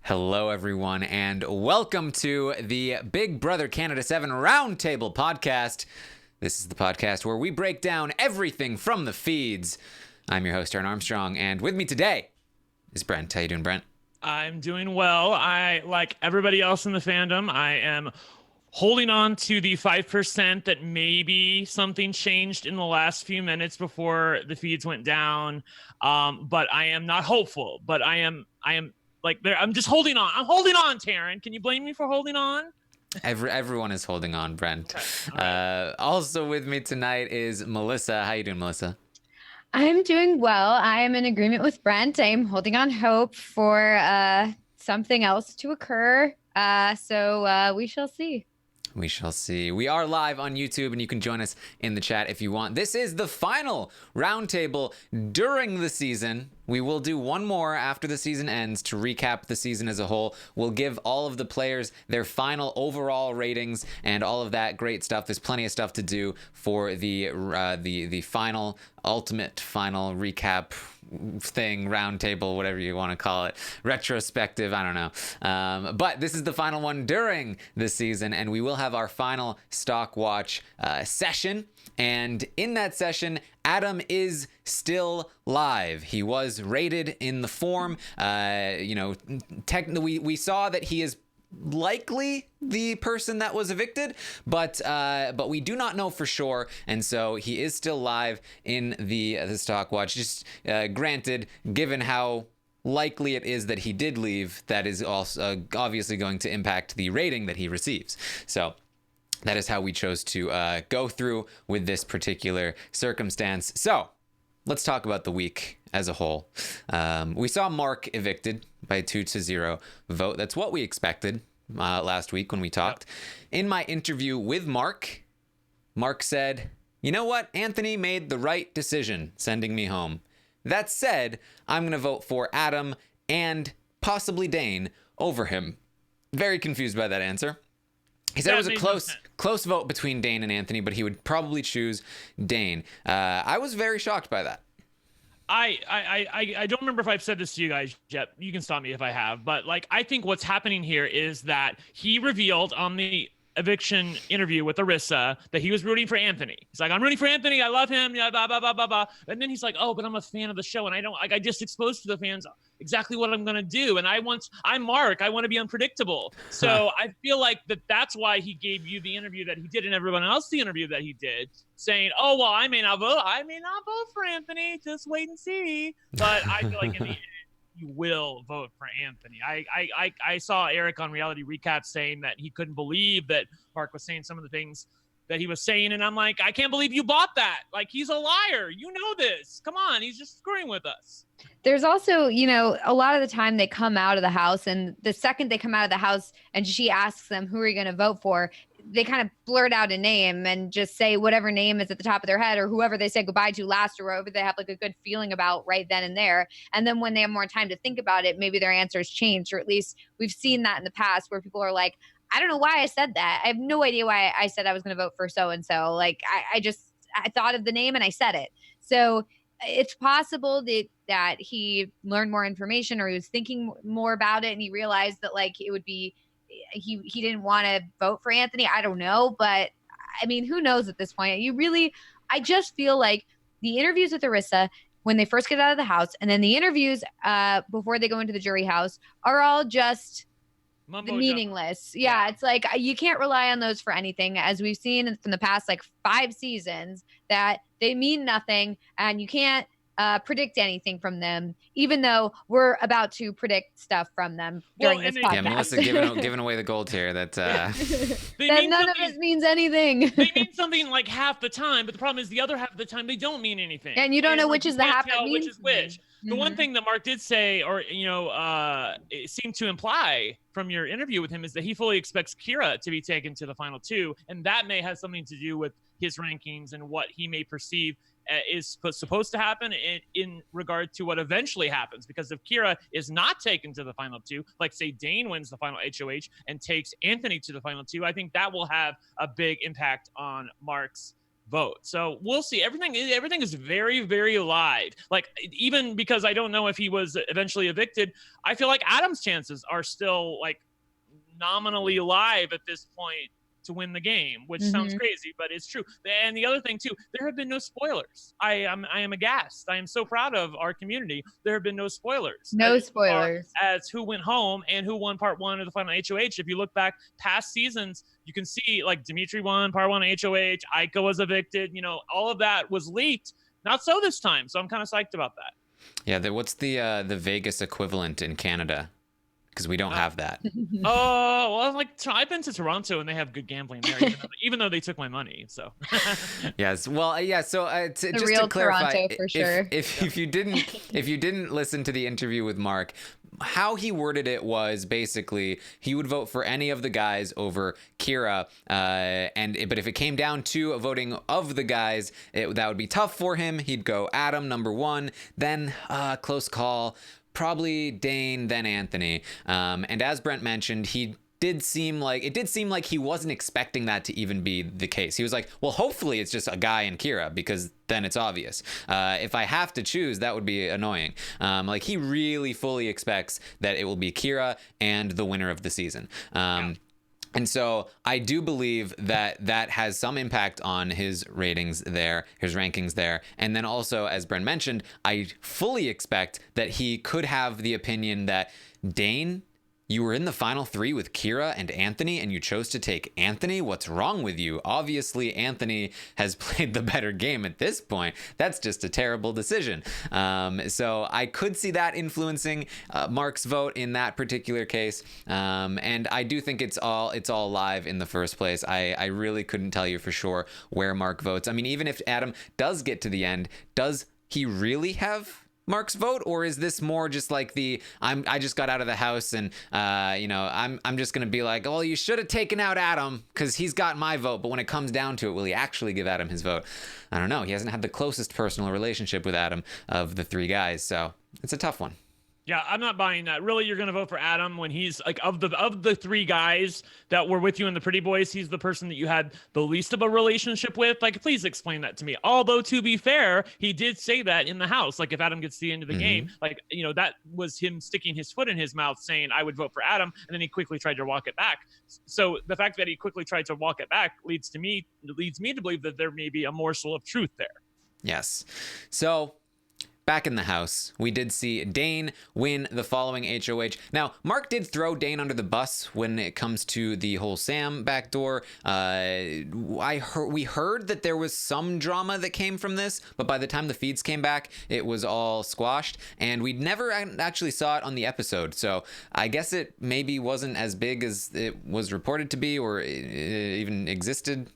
Hello, everyone, and welcome to the Big Brother Canada 7 Roundtable podcast. This is the podcast where we break down everything from the feeds. I'm your host, Aaron Armstrong, and with me today is Brent. How you doing, Brent? I'm doing well. Like everybody else in the fandom, I am holding on to the 5% that maybe something changed in the last few minutes before the feeds went down. But I am not hopeful, but I am like there. I'm just holding on. I'm holding on, Taryn. Can you blame me for holding on? Everyone is holding on, Brent. Okay. Right. Also with me tonight is Melissa. How you doing, Melissa? I'm doing well. I am in agreement with Brent. I am holding on hope for something else to occur. So we shall see. We shall see. We are live on YouTube, and you can join us in the chat if you want. This is the final roundtable during the season. We will do one more after the season ends to recap the season as a whole. We'll give all of the players their final overall ratings and all of that great stuff. There's plenty of stuff to do for the final, ultimate final recap thing, roundtable, whatever you want to call it, retrospective, I don't know. But this is the final one during the season, and we will have our final stock watch session. And in that session, Adam is still live. He was rated in the form. Technically, we saw that he is likely the person that was evicted, but we do not know for sure, and so he is still live in the stock watch. Just granted, given how likely it is that he did leave, that is also obviously going to impact the rating that he receives. So that is how we chose to go through with this particular circumstance. So let's talk about the week as a whole. We saw Mark evicted by a 2-0 vote. That's what we expected last week when we talked. In my interview with Mark, Mark said, "You know what? Anthony made the right decision sending me home. That said, I'm going to vote for Adam and possibly Dane over him." Very confused by that answer. He said it was a close vote between Dane and Anthony, but he would probably choose Dane. I was very shocked by that. I don't remember if I've said this to you guys yet. You can stop me if I have. But like, I think what's happening here is that he revealed on the eviction interview with Arissa that he was rooting for Anthony. He's like, "I'm rooting for Anthony. I love him. Yeah, blah, blah, blah, blah, blah." And then he's like, "Oh, but I'm a fan of the show. And I just exposed to the fans exactly what I'm going to do. And I'm Mark. I want to be unpredictable." So I feel like that's why he gave you the interview that he did and everyone else the interview that he did, saying, "Oh, well, I may not vote for Anthony. Just wait and see." But I feel like in the end, you will vote for Anthony. I saw Eric on Reality Recap saying that he couldn't believe that Mark was saying some of the things that he was saying. And I'm like, I can't believe you bought that. Like, he's a liar. You know this. Come on. He's just screwing with us. There's also, a lot of the time they come out of the house, and the second they come out of the house and she asks them, "Who are you going to vote for?" they kind of blurt out a name and just say whatever name is at the top of their head, or whoever they say goodbye to last, or whoever they have like a good feeling about right then and there. And then when they have more time to think about it, maybe their answers change, or at least we've seen that in the past where people are like, "I don't know why I said that. I have no idea why I said I was going to vote for so-and-so. Like, I thought of the name and I said it." So it's possible that he learned more information, or he was thinking more about it, and he realized that like it would be, he didn't want to vote for Anthony. I don't know, but I mean, who knows at this point? I just feel like the interviews with Arissa when they first get out of the house, and then the interviews before they go into the jury house, are all just meaningless. Yeah, it's like you can't rely on those for anything, as we've seen from the past like 5 seasons, that they mean nothing, and you can't predict anything from them, even though we're about to predict stuff from them during this podcast. Yeah, Melissa giving away the gold here. That none of it means anything. They mean something like half the time, but the problem is the other half of the time they don't mean anything. And you don't know which is the half that means which is which. The one thing that Mark did say, or it seemed to imply from your interview with him, is that he fully expects Kira to be taken to the final 2, and that may have something to do with his rankings and what he may perceive is supposed to happen in regard to what eventually happens. Because if Kira is not taken to the final 2, like say Dane wins the final HOH and takes Anthony to the final 2, I think that will have a big impact on Mark's vote. So we'll see. Everything is very, very live. Like, even because I don't know if he was eventually evicted, I feel like Adam's chances are still like nominally live at this point to win the game, which sounds crazy, but it's true. And the other thing too, there have been no spoilers. I am aghast. I am so proud of our community. There have been no spoilers. No spoilers. As who went home and who won part 1 of the final HOH. If you look back past seasons, you can see like Dimitri won part 1 of HOH, Aika was evicted, all of that was leaked. Not so this time. So I'm kind of psyched about that. Yeah, what's the Vegas equivalent in Canada? Because we don't have that. Oh, well, like I've been to Toronto and they have good gambling there, even though they took my money. So yes, well, yeah. So just real to clarify, Toronto for sure. If you didn't listen to the interview with Mark, how he worded it was basically he would vote for any of the guys over Kira, but if it came down to a voting of the guys, that would be tough for him. He'd go Adam number 1, then close call. Probably Dane, then Anthony. And as Brent mentioned, it did seem like he wasn't expecting that to even be the case. He was like, well, hopefully it's just a guy and Kira, because then it's obvious. If I have to choose, that would be annoying. Like, he really fully expects that it will be Kira and the winner of the season. And so I do believe that has some impact on his ratings there, his rankings there. And then also, as Bren mentioned, I fully expect that he could have the opinion that, Dane, you were in the final 3 with Kira and Anthony, and you chose to take Anthony? What's wrong with you? Obviously, Anthony has played the better game at this point. That's just a terrible decision. So I could see that influencing Mark's vote in that particular case. And I do think it's all live in the first place. I really couldn't tell you for sure where Mark votes. I mean, even if Adam does get to the end, does he really have Mark's vote, or is this more just like I just got out of the house and I'm just gonna be like, well, you should have taken out Adam because he's got my vote, but when it comes down to it, will he actually give Adam his vote? I don't know. He hasn't had the closest personal relationship with Adam of the 3 guys, so it's a tough one. Yeah, I'm not buying that. Really, you're going to vote for Adam when he's like, of the 3 guys that were with you in the Pretty Boys, he's the person that you had the least of a relationship with? Like, please explain that to me. Although, to be fair, he did say that in the house. Like, if Adam gets to the end of the game, like, that was him sticking his foot in his mouth saying, I would vote for Adam. And then he quickly tried to walk it back. So the fact that he quickly tried to walk it back leads me to believe that there may be a morsel of truth there. Yes. So back in the house, we did see Dane win the following HOH. Now, Mark did throw Dane under the bus when it comes to the whole Sam backdoor. We heard that there was some drama that came from this, but by the time the feeds came back, it was all squashed, and we never actually saw it on the episode. So I guess it maybe wasn't as big as it was reported to be, or it even existed.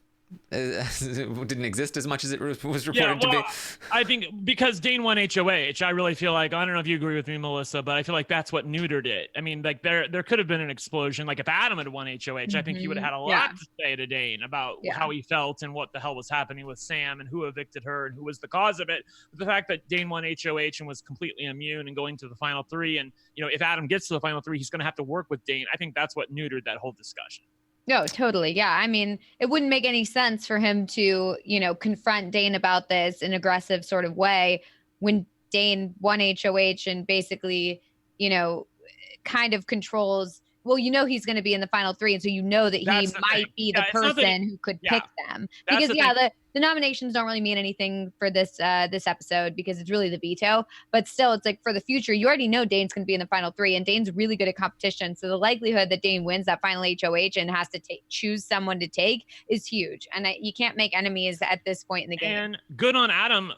It didn't exist as much as it was reported to be. I think because Dane won HOH, I really feel like, I don't know if you agree with me, Melissa, but I feel like that's what neutered it. I mean, like there could have been an explosion. Like if Adam had won HOH, I think he would have had a lot to say to Dane about how he felt and what the hell was happening with Sam and who evicted her and who was the cause of it. But the fact that Dane won HOH and was completely immune and going to the final 3, and if Adam gets to the final 3, he's going to have to work with Dane. I think that's what neutered that whole discussion. No, totally. Yeah. I mean, it wouldn't make any sense for him to, confront Dane about this in an aggressive sort of way when Dane won HOH and basically, kind of controls. Well, he's going to be in the final 3. And so that he might be the person who could pick them. Because, the nominations don't really mean anything for this episode because it's really the veto. But still, it's like for the future, you already know Dane's going to be in the final 3, and Dane's really good at competition. So the likelihood that Dane wins that final HOH and has to choose someone to take is huge. And you can't make enemies at this point in the game. And good on Adam,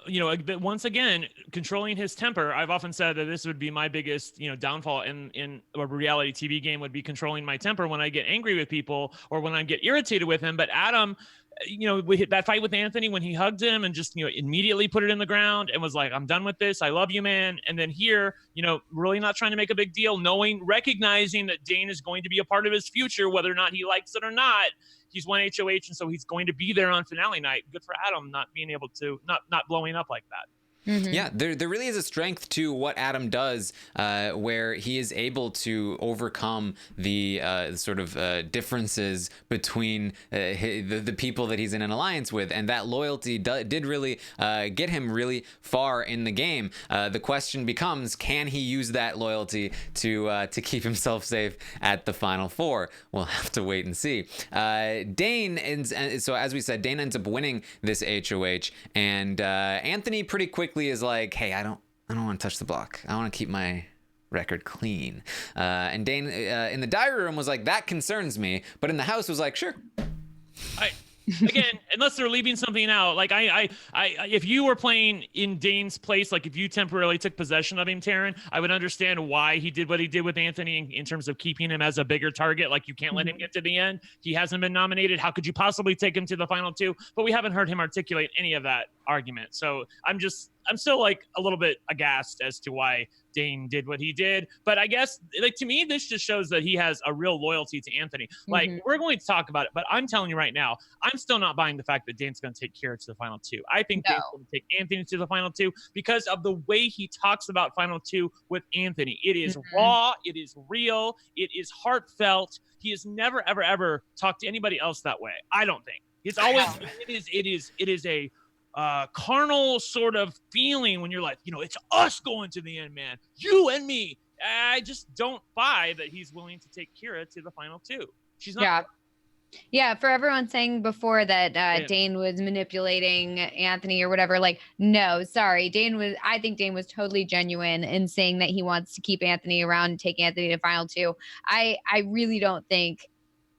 once again, controlling his temper. I've often said that this would be my biggest, downfall in a reality TV game would be controlling my temper when I get angry with people or when I get irritated with him. But Adam, we hit that fight with Anthony when he hugged him and just, immediately put it in the ground and was like, I'm done with this. I love you, man. And then here, really not trying to make a big deal, recognizing that Dane is going to be a part of his future, whether or not he likes it or not. He's won HOH, and so he's going to be there on finale night. Good for Adam not being able to, not blowing up like that. Yeah, there really is a strength to what Adam does, where he is able to overcome the sort of differences between the people that he's in an alliance with, and that loyalty did really get him really far in the game. The question becomes, can he use that loyalty to keep himself safe at the Final Four? We'll have to wait and see. Dane ends, so as we said, Dane ends up winning this HOH, and Anthony pretty quickly is like, hey, I don't want to touch the block. I want to keep my record clean. And Dane in the diary room was like, that concerns me, but in the house was like, sure. Again, unless they're leaving something out, like I if you were playing in Dane's place, like if you temporarily took possession of him, Taryn, I would understand why he did what he did with Anthony in terms of keeping him as a bigger target. Like, you can't let him get to the end. He hasn't been nominated. How could you possibly take him to the final two? But we haven't heard him articulate any of that argument. So I'm still like a little bit aghast as to why Dane did what he did. But I guess, like, to me, this just shows that he has a real loyalty to Anthony. Like, we're going to talk about it, but I'm telling you right now, I'm still not buying the fact that Dane's going to take Kira to the final two. I think Dane's going to take Anthony to the final two because of the way he talks about final two with Anthony. It is raw. It is real. It is heartfelt. He has never, ever, ever talked to anybody else that way. I don't think. It's always, it is a carnal sort of feeling when you're like, it's us going to the end, man. You and me. I just don't buy that he's willing to take Kira to the final two. She's not. Yeah. For everyone saying before that Dane was manipulating Anthony or whatever, like, no, sorry. I think Dane was totally genuine in saying that he wants to keep Anthony around and take Anthony to final two. I really don't think,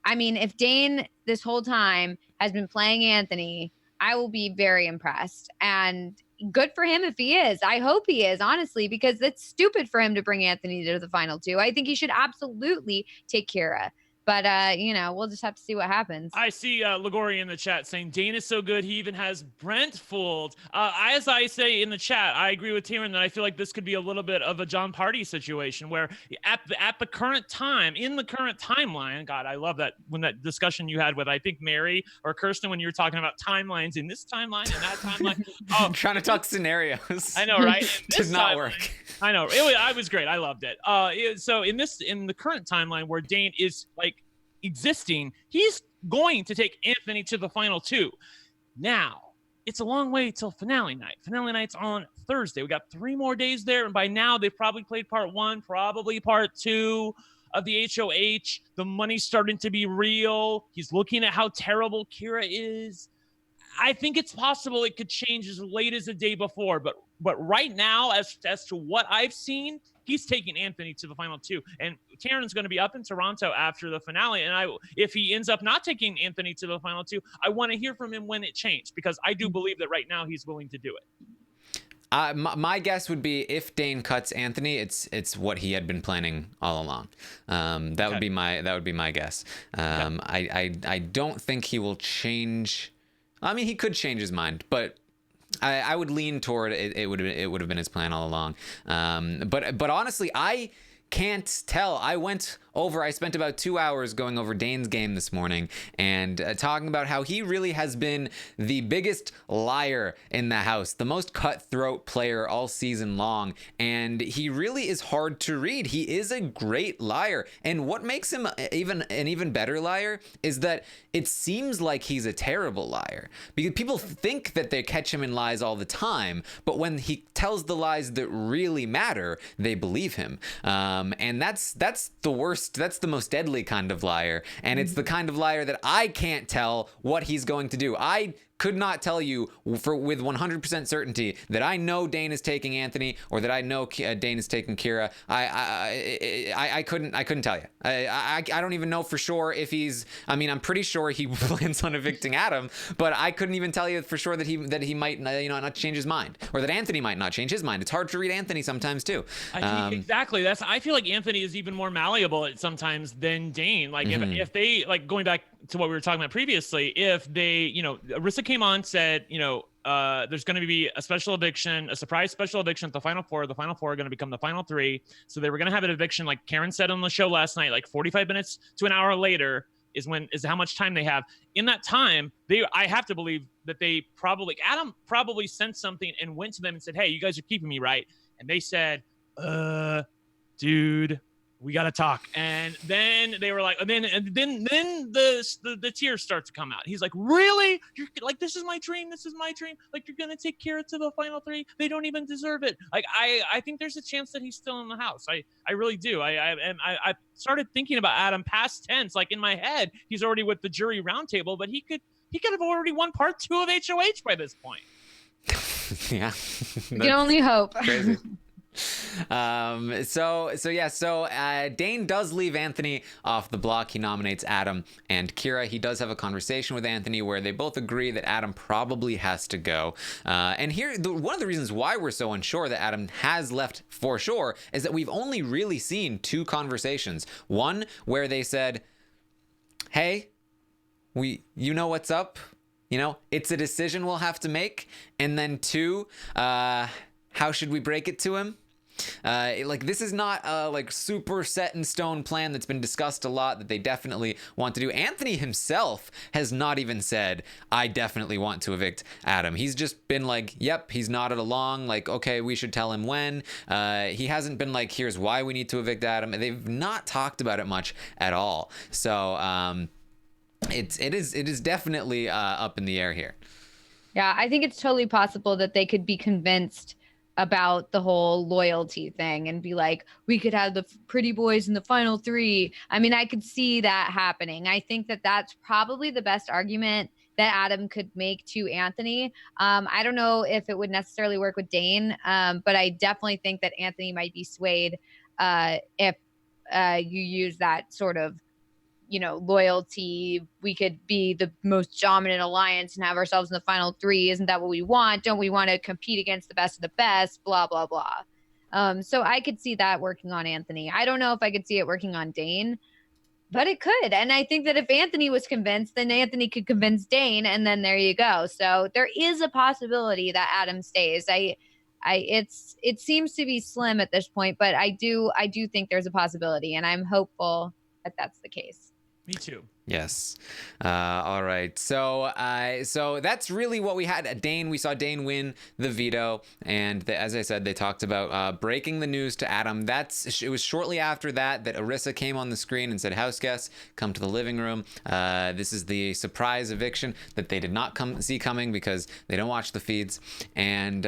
if Dane this whole time has been playing Anthony, I will be very impressed, and good for him if he is. I hope he is, honestly, because it's stupid for him to bring Anthony to the final two. I think he should absolutely take Kira. But, we'll just have to see what happens. I see Ligori in the chat saying Dane is so good, he even has Brent fooled. As I say in the chat, I agree with Tyrion that I feel like this could be a little bit of a John Party situation where at the current time, in the current timeline, God, I love that when that discussion you had with, I think, Mary or Kirsten, when you were talking about timelines in this timeline and that timeline. I'm trying to talk scenarios. I know, right? Does not work. I know. I was great. I loved it. So in the current timeline where Dane is like existing, he's going to take Anthony to the final two. Now, it's a long way till finale night. Finale night's on Thursday. We got 3 more days there, and by now they've probably played part 1, probably part 2 of the HOH. The money's starting to be real. He's looking at how terrible Kira is. I think it's possible it could change as late as the day before, but right now, as to what I've seen, he's taking Anthony to the final two. And Taryn's going to be up in Toronto after the finale. And if he ends up not taking Anthony to the final two, I want to hear from him when it changed, because I do believe that right now he's willing to do it. My guess would be if Dane cuts Anthony, it's what he had been planning all along. That would be my guess. I don't think he will change. He could change his mind, but I would lean toward it would have been his plan all along. But honestly, I can't tell. I spent about 2 hours going over Dane's game this morning and talking about how he really has been the biggest liar in the house, the most cutthroat player all season long, and he really is hard to read. He is a great liar, and what makes him an even better liar is that it seems like he's a terrible liar, because people think that they catch him in lies all the time, but when he tells the lies that really matter, they believe him. And that's the worst. That's the most deadly kind of liar, and it's the kind of liar that I can't tell what he's going to do. I could not tell you with 100% certainty that I know Dane is taking Anthony or that I know Dane is taking Kira. I couldn't tell you. I don't even know for sure if he's. I'm pretty sure he plans on evicting Adam, but I couldn't even tell you for sure that he might not change his mind, or that Anthony might not change his mind. It's hard to read Anthony sometimes too. Exactly. I feel like Anthony is even more malleable sometimes than Dane. Like if they, like, going back to what we were talking about previously, if they, Arissa came on, said, there's going to be a surprise special eviction at the Final Four. The Final Four are going to become the Final Three. So they were going to have an eviction, like Karen said on the show last night, like 45 minutes to an hour later. is how much time they have. In that time, I have to believe that Adam probably sent something and went to them and said, hey, you guys are keeping me, right? And they said, dude, we got to talk. And then they were like, then the tears start to come out. He's like, really? You're like, this is my dream. Like, you're going to take Kira to the final 3. They don't even deserve it. Like, I think there's a chance that he's still in the house. I really do. I started thinking about Adam past tense. Like, in my head, he's already with the jury roundtable, but he could have already won part 2 of HOH by this point. Yeah. You can only hope. Crazy. Dane does leave Anthony off the block. He nominates Adam and Kira. He does have a conversation with Anthony where they both agree that Adam probably has to go. And here, one of the reasons why we're so unsure that Adam has left for sure is that we've only really seen 2 conversations. One where they said, hey, you know what's up? You know, it's a decision we'll have to make. And then 2, how should we break it to him? Like, this is not a like super set in stone plan that's been discussed a lot that they definitely want to do. Anthony himself has not even said, I definitely want to evict Adam. He's just been like, yep, he's nodded along, like, okay, we should tell him when. He hasn't been like, here's why we need to evict Adam. They've not talked about it much at all. So it is definitely up in the air here. Yeah, I think it's totally possible that they could be convinced about the whole loyalty thing and be like, we could have the pretty boys in the final 3. I mean, I could see that happening. I think that that's probably the best argument that Adam could make to Anthony. I don't know if it would necessarily work with Dane, but I definitely think that Anthony might be swayed if you use that sort of, you know, loyalty. We could be the most dominant alliance and have ourselves in the final 3. Isn't that what we want? Don't we want to compete against the best of the best? Blah, blah, blah. So I could see that working on Anthony. I don't know if I could see it working on Dane, but it could. And I think that if Anthony was convinced, then Anthony could convince Dane, and then there you go. So there is a possibility that Adam stays. It seems to be slim at this point, but I do think there's a possibility, and I'm hopeful that that's the case. Me too. Yes. All right. So that's really what we had. Dane, we saw Dane win the veto, and as I said, they talked about breaking the news to Adam. It was shortly after that Arissa came on the screen and said, "House guests, come to the living room." This is the surprise eviction that they did not see coming because they don't watch the feeds, and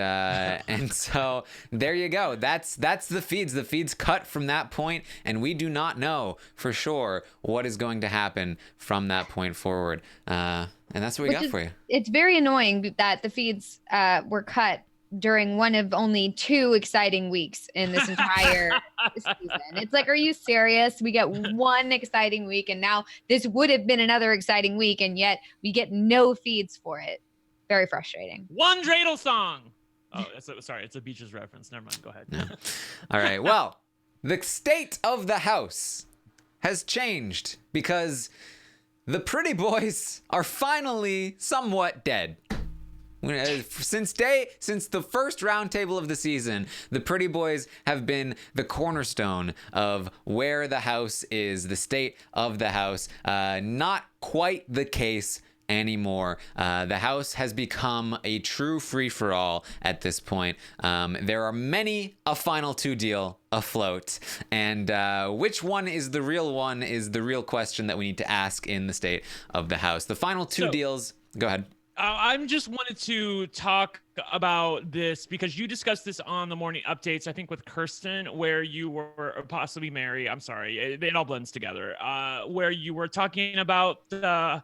so there you go. That's the feeds. The feeds cut from that point, and we do not know for sure what is going to happen from that point forward, and that's what we got for you. It's very annoying that the feeds were cut during one of only 2 exciting weeks in this entire season. It's like, are you serious? We get one exciting week, and now this would have been another exciting week, and yet we get no feeds for it. Very frustrating. One dreidel song. Oh, sorry, it's a Beaches reference. Never mind. Go ahead. No. All right. Well, the state of the house has changed because the pretty boys are finally somewhat dead. Since the first roundtable of the season, the pretty boys have been the cornerstone of where the house is, the state of the house. Not quite the case anymore. The house has become a true free-for-all at this point. There are many a final 2 deal afloat, and which one is the real one is the real question that we need to ask in the state of the house. The final 2 deals. Go ahead. I just wanted to talk about this because you discussed this on the morning updates, I think with Kirsten, where you were possibly Mary. I'm sorry, it all blends together. Where you were talking about the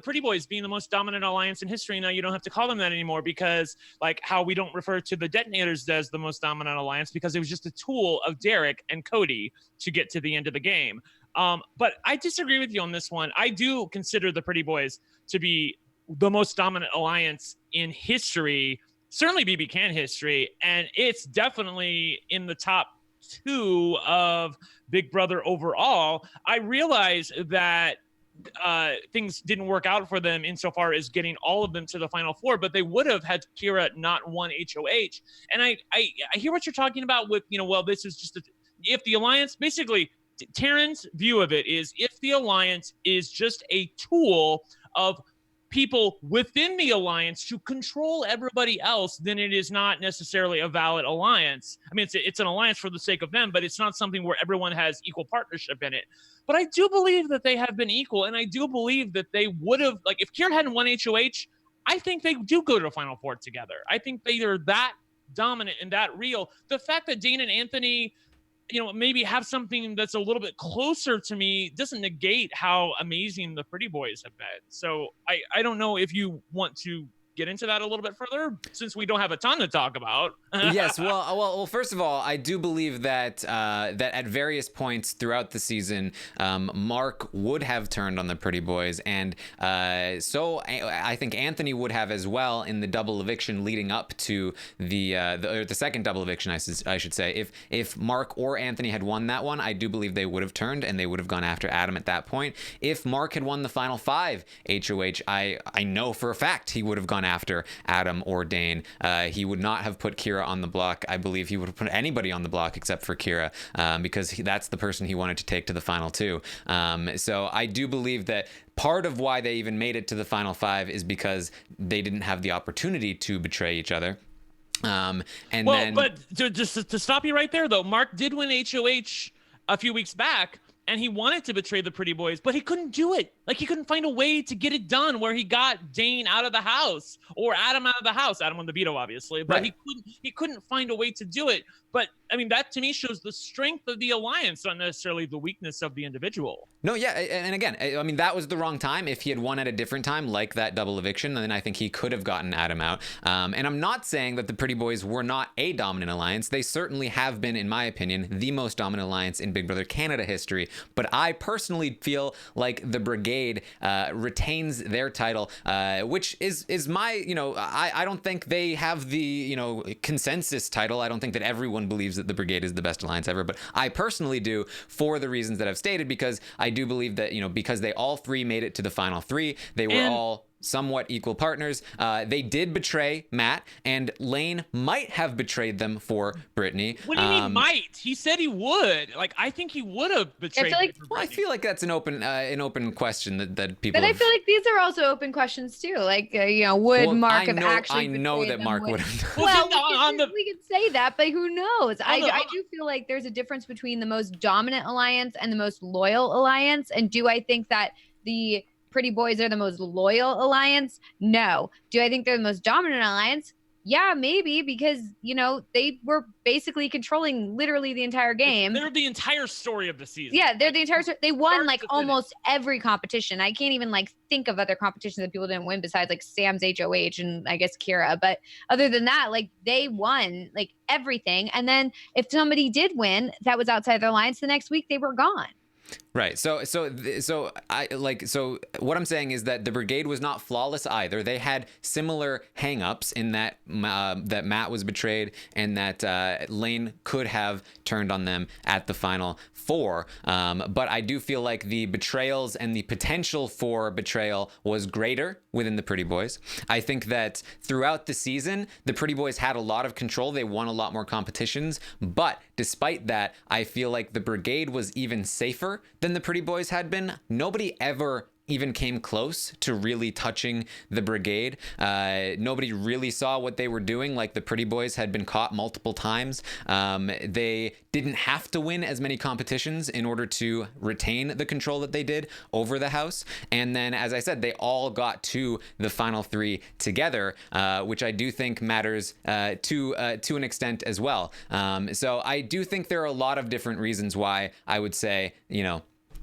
pretty boys being the most dominant alliance in history. Now you don't have to call them that anymore because, like, how we don't refer to the detonators as the most dominant alliance because it was just a tool of Derek and Cody to get to the end of the game. But I disagree with you on this one. I do consider the pretty boys to be the most dominant alliance in history, certainly BB Can history, and it's definitely in the top 2 of Big Brother overall. I realize that things didn't work out for them insofar as getting all of them to the final 4, but they would have had Kira not won HOH. And I hear what you're talking about with, well, this is just if the alliance, basically Taryn's view of it is if the alliance is just a tool of people within the alliance to control everybody else, then it is not necessarily a valid alliance. I mean, it's an alliance for the sake of them, but it's not something where everyone has equal partnership in it. But I do believe that they have been equal, and I do believe that they would have, like, if Kira hadn't won HOH, I think they do go to the Final Four together. I think they are that dominant and that real. The fact that Dane and Anthony, maybe have something that's a little bit closer to me doesn't negate how amazing the Pretty Boys have been. So I don't know if you want to get into that a little bit further, since we don't have a ton to talk about. Yes, well. First of all, I do believe that that at various points throughout the season, Mark would have turned on the Pretty Boys, and so I think Anthony would have as well in the double eviction leading up to the second double eviction, I should say. If Mark or Anthony had won that one, I do believe they would have turned and they would have gone after Adam at that point. If Mark had won the final 5 HOH, I know for a fact he would have gone after Adam or Dane. He would not have put Kira on the block. I believe he would have put anybody on the block except for Kira, because that's the person he wanted to take to the final 2. So I do believe that part of why they even made it to the final 5 is because they didn't have the opportunity to betray each other. But to stop you right there, though, Mark did win HOH a few weeks back, and he wanted to betray the Pretty Boys, but he couldn't do it. Like, he couldn't find a way to get it done where he got Dane out of the house or Adam out of the house. Adam won the veto, obviously, but right. he couldn't find a way to do it. But I mean, that to me shows the strength of the alliance, not necessarily the weakness of the individual. No, yeah, and again, I mean, that was the wrong time. If he had won at a different time, like that double eviction, then I think he could have gotten Adam out. And I'm not saying that the Pretty Boys were not a dominant alliance. They certainly have been, in my opinion, the most dominant alliance in Big Brother Canada history. But I personally feel like the Brigade retains their title, which is my, I don't think they have the, consensus title. I don't think that everyone believes that the Brigade is the best alliance ever, but I personally do, for the reasons that I've stated, because I do believe that, because they all 3 made it to the final 3, they were all somewhat equal partners. They did betray Matt, and Lane might have betrayed them for Brittany. What do you mean might? He said he would. Like, I think he would have betrayed. I feel like that's an open question that people. But I feel like these are also open questions too. Like, would Mark have actually? I know that Mark would have. Well, we could say that, but who knows? I do feel like there's a difference between the most dominant alliance and the most loyal alliance. And do I think that the Pretty Boys are the most loyal alliance? No. Do I think they're the most dominant alliance? Yeah, maybe, because, they were basically controlling literally the entire game. They're the entire story of the season. Yeah, they're the entire story. They won almost every competition. I can't even think of other competitions that people didn't win besides Sam's HOH and I guess Kira. But other than that, they won everything. And then if somebody did win that was outside their alliance, the next week they were gone. Right. So what I'm saying is that the Brigade was not flawless either. They had similar hangups in that that Matt was betrayed and that Lane could have turned on them at the final 4. But I do feel like the betrayals and the potential for betrayal was greater within the Pretty Boys. I think that throughout the season, the Pretty Boys had a lot of control. They won a lot more competitions. But despite that, I feel like the Brigade was even safer than the Pretty Boys had been. Nobody ever even came close to really touching the Brigade. Nobody really saw what they were doing. The Pretty Boys had been caught multiple times. They didn't have to win as many competitions in order to retain the control that they did over the house. And then, as I said, they all got to the final 3 together, which I do think matters to an extent as well. So I do think there are a lot of different reasons why I would say,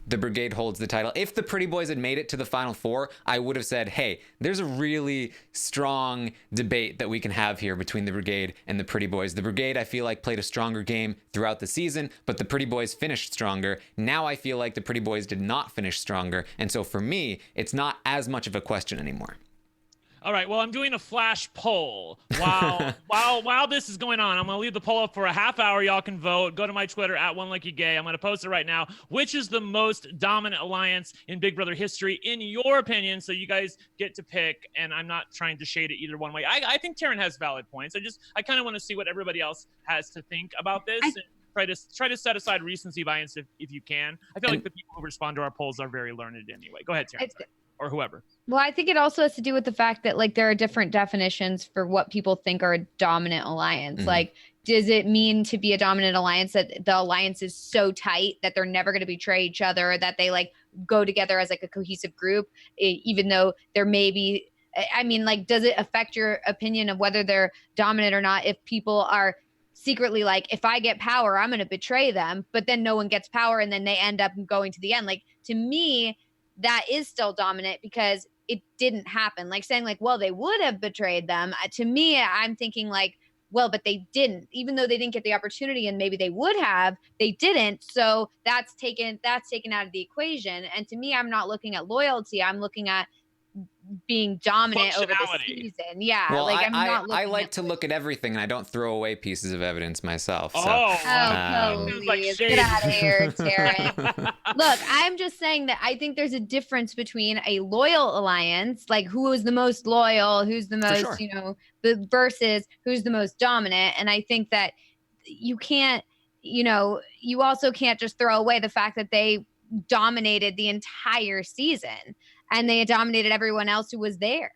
the Brigade holds the title. If the Pretty Boys had made it to the final 4, I would have said, hey, there's a really strong debate that we can have here between the Brigade and the Pretty Boys. The Brigade, I feel like, played a stronger game throughout the season, but the Pretty Boys finished stronger. Now I feel like the Pretty Boys did not finish stronger. And so for me, it's not as much of a question anymore. All right, well, I'm doing a flash poll. While this is going on, I'm going to leave the poll up for a half hour. Y'all can vote. Go to my Twitter, @OneLuckyGay. I'm going to post it right now. Which is the most dominant alliance in Big Brother history, in your opinion? So you guys get to pick, and I'm not trying to shade it either one way. I think Taryn has valid points. I kind of want to see what everybody else has to think about this. Try to set aside recency bias if you can. I feel like the people who respond to our polls are very learned anyway. Go ahead, Terrence, or whoever. Well, I think it also has to do with the fact that like there are different definitions for what people think are a dominant alliance. Mhm. Like, does it mean to be a dominant alliance that the alliance is so tight that they're never going to betray each other, that they like go together as like a cohesive group, even though there may be, I mean, like, does it affect your opinion of whether they're dominant or not if people are secretly like, if I get power, I'm going to betray them, but then no one gets power and then they end up going to the end? Like, to me, that is still dominant because it didn't happen. Like saying like, well, they would have betrayed them. To me, I'm thinking like, well, but they didn't, even though they didn't get the opportunity and maybe they would have, they didn't. So that's taken out of the equation. And to me, I'm not looking at loyalty. I'm looking at being dominant over the season. Yeah. Well, like I like to look at everything and I don't throw away pieces of evidence myself. So. Please get out of here, Taryn. Look, I'm just saying that I think there's a difference between a loyal alliance, like who is the most loyal, who's the most, versus who's the most dominant. And I think that you can't, you also can't just throw away the fact that they dominated the entire season and they dominated everyone else who was there.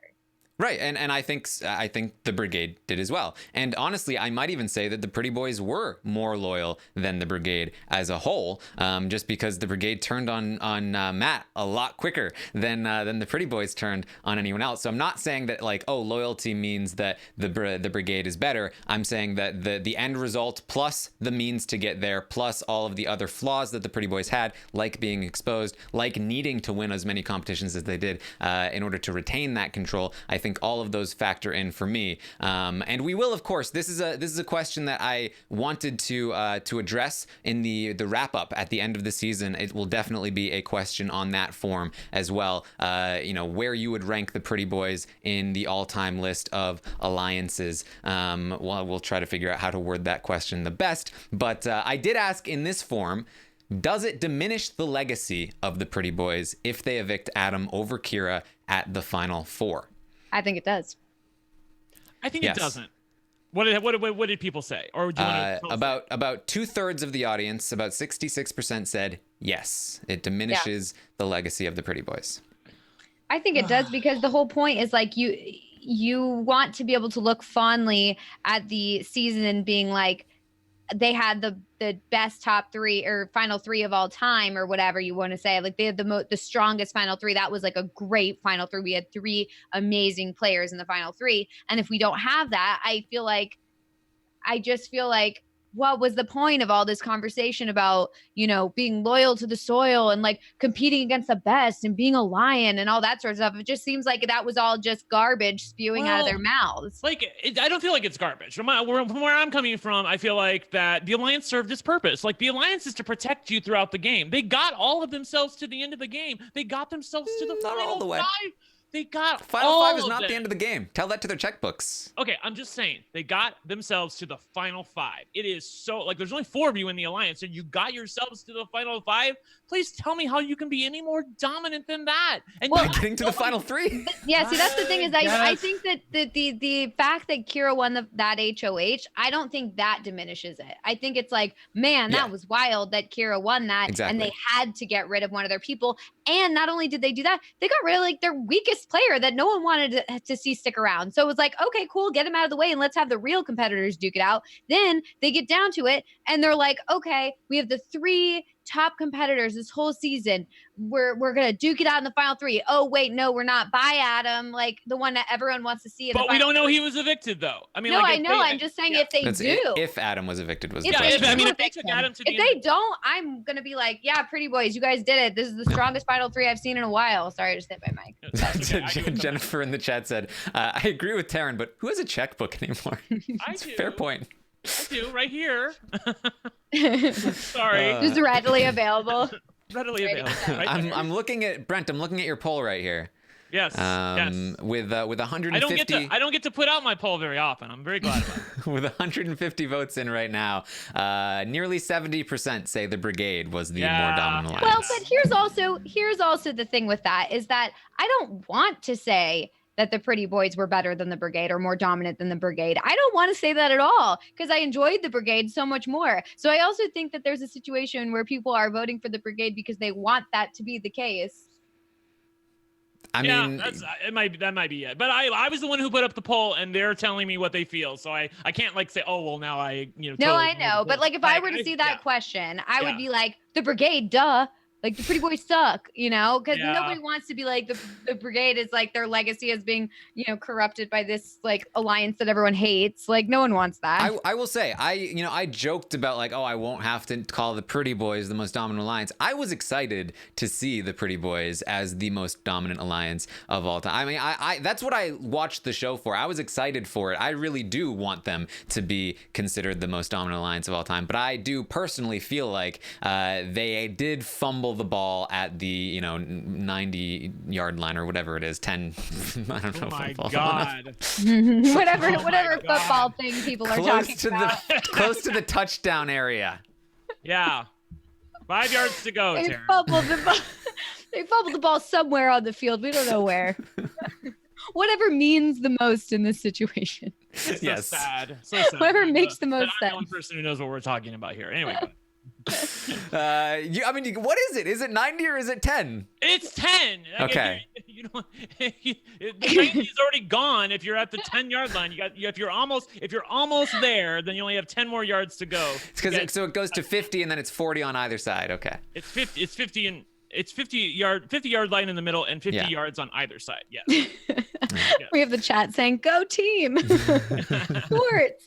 Right, and I think the Brigade did as well. And honestly, I might even say that the Pretty Boys were more loyal than the Brigade as a whole, just because the Brigade turned on Matt a lot quicker than the Pretty Boys turned on anyone else. So I'm not saying that like, oh, loyalty means that the Brigade is better. I'm saying that the end result plus the means to get there plus all of the other flaws that the Pretty Boys had, like being exposed, like needing to win as many competitions as they did in order to retain that control. I think all of those factor in for me, and we will, of course. This is a question that I wanted to address in the wrap up at the end of the season. It will definitely be a question on that form as well. Where you would rank the Pretty Boys in the all-time list of alliances. We'll try to figure out how to word that question the best. But I did ask in this form. Does it diminish the legacy of the Pretty Boys if they evict Adam over Kira at the Final Four? I think it does. I think it doesn't. What did people say? Or do you want to about 2/3 of the audience, about 66% said yes. It diminishes the legacy of the Pretty Boys. I think it does because the whole point is like you want to be able to look fondly at the season being like they had the best top three or final three of all time or whatever you want to say. Like they had the strongest final three. That was like a great final three. We had three amazing players in the final three. And if we don't have that, I just feel like, what was the point of all this conversation about, being loyal to the soil and like competing against the best and being a lion and all that sort of stuff? It just seems like that was all just garbage spewing out of their mouths. I don't feel like it's garbage. From where I'm coming from, I feel like that the Alliance served its purpose. Like the Alliance is to protect you throughout the game. They got all of themselves to the end of the game. They got themselves to the not all the way. 5. They got Final Five is not the end of the game. Tell that to their checkbooks. Okay, I'm just saying they got themselves to the Final 5. It is so like there's only 4 of you in the Alliance, and you got yourselves to the Final 5. Please tell me how you can be any more dominant than that. And by getting to the Final 3. Yeah, see, that's the thing is I think that the fact that Kira won that HOH, I don't think that diminishes it. I think it's like, man, that was wild that Kira won that, and they had to get rid of one of their people. And not only did they do that, they got rid of like their weakest player that no one wanted to see stick around. So it was like, okay, cool, get him out of the way and let's have the real competitors duke it out. Then they get down to it and they're like, okay, we have the 3 top competitors this whole season. We're gonna duke it out in the final 3. Oh wait, no, we're not. Bye, Adam. Like the one that everyone wants to see. But we don't know he was evicted, though. I mean, no, I know. I'm just saying if they do. If Adam was evicted, was if they took Adam to the if they don't, I'm gonna be like, yeah, Pretty Boys, you guys did it. This is the strongest final 3 I've seen in a while. Sorry, I just hit my mic. Jennifer in the chat said, I agree with Taryn, but who has a checkbook anymore? I do. Fair point. I do, right here. Sorry. Just readily available. Readily available. Right I'm looking at Brent. I'm looking at your poll right here. Yes. Yes. With 150. I don't get to put out my poll very often. I'm very glad about it. With 150 votes in right now, nearly 70% say the Brigade was the more dominant alliance. Well, but here's also the thing with that is that I don't want to say that the Pretty Boys were better than the Brigade or more dominant than the Brigade. I don't want to say that at all because I enjoyed the Brigade so much more. So I also think that there's a situation where people are voting for the Brigade because they want that to be the case. I mean, that might be it. But I was the one who put up the poll, and they're telling me what they feel. So I can't like say, oh well, now I No, totally I know, but like if I were to see that question, I would be like, the Brigade, duh. Like the Pretty Boys suck, because nobody wants to be like the Brigade is like their legacy as being, corrupted by this like alliance that everyone hates. Like no one wants that. I will say, I joked about like, oh, I won't have to call the Pretty Boys the most dominant alliance. I was excited to see the Pretty Boys as the most dominant alliance of all time. I mean, I that's what I watched the show for. I was excited for it. I really do want them to be considered the most dominant alliance of all time. But I do personally feel like they did fumble the ball at the 90-yard line or whatever it is, 10. I don't know. Oh my football. whatever football thing people are talking about. Close to the touchdown area. Yeah. 5 yards to go. They fumbled the ball somewhere on the field. We don't know where. Whatever means the most in this situation. It's Yes. so sad. So sad. Whatever makes the most I'm sense. the only person who knows what we're talking about here. Anyway. What is it? Is it 90 or is it 10? It's 10. Okay. The 90 is already gone. If you're at the 10-yard line, if you're almost there, then you only have 10 more yards to go. So it goes to 50 and then it's 40 on either side. Okay. It's 50. It's 50 and it's 50-yard line in the middle and 50 yards on either side. Yes. We have the chat saying, "Go team!" Sports.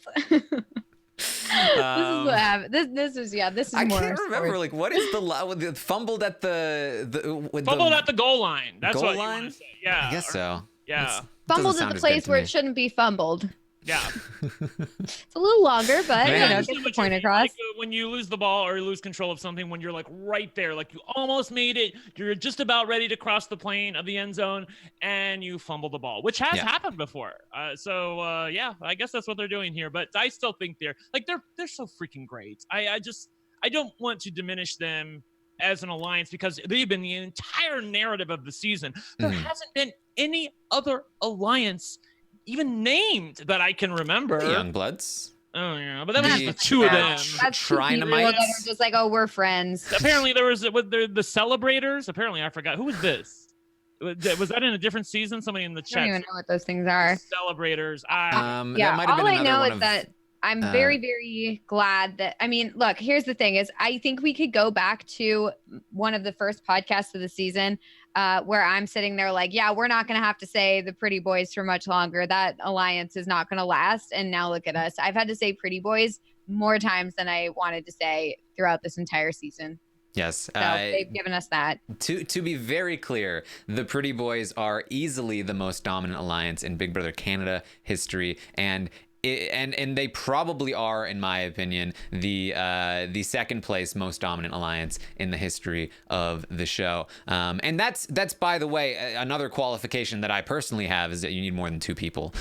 This is what happened. This is I more. can't remember. Like, what is the fumbled at fumbled at the goal line? That's goal what line? you want to say. Yeah. I guess so. Yeah. Fumbled doesn't at sound the as place good where to it me. shouldn't be fumbled. Yeah. It's a little longer, but Man. get the point across. Like, when you lose the ball or lose control of something, when you're like right there, like you almost made it, you're just about ready to cross the plane of the end zone, and you fumble the ball, which has happened before. So I guess that's what they're doing here. But I still think they're so freaking great. I don't want to diminish them as an alliance because they've been the entire narrative of the season. There hasn't been any other alliance even named that I can remember. The Youngbloods. Oh yeah, but that was just the two of them. That's two people that are just like, oh, we're friends. Apparently there was the Celebrators. Apparently I forgot who was this. Was that in a different season? Somebody in the chat. I don't even know what those things are. Celebrators. That might have been all I know is that I'm very, very glad that, look, here's the thing is I think we could go back to one of the first podcasts of the season where I'm sitting there like, yeah, we're not going to have to say the Pretty Boys for much longer. That alliance is not going to last. And now look at us. I've had to say Pretty Boys more times than I wanted to say throughout this entire season. Yes. So they've given us that. To be very clear, the Pretty Boys are easily the most dominant alliance in Big Brother Canada history, and they probably are, in my opinion, the second place most dominant alliance in the history of the show. And that's by the way another qualification that I personally have is that you need more than two people,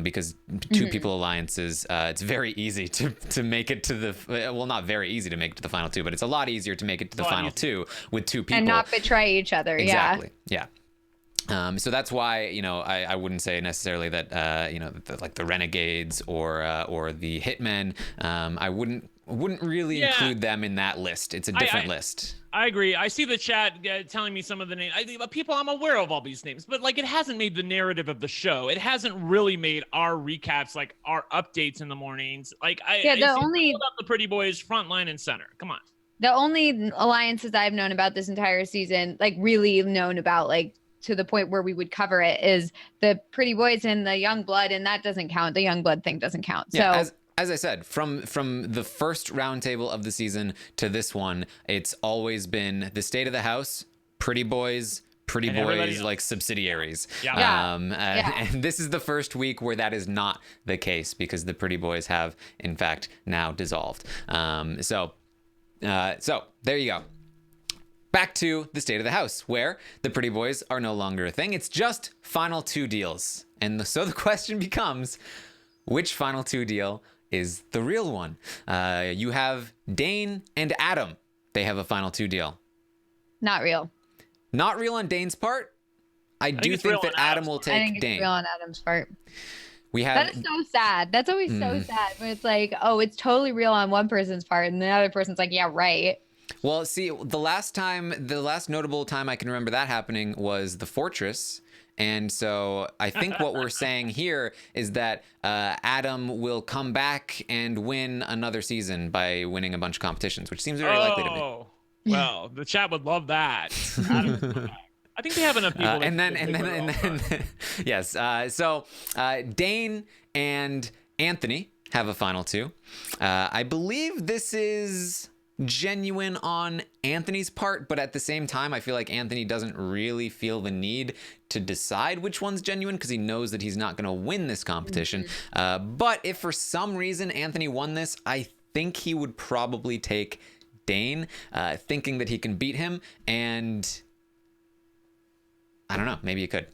because two people alliances it's very easy to make it to the not very easy to make it to the final two, but it's a lot easier to make it to the final two with two people and not betray each other. Exactly. Yeah. So that's why I wouldn't say necessarily that like the Renegades or the Hitmen. I wouldn't really include them in that list. It's a different list. I agree. I see the chat telling me some of the names. People, I'm aware of all these names, but like it hasn't made the narrative of the show. It hasn't really made our recaps, like our updates in the mornings. Like the Pretty Boys front line and center. Come on. The only alliances I've known about this entire season, like really known about, like to the point where we would cover it, is the Pretty Boys and the Young Blood, and that doesn't count. The Young Blood thing doesn't count. Yeah, so as I said, from the first roundtable of the season to this one, it's always been the state of the house, Pretty Boys, like subsidiaries. And this is the first week where that is not the case because the Pretty Boys have in fact now dissolved. So there you go. Back to the state of the house, where the Pretty Boys are no longer a thing. It's just final two deals. And so the question becomes, which final two deal is the real one? You have Dane and Adam. They have a final two deal. Not real. Not real on Dane's part? I do think that Adam will I take think it's Dane. real on Adam's part. We have That is so sad. That's always so sad when it's like, oh, it's totally real on one person's part, and the other person's like, yeah, right. Well, see, the last notable time I can remember that happening was the Fortress. And so I think what we're saying here is that Adam will come back and win another season by winning a bunch of competitions, which seems very likely to me. Oh, well, the chat would love that. I think they have enough people. And then, yes. So Dane and Anthony have a final two. I believe this is genuine on Anthony's part, but at the same time, I feel like Anthony doesn't really feel the need to decide which one's genuine because he knows that he's not going to win this competition. But if for some reason Anthony won this, I think he would probably take Dane, thinking that he can beat him. And I don't know, maybe he could,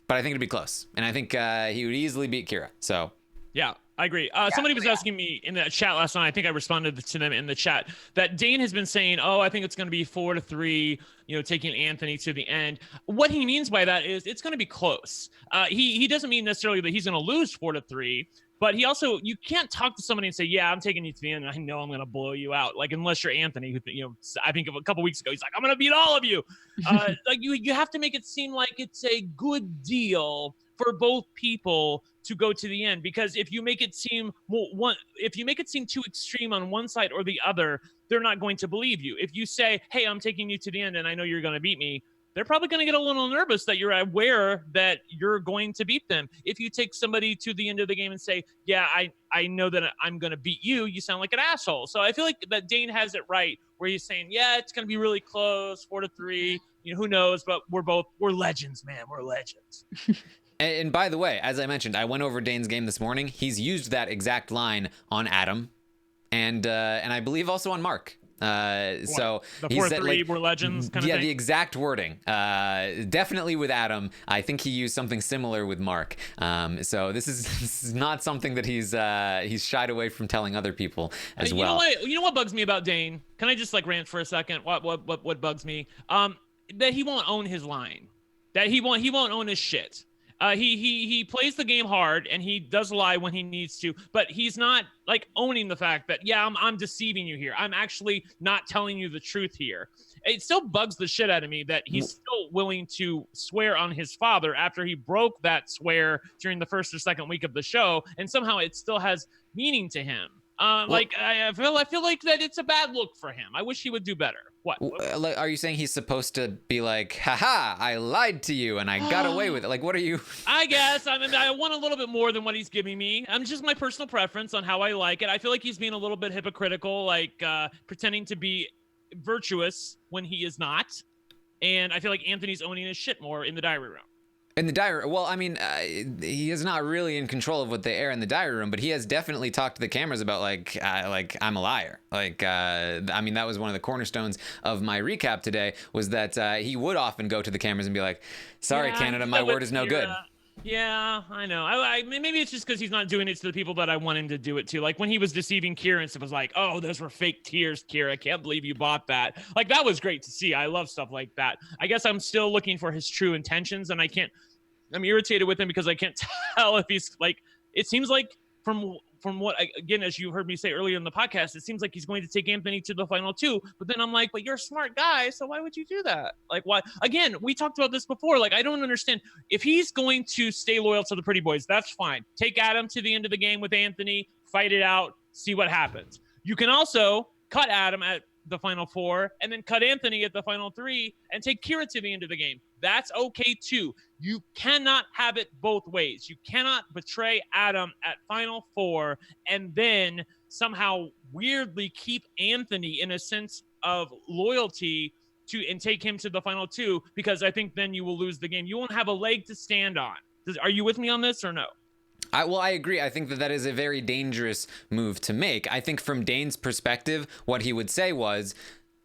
but I think it'd be close. And I think he would easily beat Kira. So yeah, I agree. Somebody was asking me in the chat last night. I think I responded to them in the chat that Dane has been saying, oh, I think it's going to be 4-3, taking Anthony to the end. What he means by that is it's going to be close. He doesn't mean necessarily that he's going to lose 4-3, but he also, you can't talk to somebody and say, yeah, I'm taking you to the end, and I know I'm going to blow you out. Like, unless you're Anthony, who, I think of a couple weeks ago, he's like, I'm going to beat all of you. Like you have to make it seem like it's a good deal for both people to go to the end, because if you make it seem too extreme on one side or the other, they're not going to believe you. If you say, hey, I'm taking you to the end and I know you're going to beat me, they're probably going to get a little nervous that you're aware that you're going to beat them. If you take somebody to the end of the game and say, yeah, I know that I'm going to beat you, you sound like an asshole. So I feel like that Dane has it right where he's saying, yeah, it's going to be really close, 4-3, who knows, but we're legends, man. We're legends. And by the way, as I mentioned, I went over Dane's game this morning. He's used that exact line on Adam, and I believe also on Mark. So the he said, 4-3 we're legends kind of thing? Yeah, the exact wording. Definitely with Adam. I think he used something similar with Mark. So this is not something that he's shied away from telling other people as well. You know what bugs me about Dane? Can I just rant for a second? What bugs me? That he won't own his line. That he won't own his shit. He plays the game hard and he does lie when he needs to, but he's not owning the fact that, yeah, I'm deceiving you here. I'm actually not telling you the truth here. It still bugs the shit out of me that he's still willing to swear on his father after he broke that swear during the first or second week of the show, and somehow it still has meaning to him. I feel like that it's a bad look for him. I wish he would do better. What? Are you saying he's supposed to be like, haha, I lied to you and I got away with it? What are you? I guess. I want a little bit more than what he's giving me. I'm just my personal preference on how I like it. I feel like he's being a little bit hypocritical, pretending to be virtuous when he is not. And I feel like Anthony's owning his shit more in the diary room. In the diary, well, I mean, he is not really in control of what they air in the diary room, but he has definitely talked to the cameras about I'm a liar. I mean, that was one of the cornerstones of my recap today, was that he would often go to the cameras and be like, sorry, yeah, Canada, my word is no good. Yeah, I know. Maybe it's just because he's not doing it to the people that I want him to do it to. Like when he was deceiving Kira and stuff, was like, oh, those were fake tears, Kira. I can't believe you bought that. That was great to see. I love stuff like that. I guess I'm still looking for his true intentions, and I'm irritated with him because I can't tell if he's it seems like from what, again, as you heard me say earlier in the podcast, it seems like he's going to take Anthony to the final two, but then I'm like, but you're a smart guy, so why would you do that? Why? Again, we talked about this before. I don't understand. If he's going to stay loyal to the pretty boys, that's fine. Take Adam to the end of the game with Anthony, fight it out, see what happens. You can also cut Adam at the final four and then cut Anthony at the final three and take Kira to the end of the game. That's okay too. You cannot have it both ways. You cannot betray Adam at final four and then somehow weirdly keep Anthony in a sense of loyalty and take him to the final two, because I think then you will lose the game. You won't have a leg to stand on. Are you with me on this or no? I agree. I think that is a very dangerous move to make. I think from Dane's perspective, what he would say was,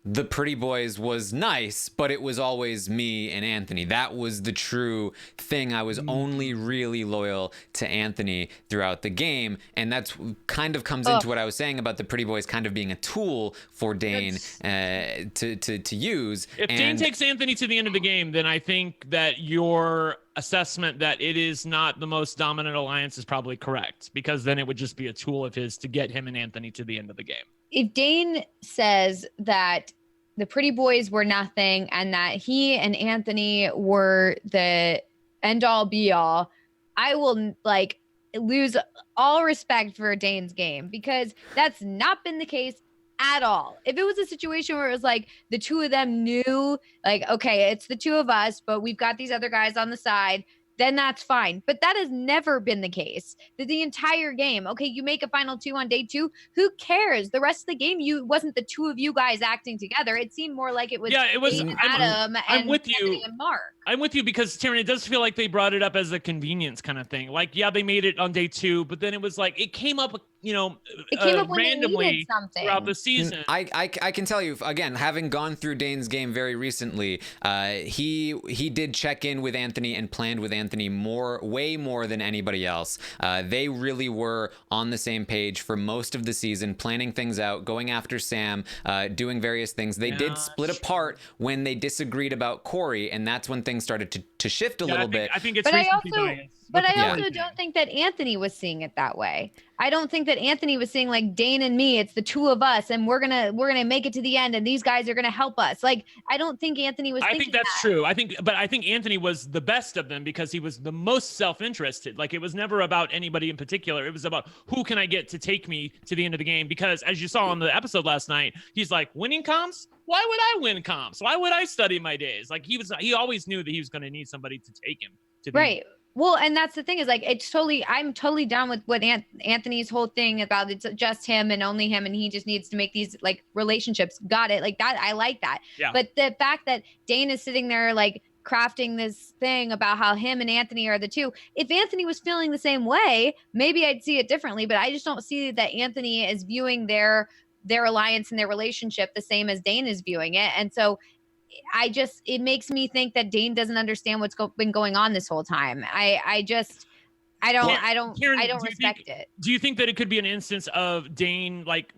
the Pretty Boys was nice, but it was always me and Anthony. That was the true thing. I was only really loyal to Anthony throughout the game. And that's kind of comes into what I was saying about the Pretty Boys kind of being a tool for Dane to use. If Dane takes Anthony to the end of the game, then I think that your assessment that it is not the most dominant alliance is probably correct, because then it would just be a tool of his to get him and Anthony to the end of the game. If Dane says that the Pretty Boys were nothing and that he and Anthony were the end all be all, I will like lose all respect for Dane's game, because that's not been the case at all. If it was a situation where it was like the two of them knew, like, okay, it's the two of us, but we've got these other guys on the side, then that's fine. But that has never been the case. The entire game, okay, you make a final two on day 2. Who cares? The rest of the game, wasn't the two of you guys acting together. It seemed more like it was Adam I'm with you. Anthony and Mark. I'm with you, because Taryn, it does feel like they brought it up as a convenience kind of thing. Like, yeah, they made it on day 2, but then it was like it came up, randomly throughout the season. I can tell you, again, having gone through Dane's game very recently, he did check in with Anthony and planned with Anthony way more than anybody else. They really were on the same page for most of the season, planning things out, going after Sam, doing various things. They did split apart when they disagreed about Corey, and that's when things started to shift a little bit. I think it's recency bias. But I also don't think that Anthony was seeing it that way. I don't think that Anthony was saying like Dane and me, it's the two of us and we're gonna make it to the end and these guys are gonna help us. Like, I don't think Anthony was thinking that's true. I think Anthony was the best of them because he was the most self-interested. Like, it was never about anybody in particular. It was about who can I get to take me to the end of the game? Because as you saw on the episode last night, he's like, winning comps? Why would I win comps? Why would I study my days? Like, he always knew that he was going to need somebody to take him to the right. Well, and that's the thing is like, I'm totally down with what Anthony's whole thing about it's just him and only him. And he just needs to make these like relationships. Got it. Like that. I like that. Yeah. But the fact that Dane is sitting there, like crafting this thing about how him and Anthony are the two, if Anthony was feeling the same way, maybe I'd see it differently, but I just don't see that Anthony is viewing their alliance and their relationship the same as Dane is viewing it. And so it makes me think that Dane doesn't understand what's been going on this whole time. I don't respect it. Do you think that it could be an instance of Dane, like,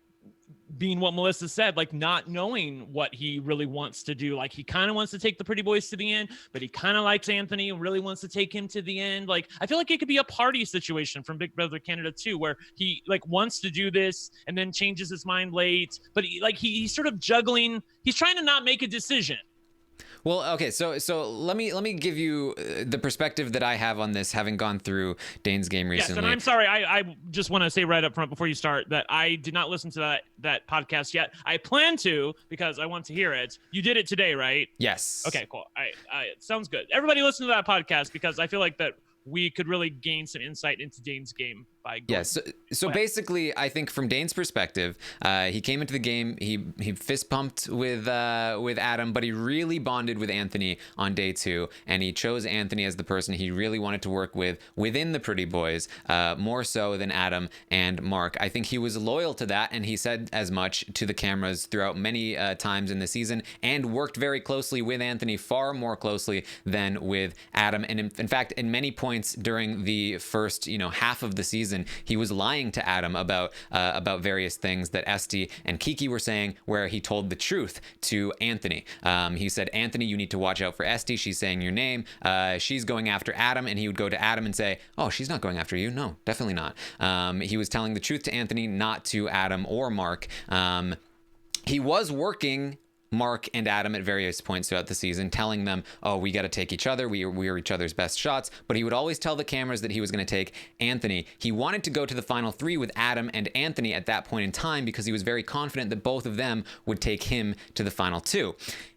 being what Melissa said, like not knowing what he really wants to do? Like, he kind of wants to take the Pretty Boys to the end, but he kind of likes Anthony and really wants to take him to the end. Like, I feel like it could be a party situation from Big Brother Canada 2, where he like wants to do this and then changes his mind late, but he's sort of juggling. He's trying to not make a decision. Well, okay, so let me give you the perspective that I have on this, having gone through Dane's game recently. Yes, and I'm sorry, I just want to say right up front before you start that I did not listen to that podcast yet. I plan to, because I want to hear it. You did it today, right? Yes. Okay, cool. It sounds good. Everybody listen to that podcast, because I feel like that we could really gain some insight into Dane's game by going. Yeah, so basically, I think from Dane's perspective, he came into the game, he fist pumped with Adam, but he really bonded with Anthony on day 2, and he chose Anthony as the person he really wanted to work with within the Pretty Boys, more so than Adam and Mark. I think he was loyal to that, and he said as much to the cameras throughout many times in the season, and worked very closely with Anthony, far more closely than with Adam. And in fact, in many points during the first half of the season, he was lying to Adam about various things that Esty and Kiki were saying, where he told the truth to Anthony. He said, Anthony, you need to watch out for Esty. She's saying your name. She's going after Adam. And he would go to Adam and say, oh, she's not going after you. No, definitely not. He was telling the truth to Anthony, not to Adam or Mark. He was working Mark and Adam at various points throughout the season, telling them, oh, we got to take each other. We are each other's best shots. But he would always tell the cameras that he was going to take Anthony. He wanted to go to the final 3 with Adam and Anthony at that point in time, because he was very confident that both of them would take him to the final 2.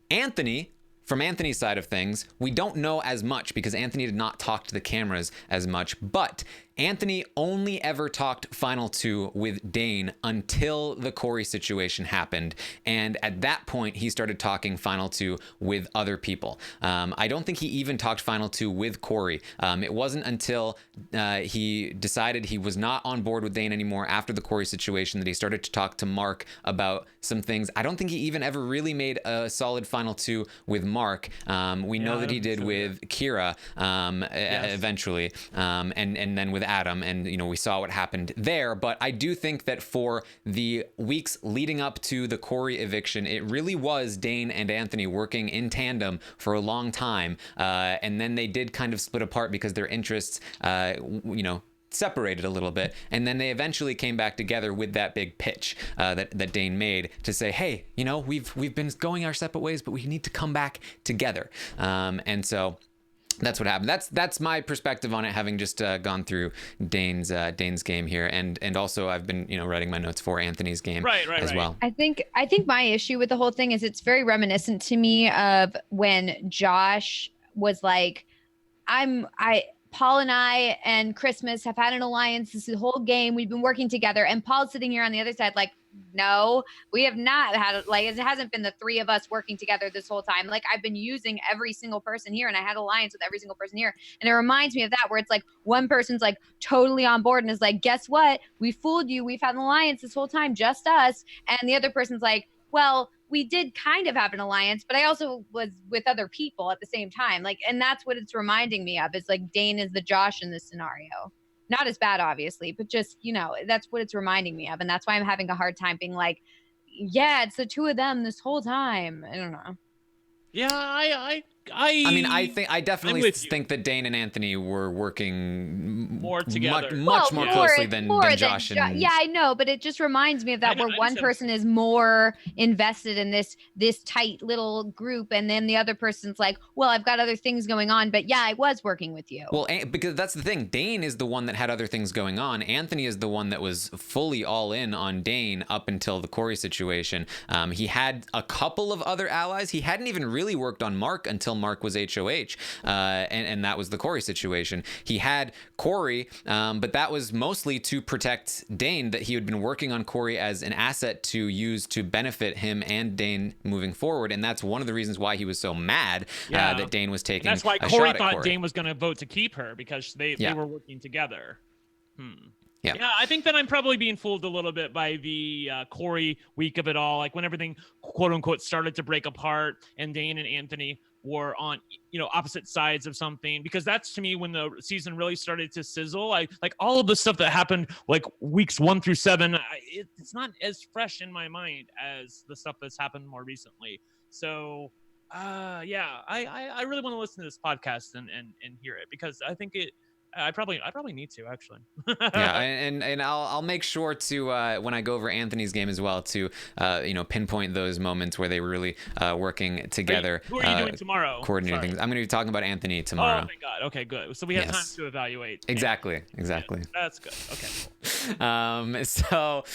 Anthony from Anthony's side of things, we don't know as much because Anthony did not talk to the cameras as much, but Anthony only ever talked Final Two with Dane until the Corey situation happened. And at that point, he started talking Final Two with other people. I don't think he even talked Final Two with Corey. It wasn't until he decided he was not on board with Dane anymore after the Corey situation that he started to talk to Mark about some things. I don't think he even ever really made a solid Final Two with Mark. We know that he did with Kira eventually, and then with Adam, and we saw what happened there. But I do think that for the weeks leading up to the Corey eviction, it really was Dane and Anthony working in tandem for a long time, and then they did kind of split apart because their interests separated a little bit, and then they eventually came back together with that big pitch that Dane made to say, hey, we've been going our separate ways, but we need to come back together. And so that's what happened. That's my perspective on it, having just gone through Dane's game here, and also I've been writing my notes for Anthony's game as well. I think my issue with the whole thing is it's very reminiscent to me of when Josh was like, Paul and I and Christmas have had an alliance this whole game. We've been working together. And Paul's sitting here on the other side like, no, we have not had, like, it hasn't been the three of us working together this whole time. Like, I've been using every single person here, and I had alliance with every single person here. And it reminds me of that, where it's like one person's like totally on board and is like, guess what? We fooled you. We've had an alliance this whole time, just us. And the other person's like, well, we did kind of have an alliance, but I also was with other people at the same time. Like, and that's what it's reminding me of. It's like Dane is the Josh in this scenario. Not as bad, obviously, but just, that's what it's reminding me of. And that's why I'm having a hard time being like, yeah, it's the two of them this whole time. I don't know. Yeah, I definitely think that Dane and Anthony were working more together, much more closely than Josh and. Yeah, I know, but it just reminds me of that, where one person is more invested in this tight little group, and then the other person's like, well, I've got other things going on, but yeah, I was working with you. Well, because that's the thing. Dane is the one that had other things going on. Anthony is the one that was fully all in on Dane up until the Corey situation. He had a couple of other allies. He hadn't even really worked on Mark until Mark was HOH, and that was the Corey situation. He had Corey, but that was mostly to protect Dane, that he had been working on Corey as an asset to use to benefit him and Dane moving forward, and that's one of the reasons why he was so mad that Dane was taking. And that's why Corey thought Dane was going to vote to keep her, because they were working together. Yeah, I think that I'm probably being fooled a little bit by the Corey week of it all, like when everything quote unquote started to break apart and Dane and Anthony were on opposite sides of something, because that's to me when the season really started to sizzle. Like all of the stuff that happened like weeks 1 through 7, it's not as fresh in my mind as the stuff that's happened more recently. So I really want to listen to this podcast and hear it, because I think I probably need to, actually. Yeah, and I'll make sure to when I go over Anthony's game as well to pinpoint those moments where they were really working together. Who are you doing tomorrow? Coordinating things. I'm going to be talking about Anthony tomorrow. Oh my God. Okay, good. So we have time to evaluate. Exactly. Yeah, that's good. Okay. Cool. So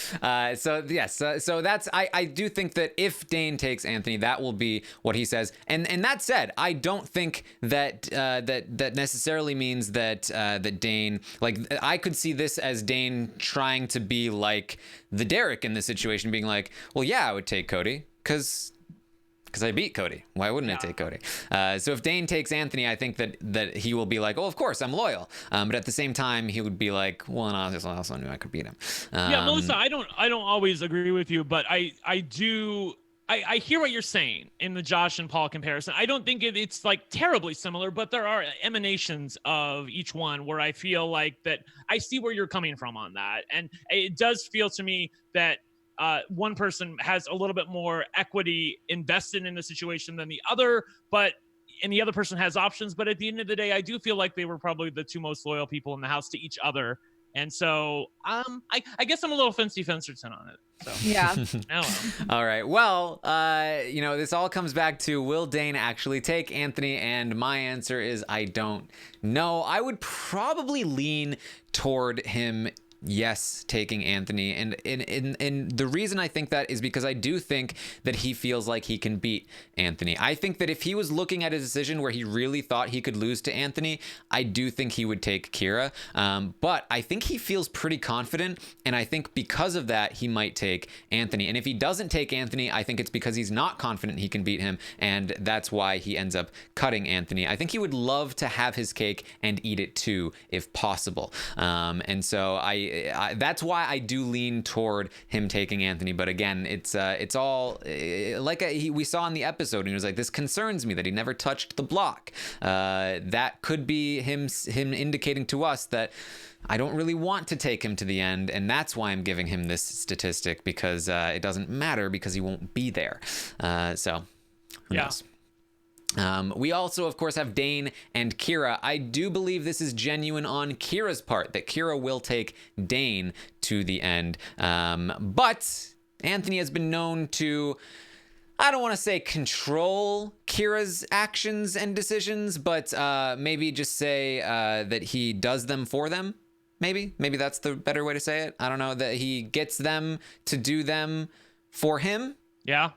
that's I do think that if Dane takes Anthony, that will be what he says. And that said, I don't think that that necessarily means that that Dane, like, I could see this as Dane trying to be like the Derek in this situation, being like, well, yeah, I would take Cody because I beat Cody. Why wouldn't I take Cody? So if Dane takes Anthony, I think that he will be like, oh, of course, I'm loyal. But at the same time, he would be like, well, and I also knew I could beat him. Melissa, I don't always agree with you, but I do. I hear what you're saying in the Josh and Paul comparison. I don't think it's like terribly similar, but there are emanations of each one where I feel like that I see where you're coming from on that. And it does feel to me that one person has a little bit more equity invested in the situation than the other, and the other person has options. But at the end of the day, I do feel like they were probably the two most loyal people in the house to each other. And so I guess I'm a little fencerton on it. So yeah. All right. Well, this all comes back to, will Dane actually take Anthony? And my answer is I don't know. I would probably lean toward him yes, taking Anthony. And the reason I think that is because I do think that he feels like he can beat Anthony. I think that if he was looking at a decision where he really thought he could lose to Anthony, I do think he would take Kira. But I think he feels pretty confident, and I think because of that, he might take Anthony. And if he doesn't take Anthony, I think it's because he's not confident he can beat him, and that's why he ends up cutting Anthony. I think he would love to have his cake and eat it too, if possible. And so that's why I do lean toward him taking Anthony. But again, it's all like we saw in the episode, and he was like, this concerns me that he never touched the block. That could be him indicating to us that I don't really want to take him to the end, and that's why I'm giving him this statistic, because it doesn't matter because he won't be there. So who knows? We also, of course, have Dane and Kira. I do believe this is genuine on Kira's part, that Kira will take Dane to the end. But Anthony has been known to, I don't want to say control Kira's actions and decisions, but maybe just say that he does them for them. Maybe that's the better way to say it. I don't know, that he gets them to do them for him. Yeah.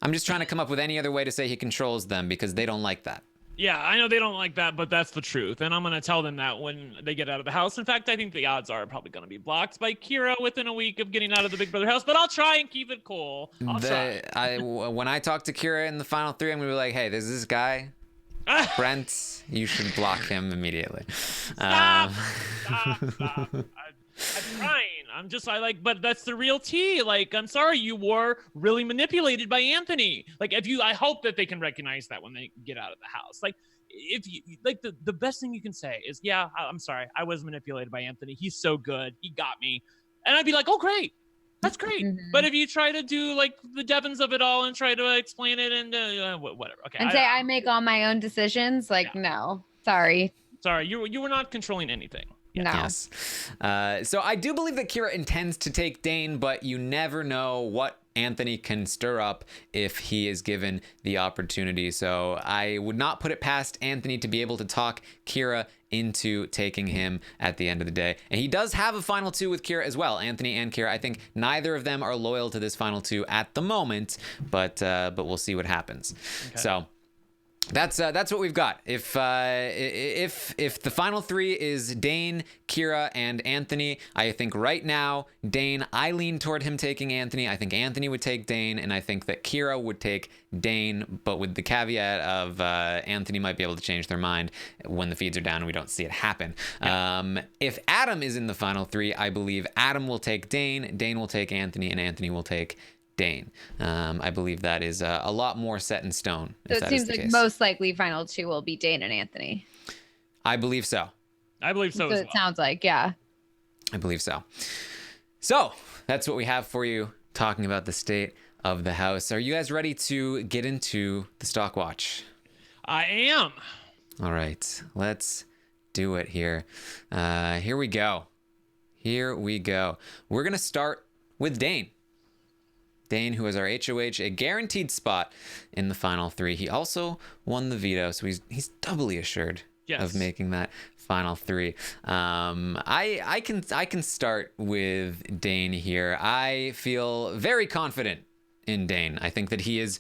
I'm just trying to come up with any other way to say he controls them, because they don't like that. Yeah, I know they don't like that, but that's the truth. And I'm going to tell them that when they get out of the house. In fact, I think the odds are probably going to be blocked by Kira within a week of getting out of the Big Brother house, but I'll try and keep it cool. I'll try. When I talk to Kira in the final 3, I'm going to be like, hey, there's this guy, Brent, you should block him immediately. Stop. I'm trying. But that's the real tea. Like, I'm sorry, you were really manipulated by Anthony. Like, I hope that they can recognize that when they get out of the house. Like, if you, like, the best thing you can say is, yeah, I'm sorry, I was manipulated by Anthony. He's so good. He got me. And I'd be like, oh, great. That's great. Mm-hmm. But if you try to do like the Devons of it all and try to explain it and whatever. Okay. And I make all my own decisions. Like, no, sorry. Sorry. You were not controlling anything. No. Yes. So I do believe that Kira intends to take Dane, but you never know what Anthony can stir up if he is given the opportunity. So I would not put it past Anthony to be able to talk Kira into taking him at the end of the day. And he does have a final 2 with Kira as well, Anthony and Kira. I think neither of them are loyal to this final 2 at the moment, but we'll see what happens. Okay. So that's what we've got. If the final 3 is Dane, Kira, and Anthony, I think right now Dane, I lean toward him taking Anthony. I think Anthony would take Dane, and I think that Kira would take Dane, but with the caveat of Anthony might be able to change their mind when the feeds are down and we don't see it happen. Yeah. If Adam is in the final 3, I believe Adam will take Dane, Dane will take Anthony, and Anthony will take Dane. I believe that is a lot more set in stone. So it seems like most likely final 2 will be Dane and Anthony. I believe so. I believe so as well. It sounds like, yeah. I believe so. So that's what we have for you, talking about the state of the house. Are you guys ready to get into the stock watch? I am. All right, let's do it here. Here we go. We're going to start with Dane. Dane, who is our HOH, a guaranteed spot in the final 3. He also won the veto, so he's doubly assured of making that final 3. I can start with Dane here. I feel very confident in Dane. I think that he is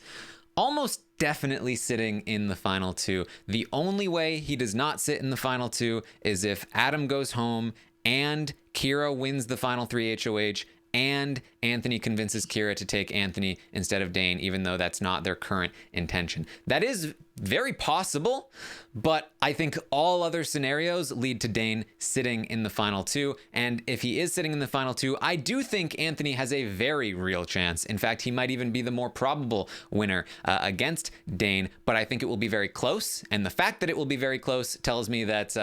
almost definitely sitting in the final 2. The only way he does not sit in the final 2 is if Adam goes home and Kira wins the final 3 HOH and Anthony convinces Kira to take Anthony instead of Dane, even though that's not their current intention. That is very possible, but I think all other scenarios lead to Dane sitting in the final 2. And if he is sitting in the final 2, I do think Anthony has a very real chance. In fact, he might even be the more probable winner against Dane, but I think it will be very close. And the fact that it will be very close tells me that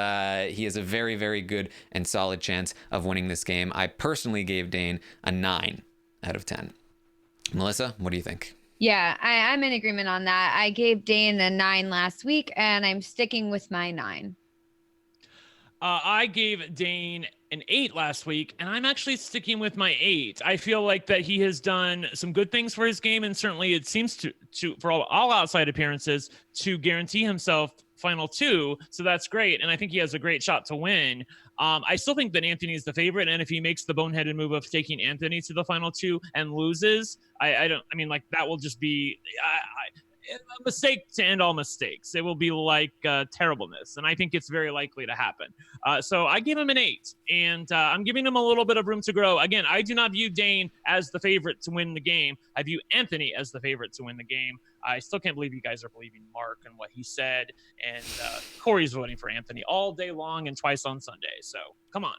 he has a very, very good and solid chance of winning this game. I personally gave Dane a 9 out of 10. Melissa, what do you think? Yeah, I'm in agreement on that. I gave Dane a 9 last week, and I'm sticking with my 9. I gave Dane an 8 last week, and I'm actually sticking with my 8. I feel like that he has done some good things for his game, and certainly it seems to for all outside appearances, to guarantee himself final two, so that's great, and I think he has a great shot to win. I still think that Anthony is the favorite, and if he makes the boneheaded move of taking Anthony to the final two and loses, that will just be a mistake to end all mistakes. It will be like terribleness, and I think it's very likely to happen. So I give him an 8, and I'm giving him a little bit of room to grow. Again, I do not view Dane as the favorite to win the game. I view Anthony as the favorite to win the game. I still can't believe you guys are believing Mark and what he said, and Corey's voting for Anthony all day long and twice on Sunday. So come on.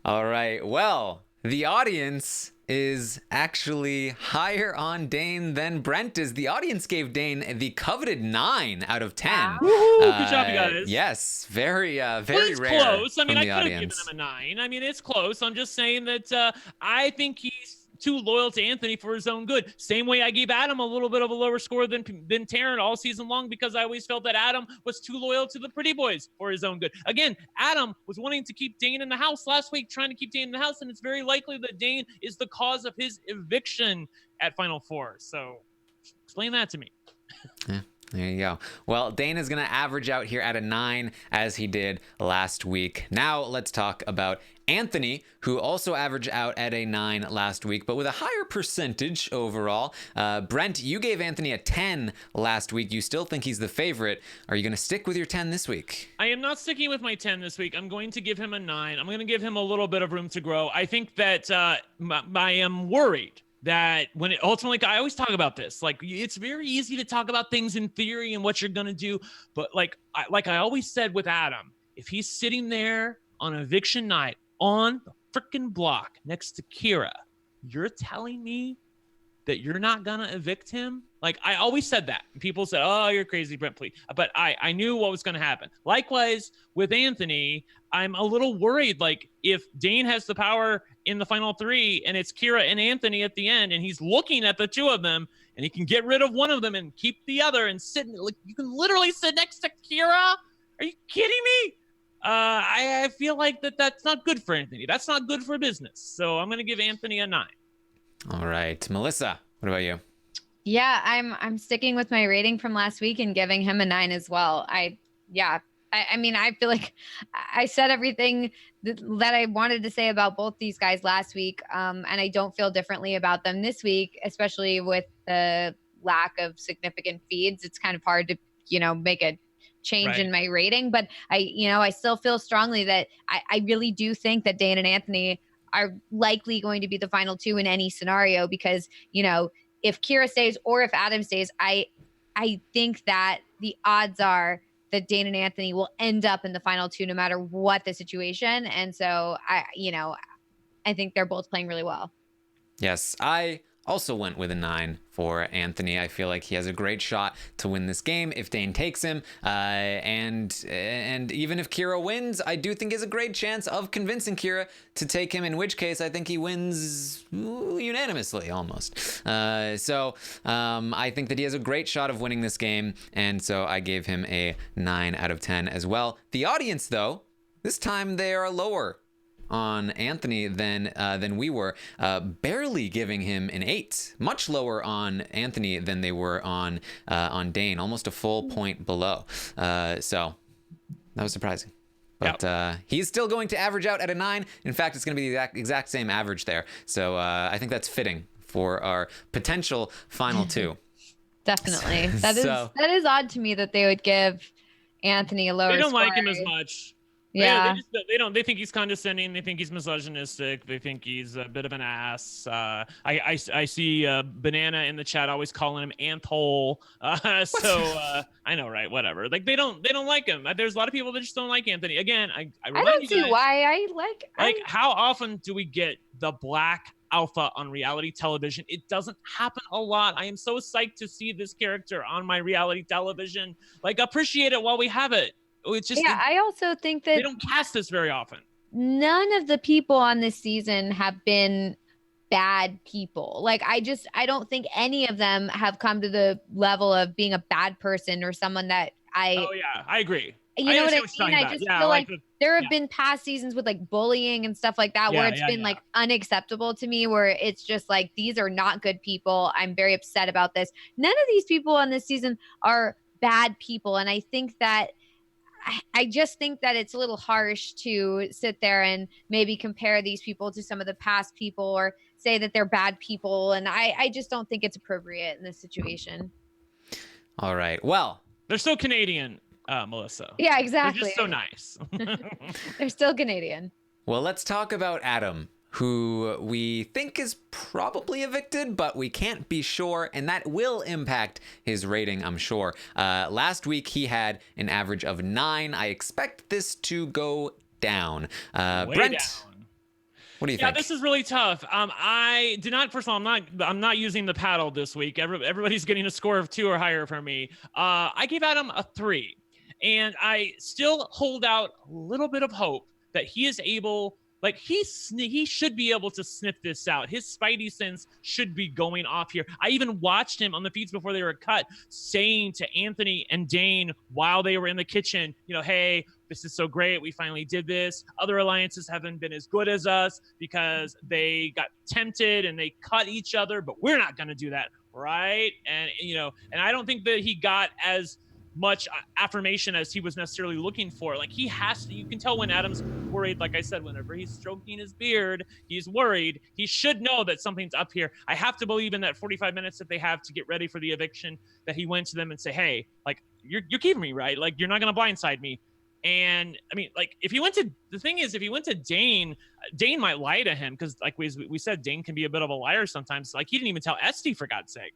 All right. Well, the audience is actually higher on Dane than Brent is. The audience gave Dane the coveted 9 out of 10. Wow. Good job, you guys. Yes, very Well, it's rare. close. I mean, I from the could have given audience. him a 9. I mean, it's close. I'm just saying that I think he's too loyal to Anthony for his own good. Same way I gave Adam a little bit of a lower score than Taryn all season long, because I always felt that Adam was too loyal to the pretty boys for his own good. Again, Adam was wanting to keep Dane in the house last week, trying to keep Dane in the house, and it's very likely that Dane is the cause of his eviction at Final Four. So explain that to me. Yeah. There you go. Well, Dane is going to average out here at a 9 as he did last week. Now let's talk about Anthony, who also averaged out at a 9 last week, but with a higher percentage overall. Brent, you gave Anthony a 10 last week. You still think he's the favorite. Are you going to stick with your 10 this week? I am not sticking with my 10 this week. I'm going to give him a 9. I'm going to give him a little bit of room to grow. I think that I am worried that when it ultimately, I always talk about this, like, it's very easy to talk about things in theory and what you're going to do. But like I always said with Adam, if he's sitting there on eviction night on the freaking block next to Kira, you're telling me that you're not going to evict him? Like, I always said that. People said, oh, you're crazy, Brent, please. But I knew what was going to happen. Likewise, with Anthony, I'm a little worried. Like, if Dane has the power in the final 3 and it's Kira and Anthony at the end, and he's looking at the 2 of them, and he can get rid of one of them and keep the other and sit, like, you can literally sit next to Kira. Are you kidding me? I feel like that's not good for Anthony. That's not good for business. So I'm going to give Anthony a 9. All right. Melissa, what about you? Yeah, I'm sticking with my rating from last week and giving him a 9 as well. I mean, I feel like I said everything that I wanted to say about both these guys last week, and I don't feel differently about them this week, especially with the lack of significant feeds. It's kind of hard to, make a change in my rating, but I still feel strongly that I really do think that Dane and Anthony are likely going to be the final 2 in any scenario, because, if Kira stays or if Adam stays, I think that the odds are that Dane and Anthony will end up in the final 2 no matter what the situation. And so I think they're both playing really well. Yes, I also went with a 9 for Anthony. I feel like he has a great shot to win this game if Dane takes him. And even if Kira wins, I do think he has a great chance of convincing Kira to take him, in which case I think he wins unanimously almost. So I think that he has a great shot of winning this game, and so I gave him a 9 out of 10 as well. The audience, though, this time they are lower on Anthony than we were, barely giving him an 8, much lower on Anthony than they were on Dane, almost a full point below. So that was surprising. But he's still going to average out at a 9. In fact, it's going to be the exact same average there. So I think that's fitting for our potential final 2. Definitely. That is odd to me that they would give Anthony a lower score. They don't like him as much. Yeah. They think he's condescending. They think he's misogynistic. They think he's a bit of an ass. I see Banana in the chat always calling him anthole. I know, right? Whatever. Like, they don't like him. There's a lot of people that just don't like Anthony. Again, I don't see why I like. How often do we get the black alpha on reality television? It doesn't happen a lot. I am so psyched to see this character on my reality television. Like, appreciate it while we have it. It's just, I also think that they don't cast this very often. None of the people on this season have been bad people. Like, I don't think any of them have come to the level of being a bad person or someone that I agree. You know what I mean? I just feel like there have been past seasons with like bullying and stuff like that where it's been like unacceptable to me, where it's just like, these are not good people. I'm very upset about this. None of these people on this season are bad people. And I think that I just think that it's a little harsh to sit there and maybe compare these people to some of the past people or say that they're bad people. And I just don't think it's appropriate in this situation. All right. Well, They're so Canadian, Melissa. Yeah, They're exactly. just so nice. They're still Canadian. well, let's talk about Adam, who we think is probably evicted, but we can't be sure, and that will impact his rating, I'm sure. Last week, he had an average of 9. I expect this to go down. Way Brent, down. what do you Yeah, think? this is really tough. I did not. First of all, I'm not using the paddle this week. Everybody's getting a score of 2 or higher from me. I gave Adam a 3, and I still hold out a little bit of hope that he is able. Like he should be able to sniff this out. His spidey sense should be going off here. I even watched him on the feeds before they were cut, saying to Anthony and Dane while they were in the kitchen, hey, this is so great. We finally did this. Other alliances haven't been as good as us because they got tempted and they cut each other, but we're not going to do that, right? And and I don't think that he got as much affirmation as he was necessarily looking for. Like he has to, you can tell when Adam's worried. Like I said, whenever he's stroking his beard, he's worried. He should know that something's up here. I have to believe in that 45 minutes that they have to get ready for the eviction, that he went to them and say, hey, like you're keeping me, right? Like you're not going to blindside me. And I mean, like if he went to Dane might lie to him, because like we said, Dane can be a bit of a liar sometimes. Like he didn't even tell Esty, for God's sake.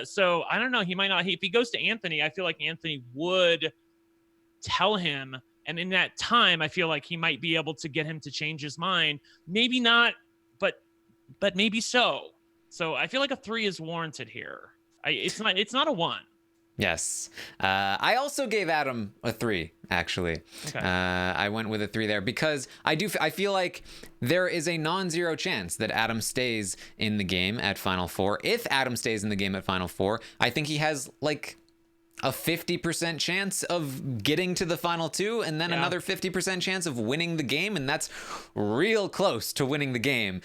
So I don't know. He might not. If he goes to Anthony, I feel like Anthony would tell him, and in that time, I feel like he might be able to get him to change his mind. Maybe not, but maybe so. So I feel like a 3 is warranted here. It's not a 1. Yes. I also gave Adam a 3, actually. Okay. I went with a 3 there because I feel like there is a non-zero chance that Adam stays in the game at Final Four. If Adam stays in the game at Final Four, I think he has like a 50% chance of getting to the final 2 and then another 50% chance of winning the game, and that's real close to winning the game.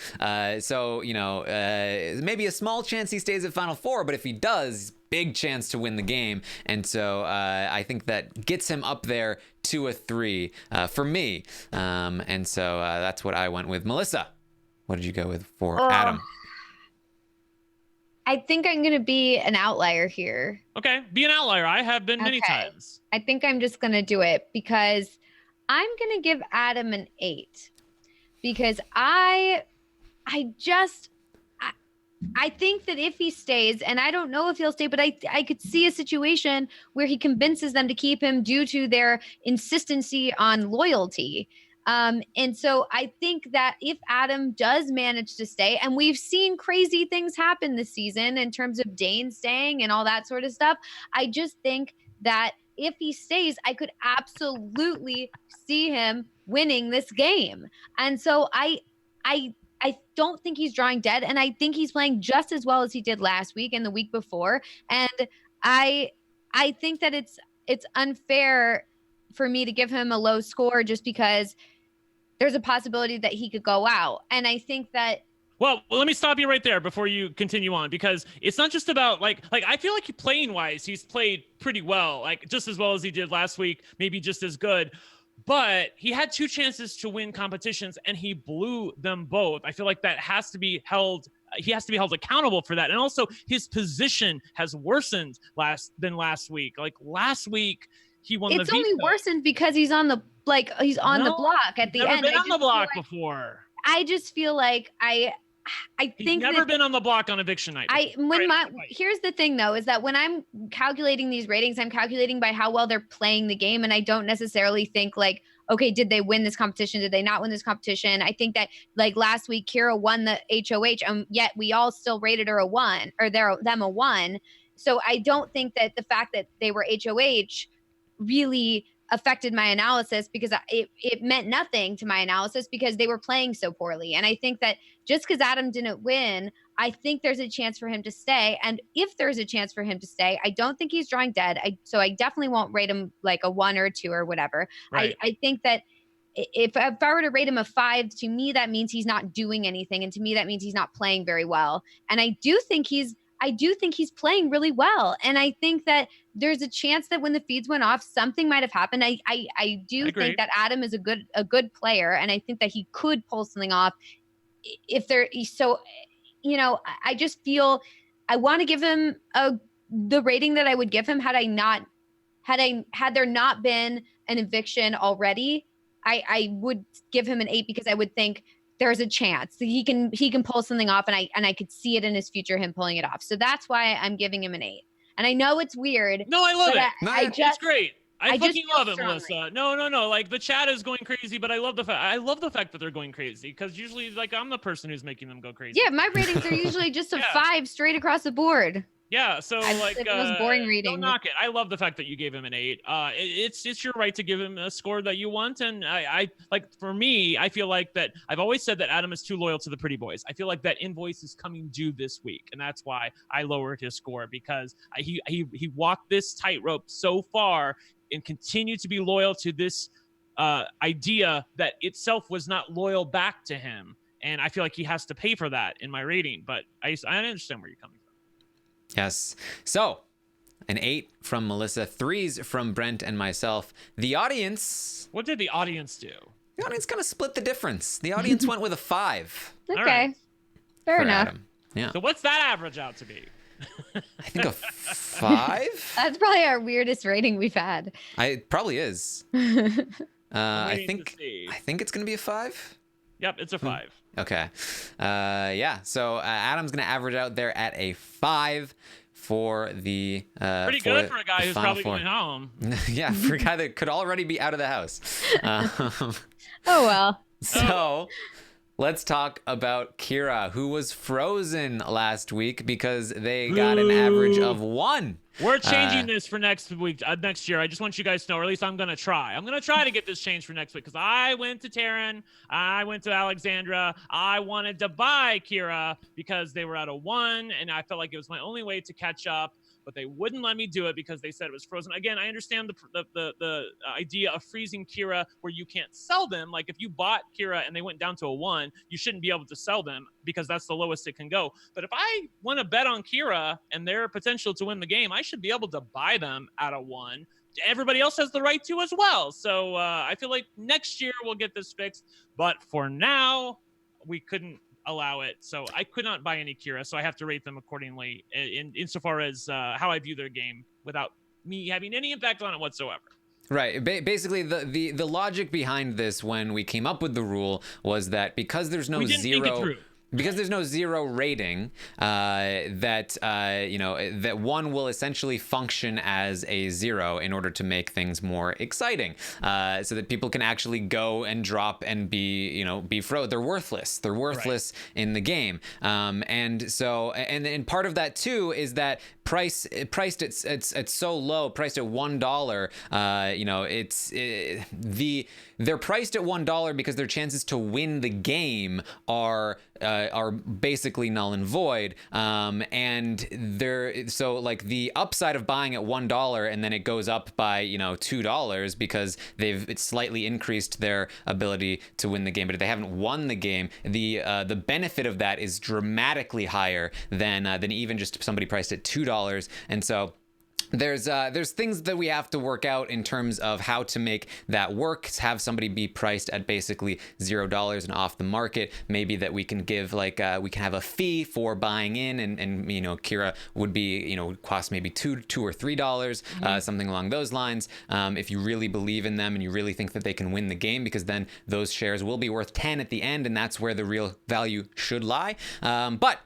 So maybe a small chance he stays at Final Four, but if he does, big chance to win the game. And so I think that gets him up there to a 3 for me. And so that's what I went with. Melissa, what did you go with for Adam? I think I'm going to be an outlier here. Okay, be an outlier. I have been many times. I think I'm just going to do it because I'm going to give Adam an 8 because I think that if he stays, and I don't know if he'll stay, but I could see a situation where he convinces them to keep him due to their insistency on loyalty. And so I think that if Adam does manage to stay, and we've seen crazy things happen this season in terms of Dane staying and all that sort of stuff, I just think that if he stays, I could absolutely see him winning this game. And so I don't think he's drawing dead, and I think he's playing just as well as he did last week and the week before. And I think that it's unfair for me to give him a low score just because there's a possibility that he could go out. And I think that Well, let me stop you right there before you continue on, because it's not just about like I feel like playing wise, he's played pretty well, like just as well as he did last week, maybe just as good. But he had 2 chances to win competitions and he blew them both. I feel like that has to be held. He has to be held accountable for that. And also his position has worsened than last week. Like last week he won the veto. It's only worsened because he's on the the block at the end. Never been on the block before. I just feel like I He's think never been on the block on eviction night. Here's the thing though, is that when I'm calculating these ratings, I'm calculating by how well they're playing the game. And I don't necessarily think like, okay, did they win this competition? Did they not win this competition? I think that like last week, Kira won the HOH, yet we all still rated her a 1 or them a 1. So I don't think that the fact that they were HOH really affected my analysis, because it meant nothing to my analysis because they were playing so poorly. And I think that just because Adam didn't win, I think there's a chance for him to stay. And if there's a chance for him to stay, I don't think he's drawing dead. So I definitely won't rate him like a 1 or a 2 or whatever. Right. I think that if I were to rate him a 5, to me, that means he's not doing anything. And to me, that means he's not playing very well. And I do think he's I do think he's playing really well. And I think that there's a chance that when the feeds went off, something might have happened. I do think that Adam is a good player. And I think that he could pull something off if they're so, I just feel I want to give him the rating that I would give him had there not been an eviction already. I would give him an 8 because I would think there's a chance that he can pull something off, and I could see it in his future, him pulling it off. So that's why I'm giving him an 8. And I know it's weird. No, I love it. It's great. I fucking love it, strongly. Melissa. No. Like the chat is going crazy, but I love the fact that they're going crazy because usually, like, I'm the person who's making them go crazy. Yeah, my ratings are usually just a 5 straight across the board. Yeah, so like it was boring reading. Don't knock it. I love the fact that you gave him an 8. It's your right to give him a score that you want, and I like, for me, I feel like that I've always said that Adam is too loyal to the pretty boys. I feel like that invoice is coming due this week, and that's why I lowered his score, because he walked this tightrope so far and continued to be loyal to this idea that itself was not loyal back to him, and I feel like he has to pay for that in my rating. But I understand where you're coming from. Yes. So, an 8 from Melissa, 3s from Brent and myself. The audience... What did the audience do? The audience kind of split the difference. The audience went with a 5. Okay. Right. Fair enough. Adam. Yeah. So what's that average out to be? I think a 5? That's probably our weirdest rating we've had. It probably is. I think it's going to be a 5. Yep, it's a 5. Okay. Yeah. So Adam's going to average out there at a 5 for the pretty good for a guy who's probably going home. Yeah, for a guy that could already be out of the house. Oh well. So let's talk about Kira, who was frozen last week because they got an average of 1. We're changing this for next year. I just want you guys to know, or at least I'm going to try. I'm going to try to get this changed for next week, because I went to Taryn, I went to Alexandra. I wanted to buy Kira because they were at a 1, and I felt like it was my only way to catch up. But they wouldn't let me do it because they said it was frozen. Again, I understand the idea of freezing Kira where you can't sell them. Like if you bought Kira and they went down to a 1, you shouldn't be able to sell them because that's the lowest it can go. But if I want to bet on Kira and their potential to win the game, I should be able to buy them at a 1. Everybody else has the right to as well. So I feel like next year we'll get this fixed. But for now, we couldn't allow it, so I could not buy any Kira, so I have to rate them accordingly insofar as how I view their game without me having any impact on it whatsoever. Right. Basically, the logic behind this when we came up with the rule was that because there's no zero rating, that 1 will essentially function as a 0 in order to make things more exciting, so that people can actually go and drop and be frozen. They're worthless. They're worthless in the game. And so, and part of that too is that priced it's so low, priced at $1. They're priced at $1 because their chances to win the game are basically null and void, and so like the upside of buying at $1 and then it goes up by $2 because they've slightly increased their ability to win the game, but if they haven't won the game, the benefit of that is dramatically higher than even just somebody priced at $2. And so there's things that we have to work out in terms of how to make that work, have somebody be priced at basically $0 and off the market. Maybe that we can give we can have a fee for buying in, and Kira would be cost maybe $2 or $3, something along those lines, if you really believe in them and you really think that they can win the game, because then those shares will be worth 10 at the end, and that's where the real value should lie. But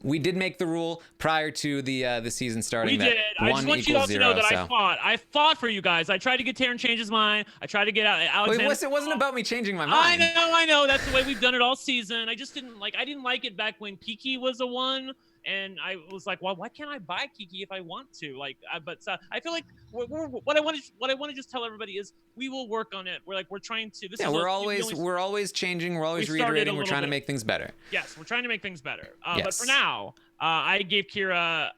we did make the rule prior to the season starting. We did. I just want you all to know that I fought for you guys. I tried to get Taryn change his mind. I tried to get Alexander. Wait, it wasn't about me changing my mind. I know. That's the way we've done it all season. I just didn't like. I didn't like it back when Kiki was a 1. And I was like, well, why can't I buy Kiki if I want to? But I feel like what I want to just tell everybody is we will work on it. We're trying to. We're always changing. We're always reiterating. We're trying to make things better. Yes, we're trying to make things better. Yes. But for now, I gave Kira,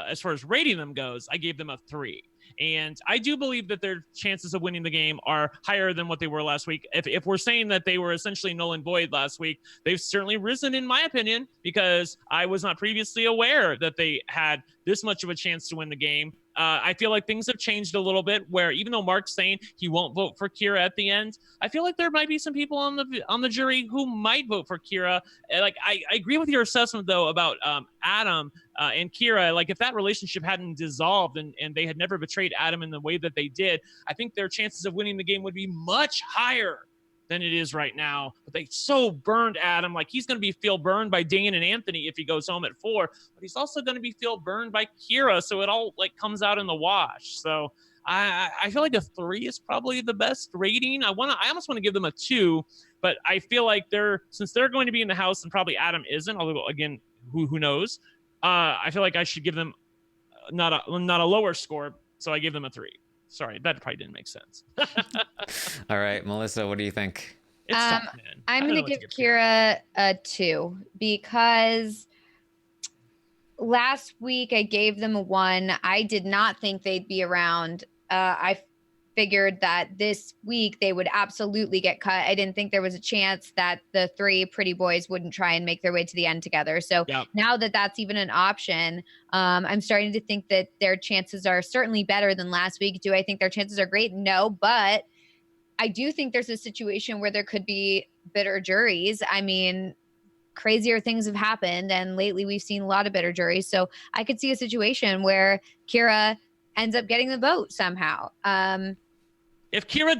as far as rating them goes, I gave them a 3. And I do believe that their chances of winning the game are higher than what they were last week. If we're saying that they were essentially null and void last week, they've certainly risen, in my opinion, because I was not previously aware that they had this much of a chance to win the game. I feel like things have changed a little bit, where even though Mark's saying he won't vote for Kira at the end, I feel like there might be some people on the jury who might vote for Kira. Like I agree with your assessment though about Adam and Kira. Like if that relationship hadn't dissolved and they had never betrayed Adam in the way that they did, I think their chances of winning the game would be much higher than it is right now. But they so burned Adam. Like he's going to feel burned by Dane and Anthony if he goes home at 4, but he's also going to feel burned by Kira. So it all like comes out in the wash. So I feel like a 3 is probably the best rating. I almost want to give them a 2, but I feel like since they're going to be in the house and probably Adam isn't, although again, who knows? I feel like I should give them not a lower score. So I give them a 3. Sorry, that probably didn't make sense. All right, Melissa, what do you think? It's tough, man. I'm going to give Kira a 2 because last week I gave them a 1. I did not think they'd be around. I figured that this week they would absolutely get cut. I didn't think there was a chance that the 3 pretty boys wouldn't try and make their way to the end together. So now that that's even an option, I'm starting to think that their chances are certainly better than last week. Do I think their chances are great? No, but I do think there's a situation where there could be bitter juries. I mean, crazier things have happened, and lately we've seen a lot of bitter juries. So I could see a situation where Kira ends up getting the vote somehow. If Kira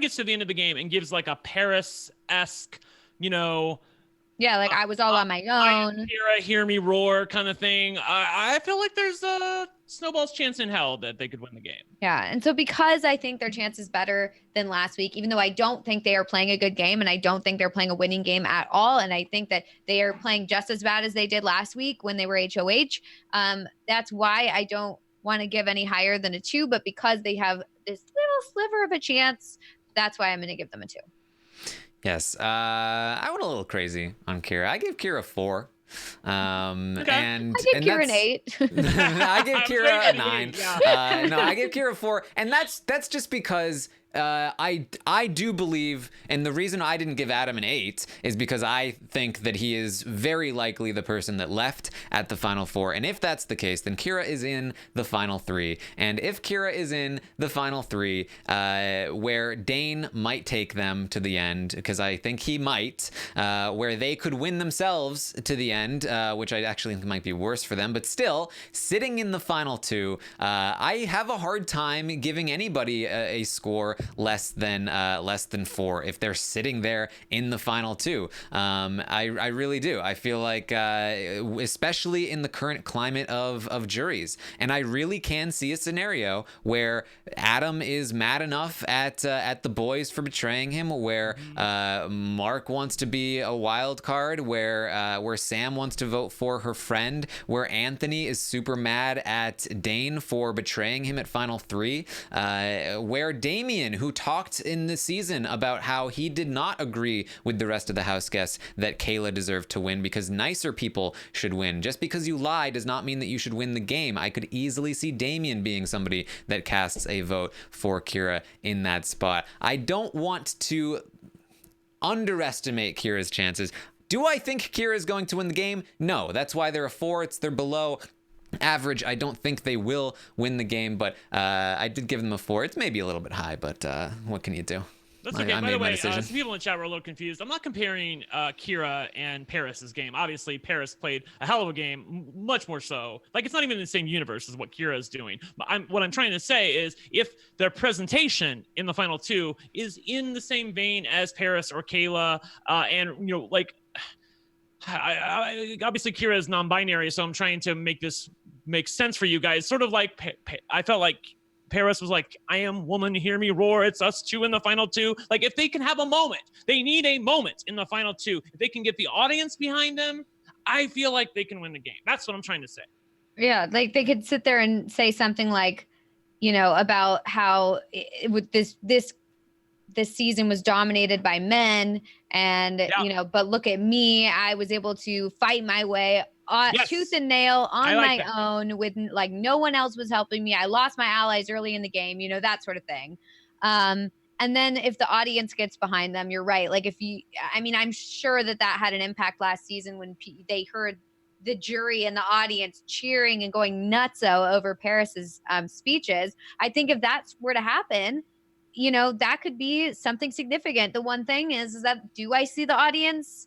gets to the end of the game and gives like a Paris-esque, like I was all on my own, Kira, hear me roar kind of thing, I feel like there's a snowball's chance in hell that they could win the game. Yeah, and so because I think their chance is better than last week, even though I don't think they are playing a good game and I don't think they're playing a winning game at all, and I think that they are playing just as bad as they did last week when they were HOH, that's why I don't want to give any higher than a 2, but because they have this little sliver of a chance, that's why I'm going to give them a 2. Yes, I went a little crazy on Kira. I gave Kira 4. Okay. And I gave Kira an 8. I gave Kira a 9. Yeah. No, I gave Kira 4, and that's just because I do believe, and the reason I didn't give Adam an 8 is because I think that he is very likely the person that left at the final 4. And if that's the case, then Kira is in the final 3. And if Kira is in the final 3, where Dane might take them to the end, because I think he might, where they could win themselves to the end, which I actually think might be worse for them. But still, sitting in the final 2, I have a hard time giving anybody a score less than 4 if they're sitting there in the final 2. I really do. I feel like especially in the current climate of juries, and I really can see a scenario where Adam is mad enough at the boys for betraying him, where Mark wants to be a wild card, where Sam wants to vote for her friend, where Anthony is super mad at Dane for betraying him at final 3, where Damien, who talked in the season about how he did not agree with the rest of the house guests that Kayla deserved to win because nicer people should win. Just because you lie does not mean that you should win the game. I could easily see Damien being somebody that casts a vote for Kira in that spot. I don't want to underestimate Kira's chances. Do I think Kira is going to win the game? No. That's why they're a 4. They're below average. I don't think they will win the game, but I did give them a 4. It's maybe a little bit high, but what can you do? That's okay. By the way, some people in the chat were a little confused. I'm not comparing Kira and Paris's game. Obviously, Paris played a hell of a game, much more so. Like, it's not even in the same universe as what Kira is doing. But what I'm trying to say is if their presentation in the final 2 is in the same vein as Paris or Kayla, and, obviously Kira is non-binary, so I'm trying to make this make sense for you guys. Sort of like I felt like Paris was like, I am woman, hear me roar, it's us 2 in the final 2. Like, if they can have a moment, they need a moment in the final 2. If they can get the audience behind them, I feel like they can win the game. That's what I'm trying to say. Yeah, like they could sit there and say something like, about how with this season was dominated by men, and but look at me, I was able to fight my way Yes. tooth and nail on like my that. own with like no one else was helping me. I lost my allies early in the game, that sort of thing. And then if the audience gets behind them, you're right. Like I'm sure that had an impact last season when they heard the jury and the audience cheering and going nutso over Paris's speeches. I think if that were to happen, that could be something significant. The one thing is that do I see the audience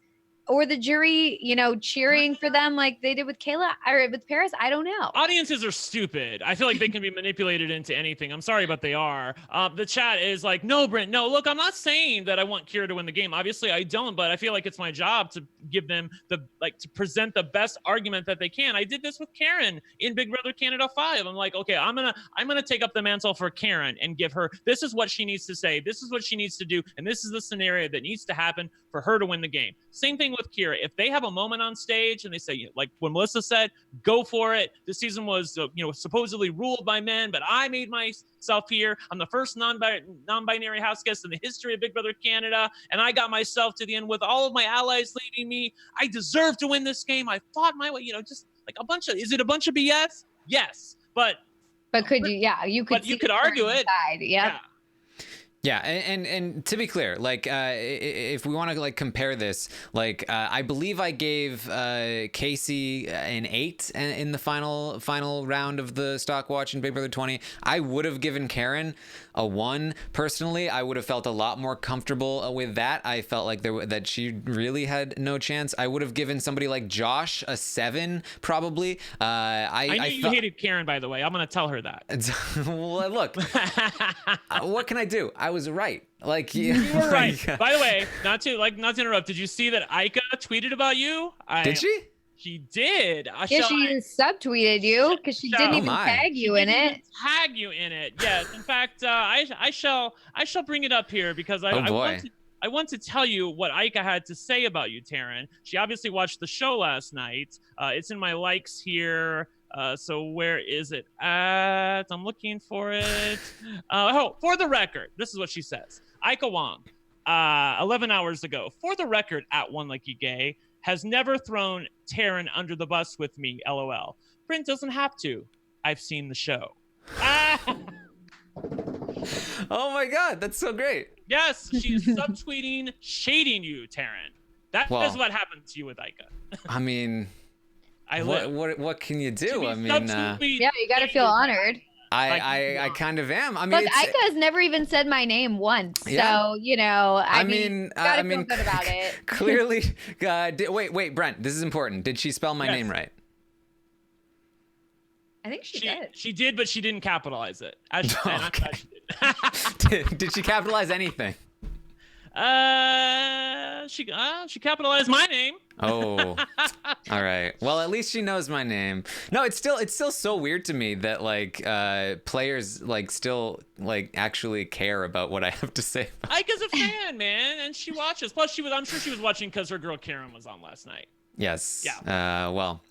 or the jury, cheering for them like they did with Kayla or with Paris? I don't know. Audiences are stupid. I feel like they can be manipulated into anything. I'm sorry, but they are. The chat is like, no, Brent, no. Look, I'm not saying that I want Kira to win the game. Obviously, I don't, but I feel like it's my job to give them to present the best argument that they can. I did this with Karen in Big Brother Canada 5. I'm like, okay, I'm gonna take up the mantle for Karen and give her. This is what she needs to say. This is what she needs to do, and this is the scenario that needs to happen for her to win the game. Same thing with Kira. If they have a moment on stage and they say, like when Melissa said, go for it. This season was, supposedly ruled by men, but I made myself here. I'm the first non-binary house guest in the history of Big Brother Canada, and I got myself to the end with all of my allies leading me. I deserve to win this game. I fought my way, just like is it a bunch of BS? Yes, but could you? Yeah, you could. But you could argue it. Yep. Yeah. Yeah, and to be clear, like if we want to like compare this, like I believe I gave Casey an 8 in the final round of the stock watch in Big Brother 20. I would have given Karen a 1 personally. I would have felt a lot more comfortable with that. I felt like that she really had no chance. I would have given somebody like Josh a 7 probably. I knew you hated Karen, by the way. I'm gonna tell her that. Well, look, what can I do? I was right. Like you were right. By the way, not to interrupt. Did you see that Aika tweeted about you? Did she? She did. She subtweeted you because she didn't even tag you in it. Tag you in it. Yes. In fact, I shall bring it up here because I want to tell you what Aika had to say about you, Taryn. She obviously watched the show last night. It's in my likes here. So where is it at? I'm looking for it. For the record, this is what she says. Aika Wong, 11 hours ago. For the record, at One Lucky Gay has never thrown Taryn under the bus with me. LOL. Brent doesn't have to. I've seen the show. Oh my God, that's so great. Yes, she's subtweeting, shading you, Taryn. That is what happened to you with Aika. I mean, what can you do? I mean, yeah, you got to feel honored. I kind of am. I mean, look, Aika has never even said my name once, so I mean, gotta feel good about it. Clearly, wait, Brent, this is important. Did she spell my name right? I think she did. She did, but she didn't capitalize it. Okay. Did she capitalize anything? She capitalized my name. Oh, all right. Well, at least she knows my name. No, it's still so weird to me that like players like still like actually care about what I have to say. Aika's a fan, man, and she watches. Plus, I'm sure she was watching because her girl Karen was on last night. Yes. Yeah. Well.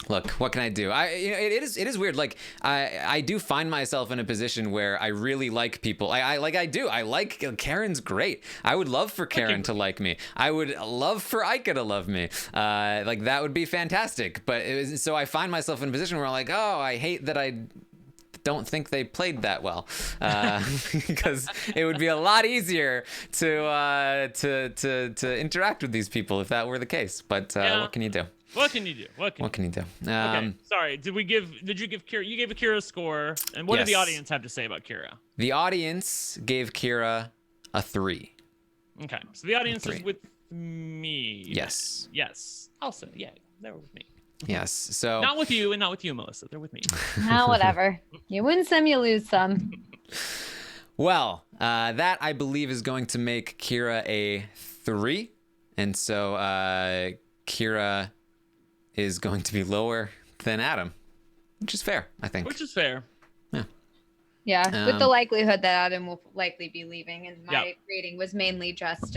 Look, what can I do? It is weird. Like I do find myself in a position where I really like people. I like Karen's great. I would love for Karen to like me. I would love for Aika to love me. Like that would be fantastic. But so I find myself in a position where I'm like, oh, I hate that I don't think they played that well, because it would be a lot easier to interact with these people if that were the case. But what can you do? What can you do? What can you do? Okay, sorry. Did you give Kira? You gave Kira a score, and what did the audience have to say about Kira? The audience gave Kira a 3. Okay, so the audience is with me. Yes. Yes. Also, yeah, they were with me. Yes. So not with you, and not with you, Melissa. They're with me. No, whatever. You win some, you lose some. Well, that I believe is going to make Kira a 3, and so Kira is going to be lower than Adam, which is fair, I think. Which is fair. Yeah. Yeah, with the likelihood that Adam will likely be leaving, and my rating was mainly just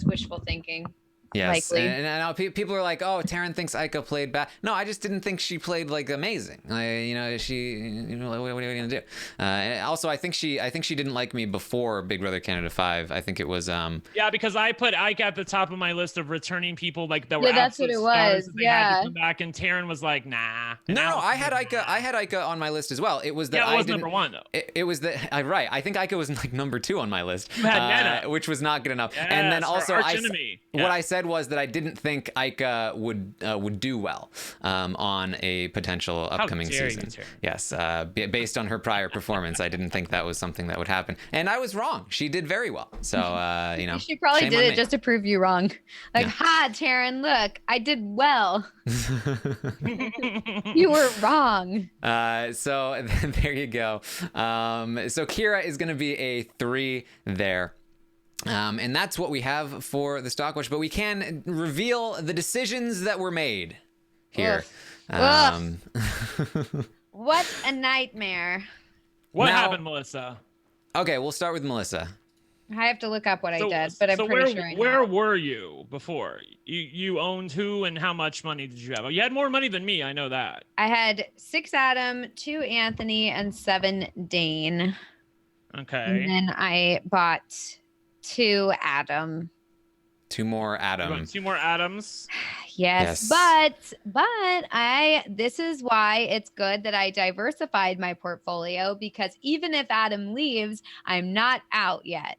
wishful thinking. Yes, likely. and I know people are like, "Oh, Taryn thinks Aika played bad." No, I just didn't think she played like amazing. What are you gonna do? And also, I think she didn't like me before Big Brother Canada 5. I think it was Yeah, because I put Aika at the top of my list of returning people like that were that's what absolute it stars was. that they had to come back, and Taryn was like, nah. And No, Alex I was had like, Aika. nah. I had Aika on my list as well. It was that Yeah, it was I didn't. number one though. It was that right. I think Aika was like number 2 on my list, You had Netta. which was not good enough. Yes, and then our also, arch enemy. what I said was that I didn't think Aika would do well on a potential upcoming dare you, season. Taryn. Yes, based on her prior performance, I didn't think that was something that would happen, and I was wrong. She did very well. So She probably shame did on it me. just to prove you wrong. Like, Yeah. ha, Taryn, look, I did well. You were wrong. So there you go. So Kira is going to be a 3 there. And that's what we have for the stock watch, but we can reveal the decisions that were made here. What a nightmare. What Now- happened, Melissa? Okay, we'll start with Melissa. I have to look up what I did, but I'm pretty sure I know. Where were you before? You owned who and how much money did you have? You had more money than me, I know that. I had 6 Adam, 2 Anthony, and 7 Dane. Okay. And then I bought 2 Adam. 2 more You Adam. want 2 more Adams? Yes, Yes. but this is why it's good that I diversified my portfolio, because even if Adam leaves, I'm not out yet.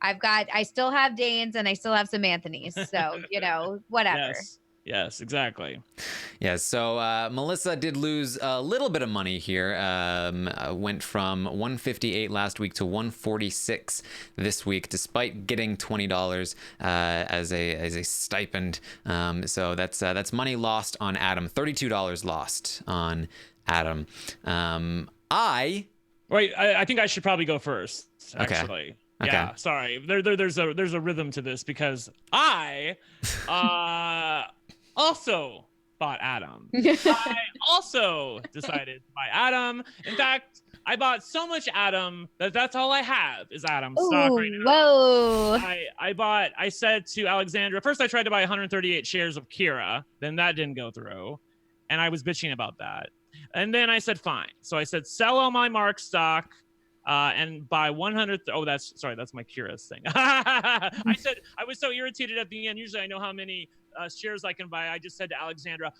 I still have Danes and I still have some Anthony's. So, whatever. Yes, exactly. Yes, so Melissa did lose a little bit of money here. Went from 158 last week to 146 this week, despite getting $20 as a stipend. So that's money lost on Adam. $32 lost on Adam. Wait, I think I should probably go first. Actually. Okay. Yeah. Sorry. There's a rhythm to this because I also bought Adam. I also decided to buy Adam. In fact, I bought so much Adam that's all I have is Adam stock right now. Whoa. I said to Alexandra, first I tried to buy 138 shares of Kira, then that didn't go through. And I was bitching about that. And then I said, fine. So I said, sell all my Mark stock and buy 100. That's my Kira's thing. I said, I was so irritated at the end. Usually I know how many shares I can buy. I just said to Alexandra,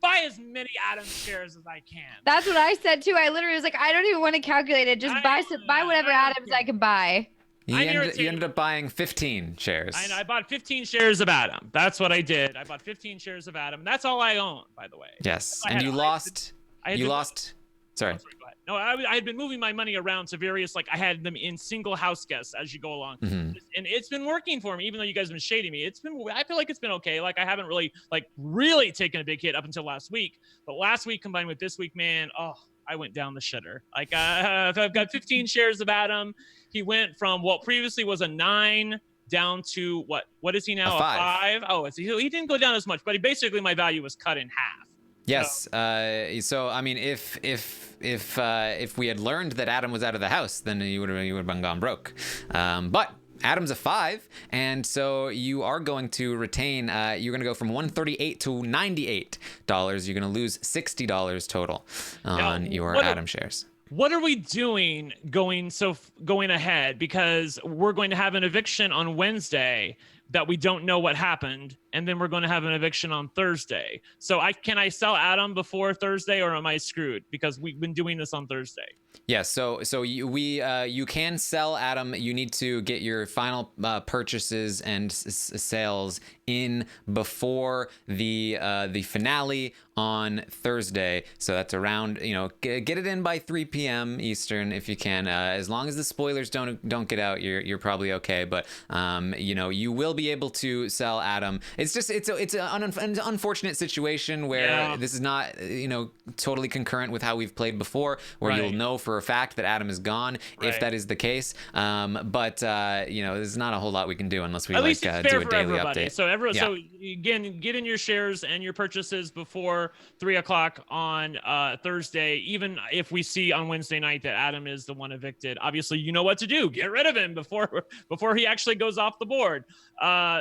buy as many Adam shares as I can. That's what I said too. I literally was like, I don't even want to calculate it. Just buy whatever Adams I can buy. You ended up buying 15 shares. I bought 15 shares of Adam. That's what I did. I bought 15 shares of Adam. And that's all I own, by the way. Yes, and you lost. Sorry. Go ahead. No, I had been moving my money around to various, I had them in single house guests as you go along. Mm-hmm. And it's been working for me, even though you guys have been shading me. I feel like it's been okay. I haven't really taken a big hit up until last week. But last week combined with this week, man, I went down the shitter. I've got 15 shares of Adam. He went from what previously was a 9 down to what is he now? A 5. Oh, he didn't go down as much, but basically my value was cut in half. Yes. So I mean, if we had learned that Adam was out of the house, then you would have been gone broke. But Adam's a 5, and so you are going to retain. You're going to go from $138 to $98. You're going to lose $60 total on your Adam shares. What are we doing going ahead? Because we're going to have an eviction on Wednesday that we don't know what happened, and then we're going to have an eviction on Thursday. So can I sell Adam before Thursday, or am I screwed? Because we've been doing this on Thursday. Yes, so you can sell Adam. You need to get your final purchases and sales in before the finale on Thursday. So that's around, get it in by 3 p.m. Eastern if you can. As long as the spoilers don't get out, you're probably okay. But you will be able to sell Adam. It's an unfortunate situation where this is not totally concurrent with how we've played before, where you'll know for a fact that Adam is gone if that is the case. But there's not a whole lot we can do unless we At least it's fair do a for daily everybody. update. So again, get in your shares and your purchases before before 3:00 on Thursday, even if we see on Wednesday night that Adam is the one evicted, obviously you know what to do. Get rid of him before he actually goes off the board.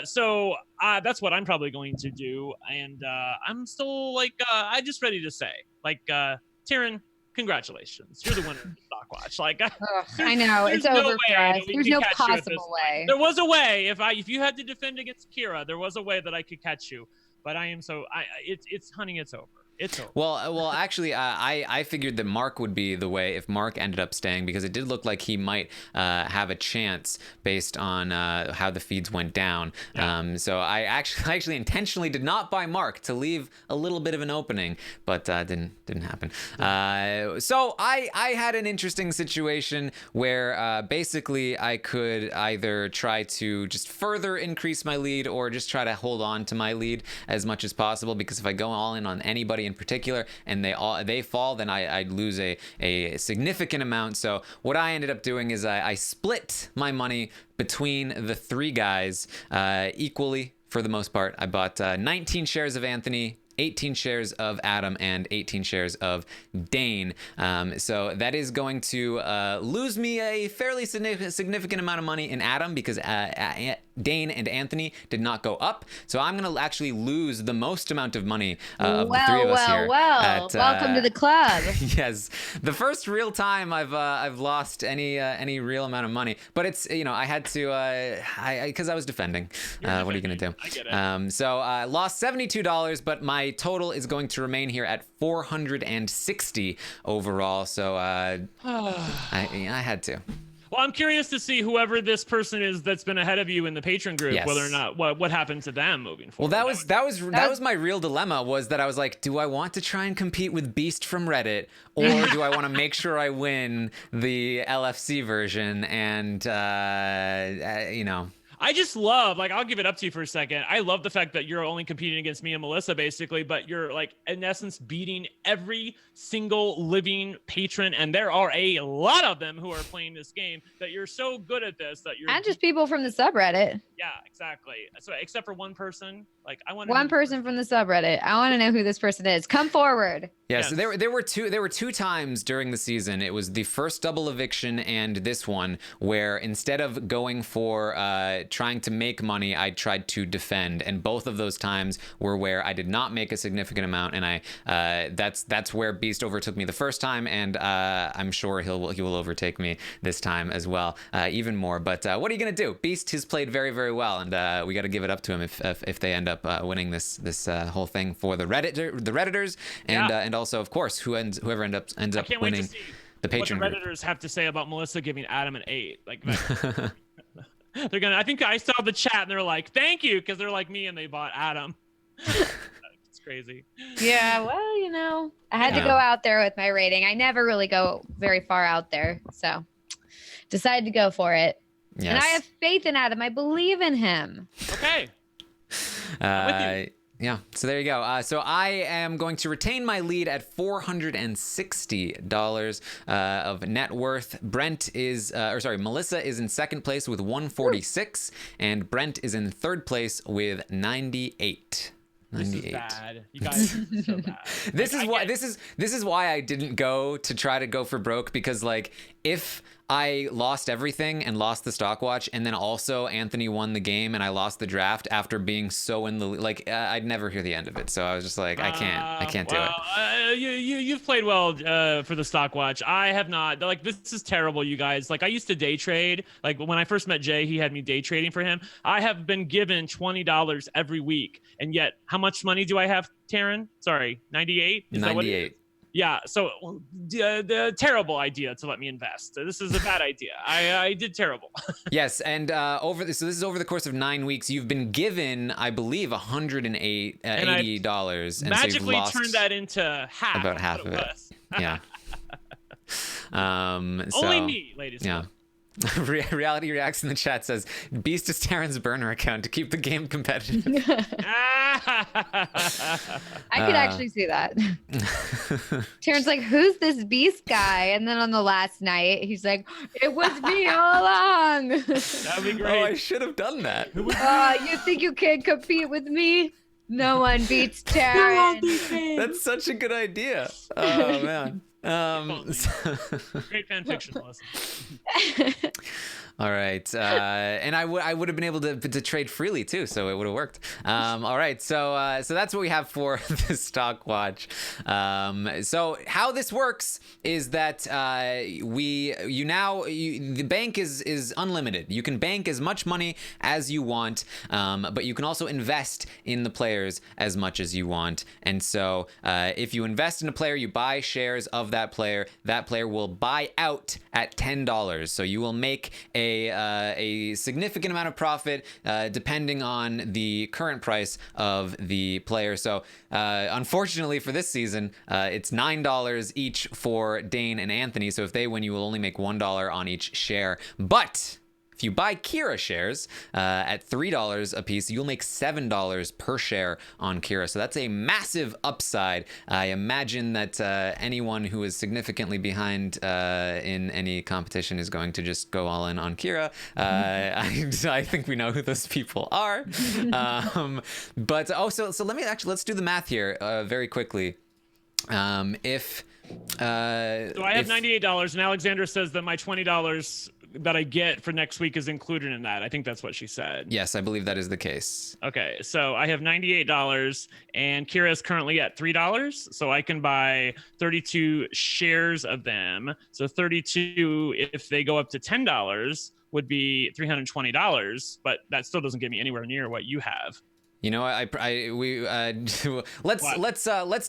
So that's what I'm probably going to do. And I'm still like, I'm just ready to say, like, Taryn, congratulations. You're the winner of the stock watch. Like, I know it's over for us. There's no possible way. There was a way if you had to defend against Kira, there was a way that I could catch you. But I am so it's honey, it's over. It's over. Well, actually, I figured that Mark would be the way if Mark ended up staying, because it did look like he might have a chance based on how the feeds went down. Yeah. So I actually intentionally did not buy Mark to leave a little bit of an opening, but didn't happen. So I had an interesting situation where basically I could either try to just further increase my lead or just try to hold on to my lead as much as possible, because if I go all in on anybody in particular and they fall, then I'd lose a significant amount. So what I ended up doing is I split my money between the three guys equally for the most part. I bought 19 shares of Anthony, 18 shares of Adam, and 18 shares of Dane. So that is going to lose me a fairly significant amount of money in Adam, because Dane and Anthony did not go up. So I'm going to actually lose the most amount of money of the three of us here. Welcome to the club. Yes, the first real time I've lost any real amount of money. But it's, I had to, because I was defending. What are you going to do? I get it. So I lost $72, but my total is going to remain here at 460 overall. So I had to. Well, I'm curious to see whoever this person is that's been ahead of you in the patron group, yes, whether or not what happened to them moving forward. Well, that was my real dilemma, was that I was like, do I want to try and compete with Beast from Reddit, or do I want to make sure I win the LFC version? And I just love, like, I'll give it up to you for a second. I love the fact that you're only competing against me and Melissa, basically, but you're, like, in essence, beating every single living patron, and there are a lot of them who are playing this game, that you're so good at this that you're... And just people from the subreddit. Yeah, exactly. So, except for one person, like, I want one person from the subreddit. I want to know who this person is. Come forward. Yeah, yes. So there were two times during the season. It was the first double eviction and this one, where instead of going for trying to make money, I tried to defend, and both of those times were where I did not make a significant amount, and that's where Beast overtook me the first time, and I'm sure he will overtake me this time as well, even more. But what are you gonna do? Beast has played very, very well, and we got to give it up to him if they end up winning this whole thing for the Redditors, and also, of course, whoever ends up winning the patron what the Redditors group. have to say about Melissa giving Adam an 8. Like, they're gonna. I think I saw the chat and they're like, "Thank you," because they're like me and they bought Adam. It's crazy. Yeah, well, I had to go out there with my rating. I never really go very far out there, so decided to go for it. Yes. And I have faith in Adam. I believe in him. Okay. I'm with you. Yeah, so there you go. So I am going to retain my lead at $460 of net worth. Melissa is in second place with 146, and Brent is in third place with 98. This is bad. You guys are so bad. This is why I didn't go to try to go for broke, because like if I lost everything and lost the stock watch, and then also Anthony won the game and I lost the draft after being so in the I'd never hear the end of it. So I was just like, I can't do it. You've played well for the stock watch. I have not. Like, this is terrible, you guys. Like, I used to day trade. Like, when I first met Jay, he had me day trading for him. I have been given $20 every week, and yet how much money do I have, Taryn? Sorry, 98. 98. Yeah, so the terrible idea to let me invest. This is a bad idea. I did terrible. Yes, and this is over the course of 9 weeks. You've been given, I believe, $180, and magically so you've turned that into half. About half of it. Yeah. Only me, ladies and gentlemen. Reality Reacts in the chat says, Beast is Taryn's burner account to keep the game competitive. I could actually see that. Taryn's like, who's this Beast guy? And then on the last night, he's like, it was me all along. That'd be great. Oh, I should have done that. You think you can compete with me? No one beats Taryn. That's such a good idea. Oh man. Great fan fiction, Melissa. All right, and I would have been able to trade freely too, so it would have worked. All right, so that's what we have for the stock watch. So how this works is that the bank is unlimited. You can bank as much money as you want, but you can also invest in the players as much as you want. And so if you invest in a player, you buy shares of that player. That player will buy out at $10. So you will make a significant amount of profit depending on the current price of the player. So unfortunately for this season, it's $9 each for Dane and Anthony. So if they win, you will only make $1 on each share. But if you buy Kira shares at $3 a piece, you'll make $7 per share on Kira. So that's a massive upside. I imagine that anyone who is significantly behind in any competition is going to just go all in on Kira. I think we know who those people are. But so let's do the math here very quickly. So I have $98, and Alexandra says that my $20 that I get for next week is included in that. I think that's what she said. Yes, I believe that is the case. Okay, so I have $98, and Kira is currently at $3, so I can buy 32 shares of them. So 32, if they go up to $10, would be $320, but that still doesn't get me anywhere near what you have. You know, let's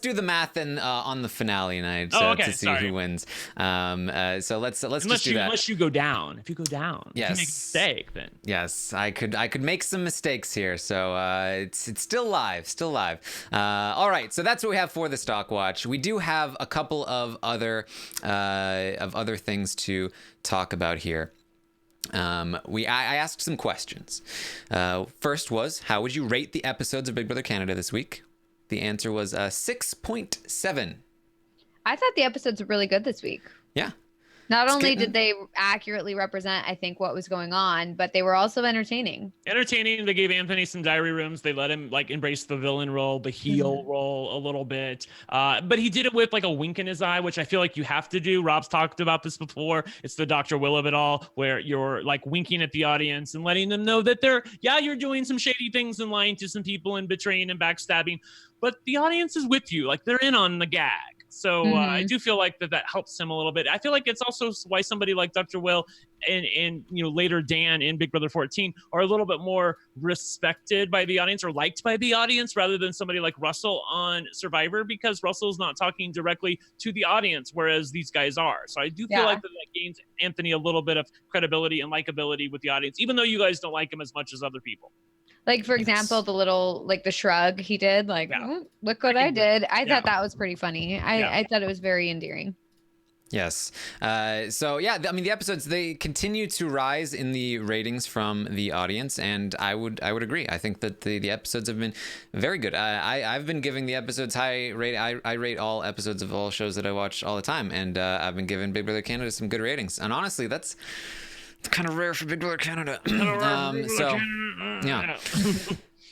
do the math and on the finale night to see who wins. So let's just do that. Unless you go down. If you go down, yes, if you make a mistake, then yes, I could make some mistakes here. So it's still live. All right, so that's what we have for the stock watch. We do have a couple of other things to talk about here. I asked some questions. First was, how would you rate the episodes of Big Brother Canada this week? The answer was 6.7. I thought the episodes were really good this week. Yeah. Not only did they accurately represent, I think, what was going on, but they were also entertaining. They gave Anthony some diary rooms. They let him embrace the villain role, the heel role a little bit. But he did it with a wink in his eye, which I feel like you have to do. Rob's talked about this before. It's the Dr. Will of it all, where you're winking at the audience and letting them know that you're doing some shady things and lying to some people and betraying and backstabbing. But the audience is with you. They're in on the gag. So I do feel like that helps him a little bit. I feel like it's also why somebody like Dr. Will and later Dan in Big Brother 14 are a little bit more respected by the audience or liked by the audience rather than somebody like Russell on Survivor, because Russell's not talking directly to the audience, whereas these guys are. So I do feel like that gains Anthony a little bit of credibility and likability with the audience, even though you guys don't like him as much as other people. For example, the little, the shrug he did, look what I did. I thought that was pretty funny. I thought it was very endearing. Yes. The episodes, they continue to rise in the ratings from the audience, and I would agree. I think that the episodes have been very good. I've been giving the episodes high rate. I rate all episodes of all shows that I watch all the time, and I've been giving Big Brother Canada some good ratings. And honestly, that's kind of rare for Big Brother Canada.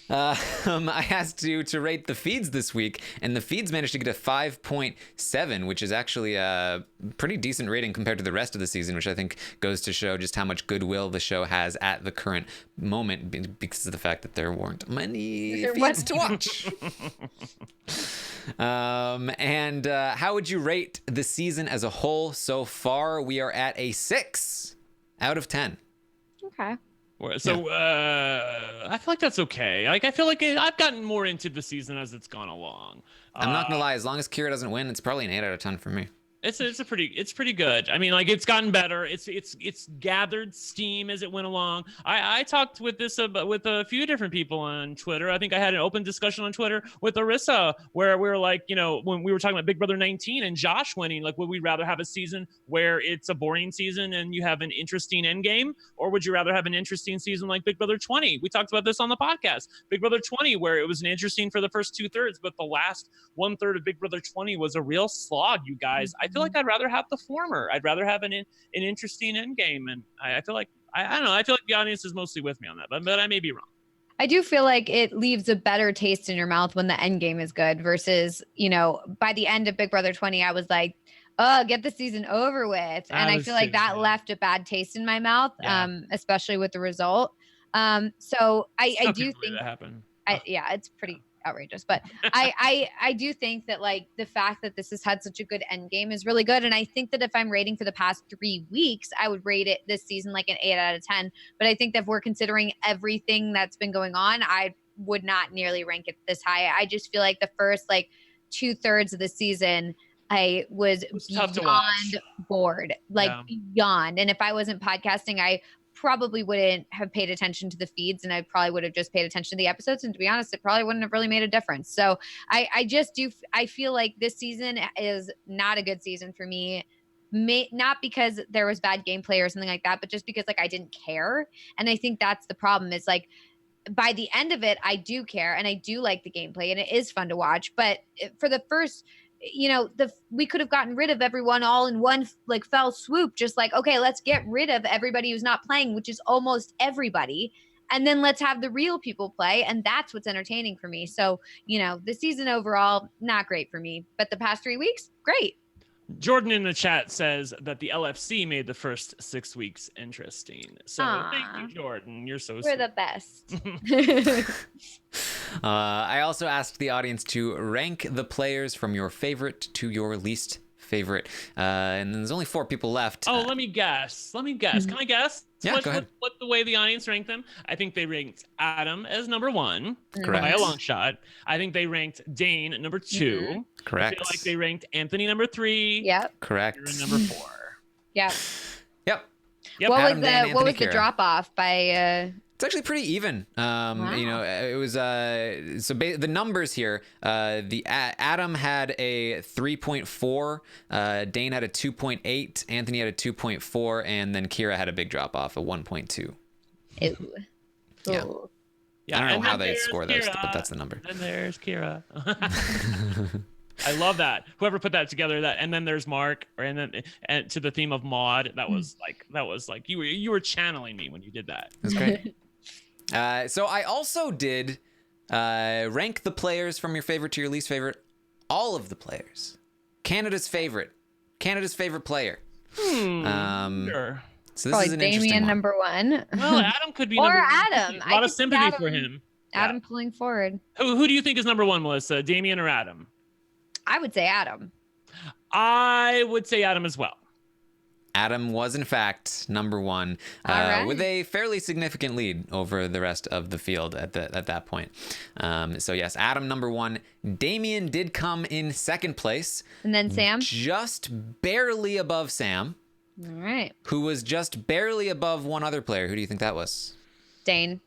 I asked you to rate the feeds this week, and the feeds managed to get a 5.7, which is actually a pretty decent rating compared to the rest of the season, which I think goes to show just how much goodwill the show has at the current moment because of the fact that there weren't many feeds to watch. And how would you rate the season as a whole so far? We are at a 6 out of 10. Okay. So I feel like that's okay. I feel like I've gotten more into the season as it's gone along. I'm not gonna lie. As long as Kira doesn't win, it's probably an 8 out of 10 for me. It's pretty good. I mean, it's gotten better. It's gathered steam as it went along. I talked with with a few different people on Twitter. I think I had an open discussion on Twitter with Arissa where we were when we were talking about Big Brother 19 and Josh winning, would we rather have a season where it's a boring season and you have an interesting end game, or would you rather have an interesting season like Big Brother 20? We talked about this on the podcast. Big Brother 20, where it was an interesting for the first 2/3, but the last 1/3 of Big Brother 20 was a real slog, you guys. I feel like I'd rather have the former. I'd rather have an interesting end game, and I feel like I don't know. I feel like the audience is mostly with me on that, but I may be wrong. I do feel like it leaves a better taste in your mouth when the end game is good versus, by the end of Big Brother 20, I was like, oh, get the season over with. And I feel like that left a bad taste in my mouth, especially with the result. So I do think that happened. It's pretty outrageous, but I do think that like the fact that this has had such a good end game is really good. And I think that if I'm rating for the past 3 weeks, I would rate it this season like an 8 out of 10. But I think that if we're considering everything that's been going on, I would not nearly rank it this high. I just feel like the first like 2/3 of the season, I was beyond bored, beyond. And if I wasn't podcasting, I probably wouldn't have paid attention to the feeds, and I probably would have just paid attention to the episodes. And to be honest, it probably wouldn't have really made a difference. So I feel like this season is not a good season for me. Not because there was bad gameplay or something like that, but just because like I didn't care. And I think that's the problem is like by the end of it, I do care and I do like the gameplay and it is fun to watch. But for the first, we could have gotten rid of everyone all in one like fell swoop, just like, okay, let's get rid of everybody who's not playing, which is almost everybody. And then let's have the real people play. And that's what's entertaining for me. So, the season overall, not great for me, but the past 3 weeks, great. Jordan in the chat says that the LFC made the first 6 weeks interesting. So thank you, Jordan. You're so sweet. We're the best. I also asked the audience to rank the players from your favorite to your least favorite. And there's only 4 people left. Oh, let me guess. Can I guess? Yeah, go ahead. What the way the audience ranked them? I think they ranked Adam as number 1. Correct. By a long shot. I think they ranked Dane at number 2. Mm-hmm. Correct. I feel like they ranked Anthony number 3. Yep. Correct. You're number 4. Yep. Yep. What Adam, was Dan, the Kira. drop off by? It's actually pretty even. Wow. It was the numbers here. Adam had a 3.4, Dane had a 2.8, Anthony had a 2.4, and then Kira had a big drop off, a 1.2. Ew. Yeah. Ooh. Yeah, I don't know how they there's score those, Kira. but that's the number. And there's Kira. I love that. Whoever put that together, and then there's Mark, and to the theme of Maud, that was like you were channeling me when you did that. That's great. So I also did rank the players from your favorite to your least favorite. All of the players. Canada's favorite player. Sure. So this Probably is an interesting Damien one. number 1. Well, Adam could be or number Adam. 1. A lot of sympathy for him. Adam pulling forward. Who do you think is number 1, Melissa? Damien or Adam? I would say Adam. I would say Adam as well. Adam was in fact number 1, right. with a fairly significant lead over the rest of the field at that point. So yes, Adam number 1. Damien did come in second place. And then Sam? Just barely above Sam. All right. Who was just barely above one other player. Who do you think that was? Dane.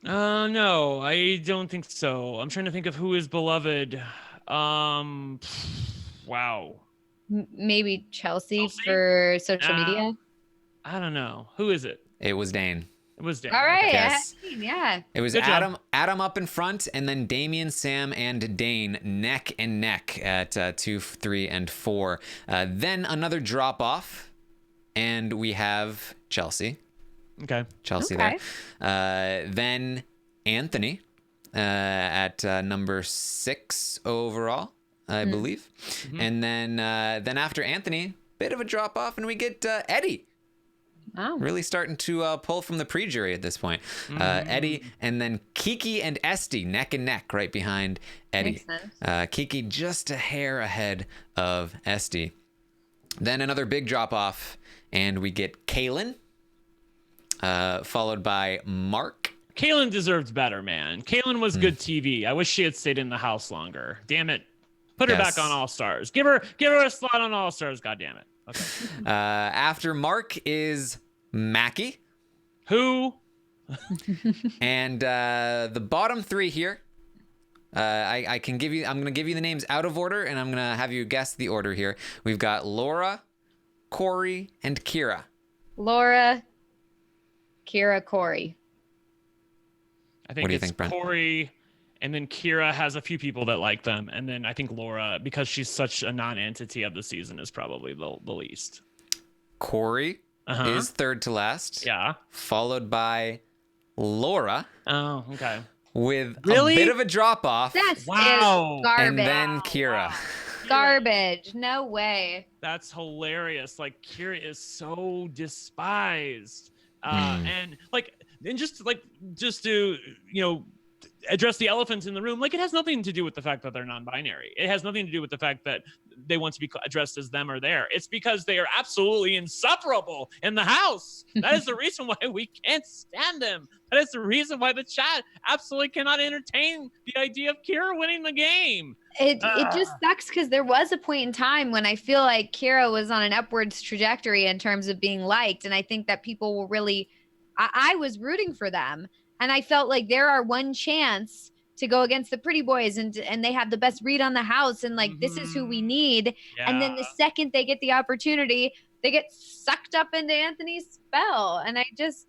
No, I don't think so. I'm trying to think of who is beloved. Wow. Maybe Chelsea for social media. I don't know. Who is it? It was Dane. It was Dane. All right. Yes. Yeah. It was Good Adam. job. Adam up in front, and then Damien, Sam, and Dane neck and neck at 2, 3, and 4. Then another drop off, and we have Chelsea. Okay. Chelsea there. Then Anthony at number 6 overall, I believe. Mm-hmm. And then after Anthony, bit of a drop off, and we get Eddie. Wow. Really starting to pull from the pre-jury at this point. Eddie, and then Kiki and Esty neck and neck right behind Eddie. Makes sense. Kiki just a hair ahead of Esty. Then another big drop off, and we get Kaylin, followed by Mark. Kaylin deserved better, man. Kaylin was good TV. I wish she had stayed in the house longer. Damn it. Put her Yes. back on All Stars. Give her a slot on All Stars. God damn it. Okay. After Mark is Mackie. Who? And the bottom 3 here, I'm going to give you the names out of order, and I'm going to have you guess the order here. We've got Laura, Corey, and Kira. Laura, Kira, Corey. I think What do you it's think, Brent? Corey, and then Kira has a few people that like them, and then I think Laura, because she's such a non-entity of the season, is probably the least. Corey is third to last. Yeah. Followed by Laura, Oh, okay. with Really? a bit of a drop off, That's Wow. garbage. and then Kira. Wow. Garbage. No way. That's hilarious. Like Kira is so despised. And just to, address the elephant in the room, like it has nothing to do with the fact that they're non-binary. It has nothing to do with the fact that they want to be addressed as them or their. It's because they are absolutely insufferable in the house. That is the reason why we can't stand them. That is the reason why the chat absolutely cannot entertain the idea of Kira winning the game. It just sucks because there was a point in time when I feel like Kira was on an upwards trajectory in terms of being liked. And I think that people were really, I was rooting for them. And I felt like there are one chance to go against the pretty boys and they have the best read on the house. And like, this is who we need. Yeah. And then the second they get the opportunity, they get sucked up into Anthony's spell. And it was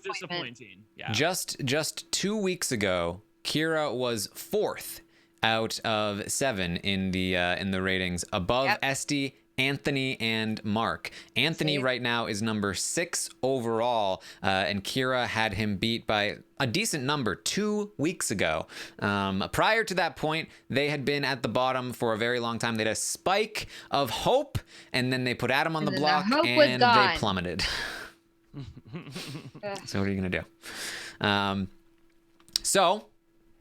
disappointing. Yeah. Just 2 weeks ago, Kira was 4th out of 7 in the ratings, above Esty, Anthony, and Mark. Anthony right now is number 6 overall, and Kira had him beat by a decent number 2 weeks ago. Prior to that point, they had been at the bottom for a very long time. They had a spike of hope, and then they put Adam on the block, and they plummeted. So what are you gonna do?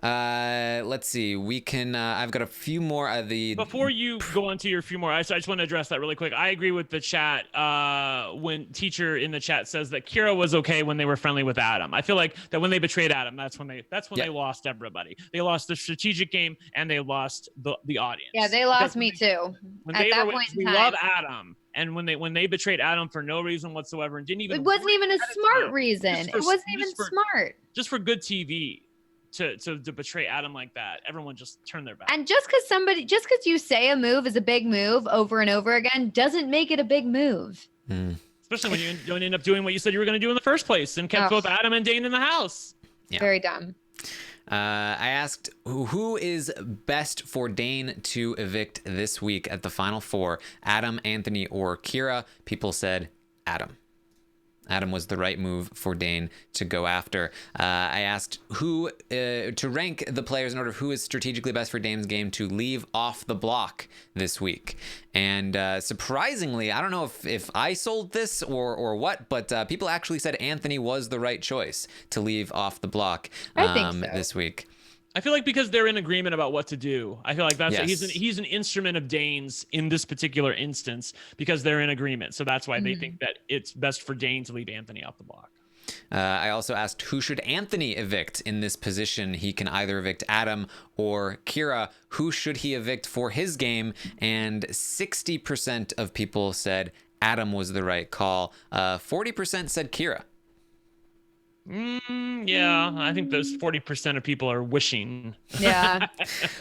Let's see. We can. I've got a few more of the. Before you go on to your few more, I just want to address that really quick. I agree with the chat. When teacher in the chat says that Kira was okay when they were friendly with Adam. I feel like that when they betrayed Adam, that's when they lost everybody. They lost the strategic game and they lost the audience. Yeah, they lost me too. We love Adam. And when they betrayed Adam for no reason whatsoever and didn't even. It wasn't even a smart reason. It wasn't even smart. Just for good TV. To betray Adam like that, everyone just turned their back. And just because you say a move is a big move over and over again doesn't make it a big move. Especially when you don't end up doing what you said you were going to do in the first place and kept both Adam and Dane in the house. Yeah. Very dumb. I asked who is best for Dane to evict this week at the Final Four, Adam, Anthony, or Kira. People said Adam. Adam was the right move for Dane to go after. I asked who to rank the players in order of who is strategically best for Dane's game to leave off the block this week. And surprisingly, I don't know if I sold this or what, but people actually said Anthony was the right choice to leave off the block this week. I feel like because they're in agreement about what to do. I feel like he's an instrument of Dane's in this particular instance because they're in agreement. So that's why they think that it's best for Dane to leave Anthony off the block. I also asked who should Anthony evict in this position. He can either evict Adam or Kira. Who should he evict for his game? And 60% of people said Adam was the right call. 40% said Kira. Yeah, I think those 40% of people are wishing. Yeah.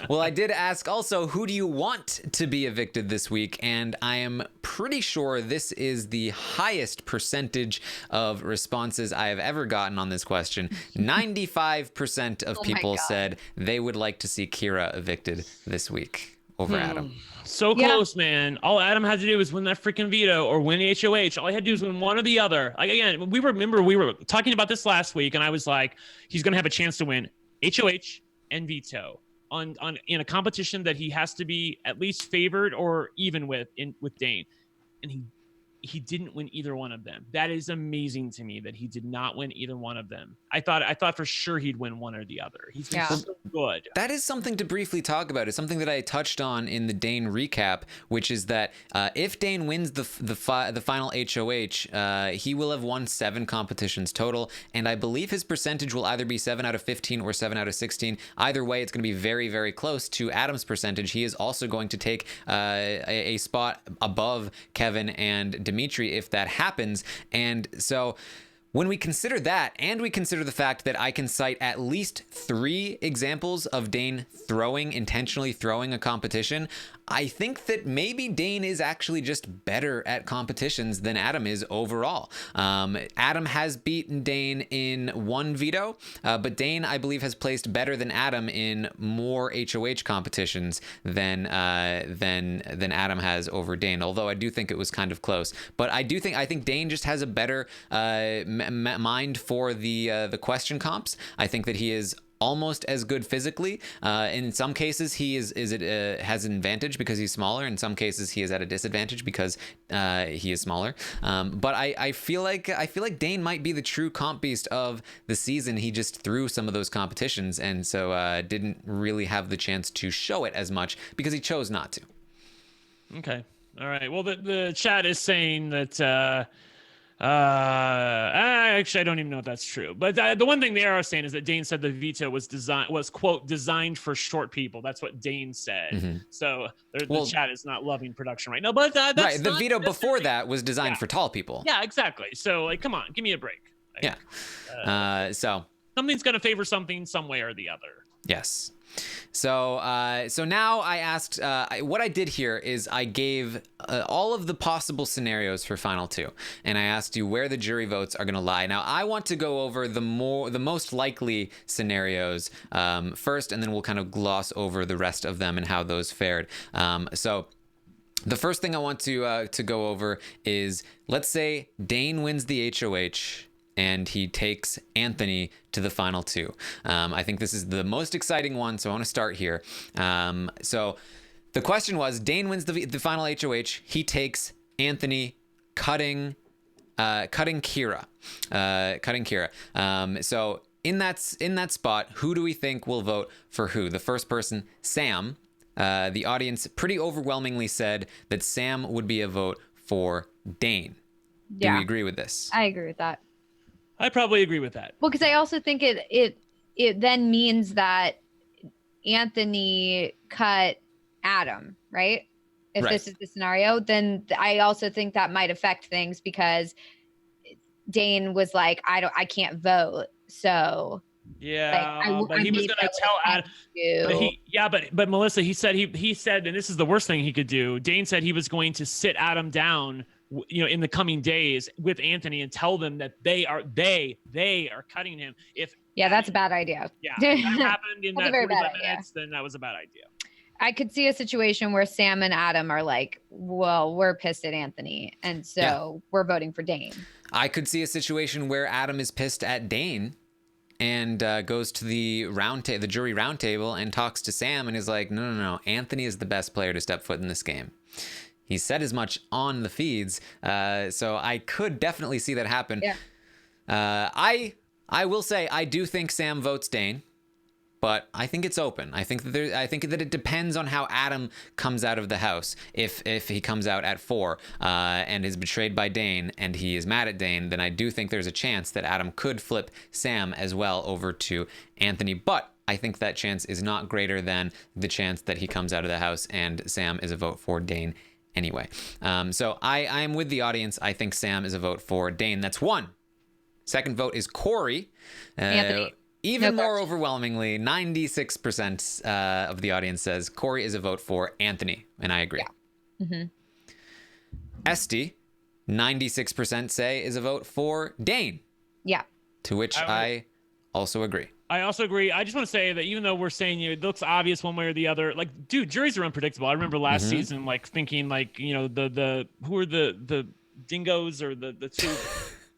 Well, I did ask also, who do you want to be evicted this week? And I am pretty sure this is the highest percentage of responses I have ever gotten on this question. 95% of people said they would like to see Kira evicted this week over Adam. So close, man. All Adam had to do was win that freaking veto or win HOH. All he had to do was win one or the other. Like, again, we were talking about this last week, and I was like, he's going to have a chance to win HOH and veto in a competition that he has to be at least favored or even with Dane. And he didn't win either one of them. That is amazing to me that he did not win either one of them. I thought for sure he'd win one or the other. He's been so good. That is something to briefly talk about. It's something that I touched on in the Dane recap, which is that if Dane wins the final HOH, he will have won 7 competitions total, and I believe his percentage will either be 7 out of 15 or 7 out of 16. Either way, it's going to be very, very close to Adam's percentage. He is also going to take a spot above Kevin and Dimitri if that happens. And so when we consider that, and we consider the fact that I can cite at least 3 examples of Dane intentionally throwing a competition, I think that maybe Dane is actually just better at competitions than Adam is overall. Adam has beaten Dane in 1 veto, but Dane, I believe, has placed better than Adam in more HOH competitions than Adam has over Dane. Although I do think it was kind of close, but I think Dane just has a better mind for the question comps. I think that he is almost as good physically. In some cases, he has an advantage because he's smaller. In some cases, he is at a disadvantage because he is smaller. But I feel like Dane might be the true comp beast of the season. He just threw some of those competitions, and so didn't really have the chance to show it as much because he chose not to. Okay. All right. Well, the chat is saying that. Actually, I don't even know if that's true. But the one thing they are saying is that Dane said the veto was quote designed for short people. That's what Dane said. Mm-hmm. So the chat is not loving production right now. But that's right. The veto before that was designed for tall people. Yeah, exactly. So like, come on, give me a break. Like, yeah. So something's gonna favor something some way or the other. Yes. So now I asked, what I did here is I gave all of the possible scenarios for Final Two, and I asked you where the jury votes are going to lie. Now I want to go over the most likely scenarios first, and then we'll kind of gloss over the rest of them and how those fared. So the first thing I want to go over is, let's say Dane wins the HOH. And he takes Anthony to the final two. I think this is the most exciting one, so I want to start here. So the question was, Dane wins the final HOH. He takes Anthony, cutting Kira. So in that spot, who do we think will vote for who? The first person, Sam. The audience pretty overwhelmingly said that Sam would be a vote for Dane. Do we agree with this? I agree with that. I probably agree with that. Well, because I also think it then means that Anthony cut Adam, right? If this is the scenario, then I also think that might affect things because Dane was like, I can't vote, so. Yeah, but he was gonna tell Adam. But Melissa, he said, and this is the worst thing he could do. Dane said he was going to sit Adam down, in the coming days with Anthony and tell them that they are cutting him. That's a bad idea. Yeah, if that happened in that 45 minutes, then that was a bad idea. I could see a situation where Sam and Adam are like, well, we're pissed at Anthony, and so we're voting for Dane. I could see a situation where Adam is pissed at Dane and goes to the jury roundtable and talks to Sam and is like, no, Anthony is the best player to step foot in this game. He said as much on the feeds, so I could definitely see that happen. Yeah. I will say I do think Sam votes Dane, but I think it's open. I think that it depends on how Adam comes out of the house. If he comes out at 4 and is betrayed by Dane and he is mad at Dane, then I do think there's a chance that Adam could flip Sam as well over to Anthony. But I think that chance is not greater than the chance that he comes out of the house and Sam is a vote for Dane anyway. So I am with the audience. I think Sam is a vote for Dane. That's one. Second vote is Corey. Anthony. Even more overwhelmingly, 96% of the audience says Corey is a vote for Anthony, and I agree. Yeah. Mm-hmm. Esty, 96% say is a vote for Dane. Yeah. To which I also agree. I also agree. I just want to say that even though we're saying it looks obvious one way or the other, like, dude, juries are unpredictable. I remember last season, like, thinking, like, the who are the dingoes or the two?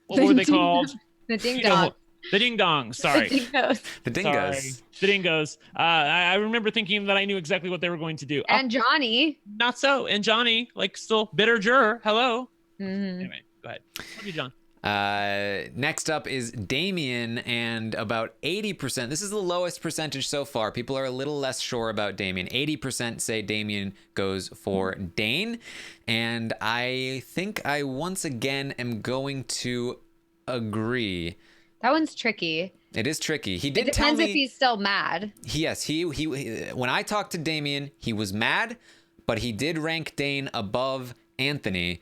What were they called? The ding dong. The ding dongs. Sorry. The dingoes. Sorry. The dingoes. I remember thinking that I knew exactly what they were going to do. And Johnny. Not so. And Johnny, like, still bitter juror. Hello. Mm-hmm. Anyway, go ahead. Love you, John. Next up is Damien, and about 80%. This is the lowest percentage so far. People are a little less sure about Damien. 80% say Damien goes for Dane, and I think I once again am going to agree. That one's tricky. It is tricky. He did tell me. It depends if he's still mad. Yes, he when I talked to Damien, he was mad, but he did rank Dane above Anthony.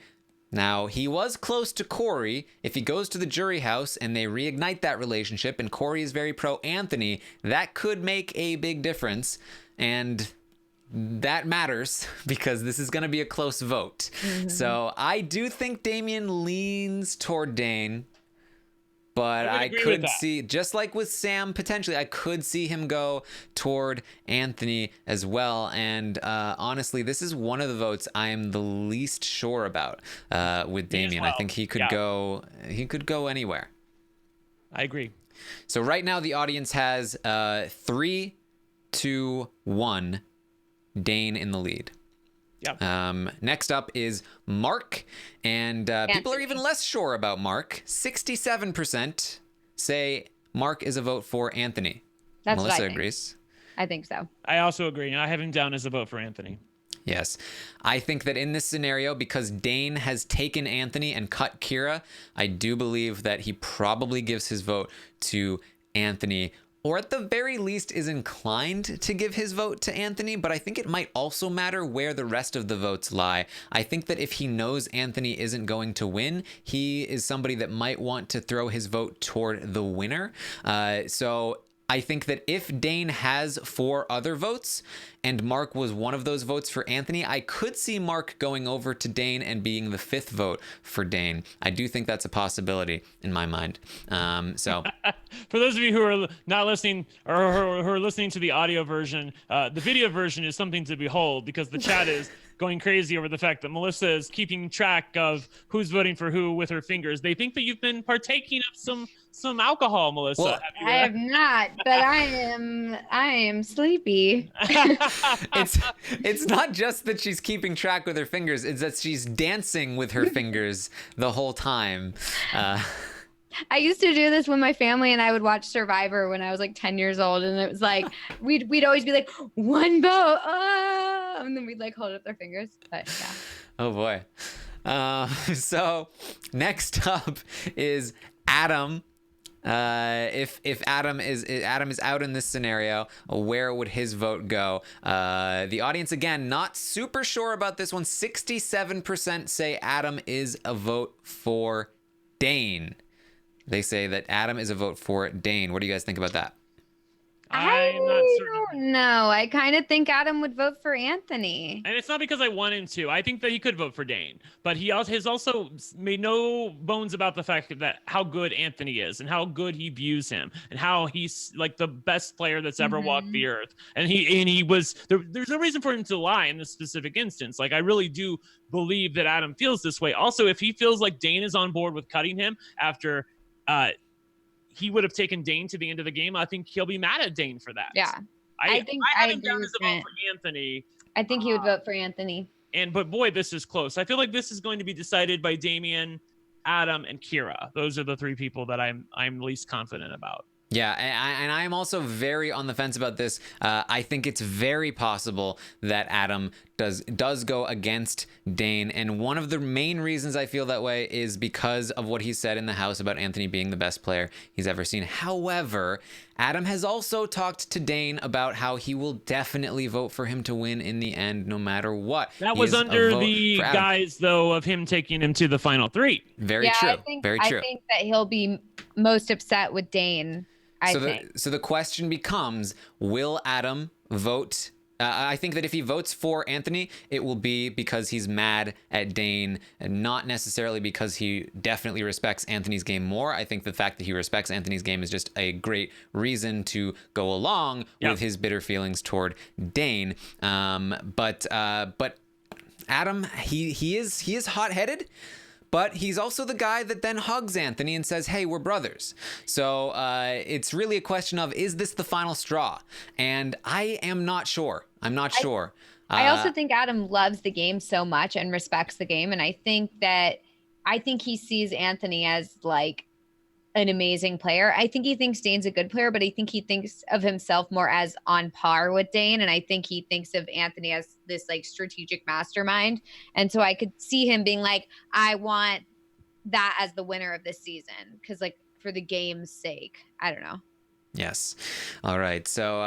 Now, he was close to Corey. If he goes to the jury house and they reignite that relationship and Corey is very pro Anthony, that could make a big difference. And that matters because this is going to be a close vote. Mm-hmm. So I do think Damien leans toward Dane. But I could see, just like with Sam, potentially, I could see him go toward Anthony as well. And honestly, this is one of the votes I am the least sure about with Damien. Well. I think he could go. He could go anywhere. I agree. So right now the audience has 3, 2, 1, Dane in the lead. Yeah. Next up is Mark, and people are even less sure about Mark. 67% say Mark is a vote for Anthony. That's Melissa what I think. agrees. I think so. I also agree. I have him down as a vote for Anthony. Yes. I think that in this scenario, because Dane has taken Anthony and cut Kira, I do believe that he probably gives his vote to Anthony, or at the very least is inclined to give his vote to Anthony, but I think it might also matter where the rest of the votes lie. I think that if he knows Anthony isn't going to win, he is somebody that might want to throw his vote toward the winner. So I think that if Dane has 4 other votes and Mark was one of those votes for Anthony, I could see Mark going over to Dane and being the 5th vote for Dane. I do think that's a possibility in my mind. So for those of you who are not listening or who are listening to the audio version, the video version is something to behold because the chat is going crazy over the fact that Melissa is keeping track of who's voting for who with her fingers. They think that you've been partaking of some alcohol, Melissa. Well, I have not, but I am sleepy. it's not just that she's keeping track with her fingers, it's that she's dancing with her fingers the whole time. I used to do this with my family, and I would watch Survivor when I was like 10 years old, and it was like we'd always be like, one vote, and then we'd like hold up their fingers. But yeah. Oh boy. So next up is Adam. If Adam is out in this scenario, where would his vote go? The audience, again, not super sure about this one. 67% say Adam is a vote for Dane. They say that Adam is a vote for Dane. What do you guys think about that? I'm not certain. I don't know. I kind of think Adam would vote for Anthony. And it's not because I want him to. I think that he could vote for Dane, but he has also made no bones about the fact that how good Anthony is and how good he views him and how he's like the best player that's ever walked the earth. And he was there's no reason for him to lie in this specific instance. Like I really do believe that Adam feels this way. Also, if he feels like Dane is on board with cutting him after he would have taken Dane to the end of the game, I think he'll be mad at Dane for that. Yeah. I think I have I him agree down with as a vote Brent. for Anthony. I think he would vote for Anthony. But boy, this is close. I feel like this is going to be decided by Damian, Adam, and Kira. Those are the 3 people that I'm least confident about. Yeah, and I'm also very on the fence about this. I think it's very possible that Adam does go against Dane, and one of the main reasons I feel that way is because of what he said in the house about Anthony being the best player he's ever seen. However, Adam has also talked to Dane about how he will definitely vote for him to win in the end, no matter what. That was under the guise, though, of him taking him to the final 3. Very true. Very true. I think that he'll be most upset with Dane. So the question becomes, will Adam vote? I think that if he votes for Anthony, it will be because he's mad at Dane and not necessarily because he definitely respects Anthony's game more. I think the fact that he respects Anthony's game is just a great reason to go along with his bitter feelings toward Dane. But Adam, he is hot-headed. But he's also the guy that then hugs Anthony and says, hey, we're brothers. So it's really a question of, is this the final straw? And I am not sure. I'm not sure. I also think Adam loves the game so much and respects the game. And I think he sees Anthony as like an amazing player. I think he thinks Dane's a good player, but I think he thinks of himself more as on par with Dane. And I think he thinks of Anthony as this like strategic mastermind. And so I could see him being like, I want that as the winner of this season. Cause like for the game's sake, I don't know. Yes. All right. So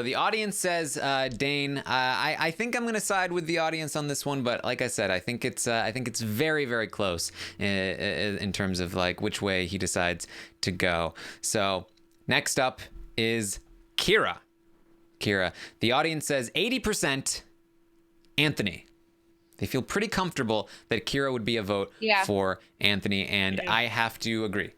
the audience says Dane. I think I'm going to side with the audience on this one, but like I said, I think it's very, very close in terms of like which way he decides to go. So next up is Kira. The audience says 80% Anthony. They feel pretty comfortable that Kira would be a vote for Anthony, and I have to agree.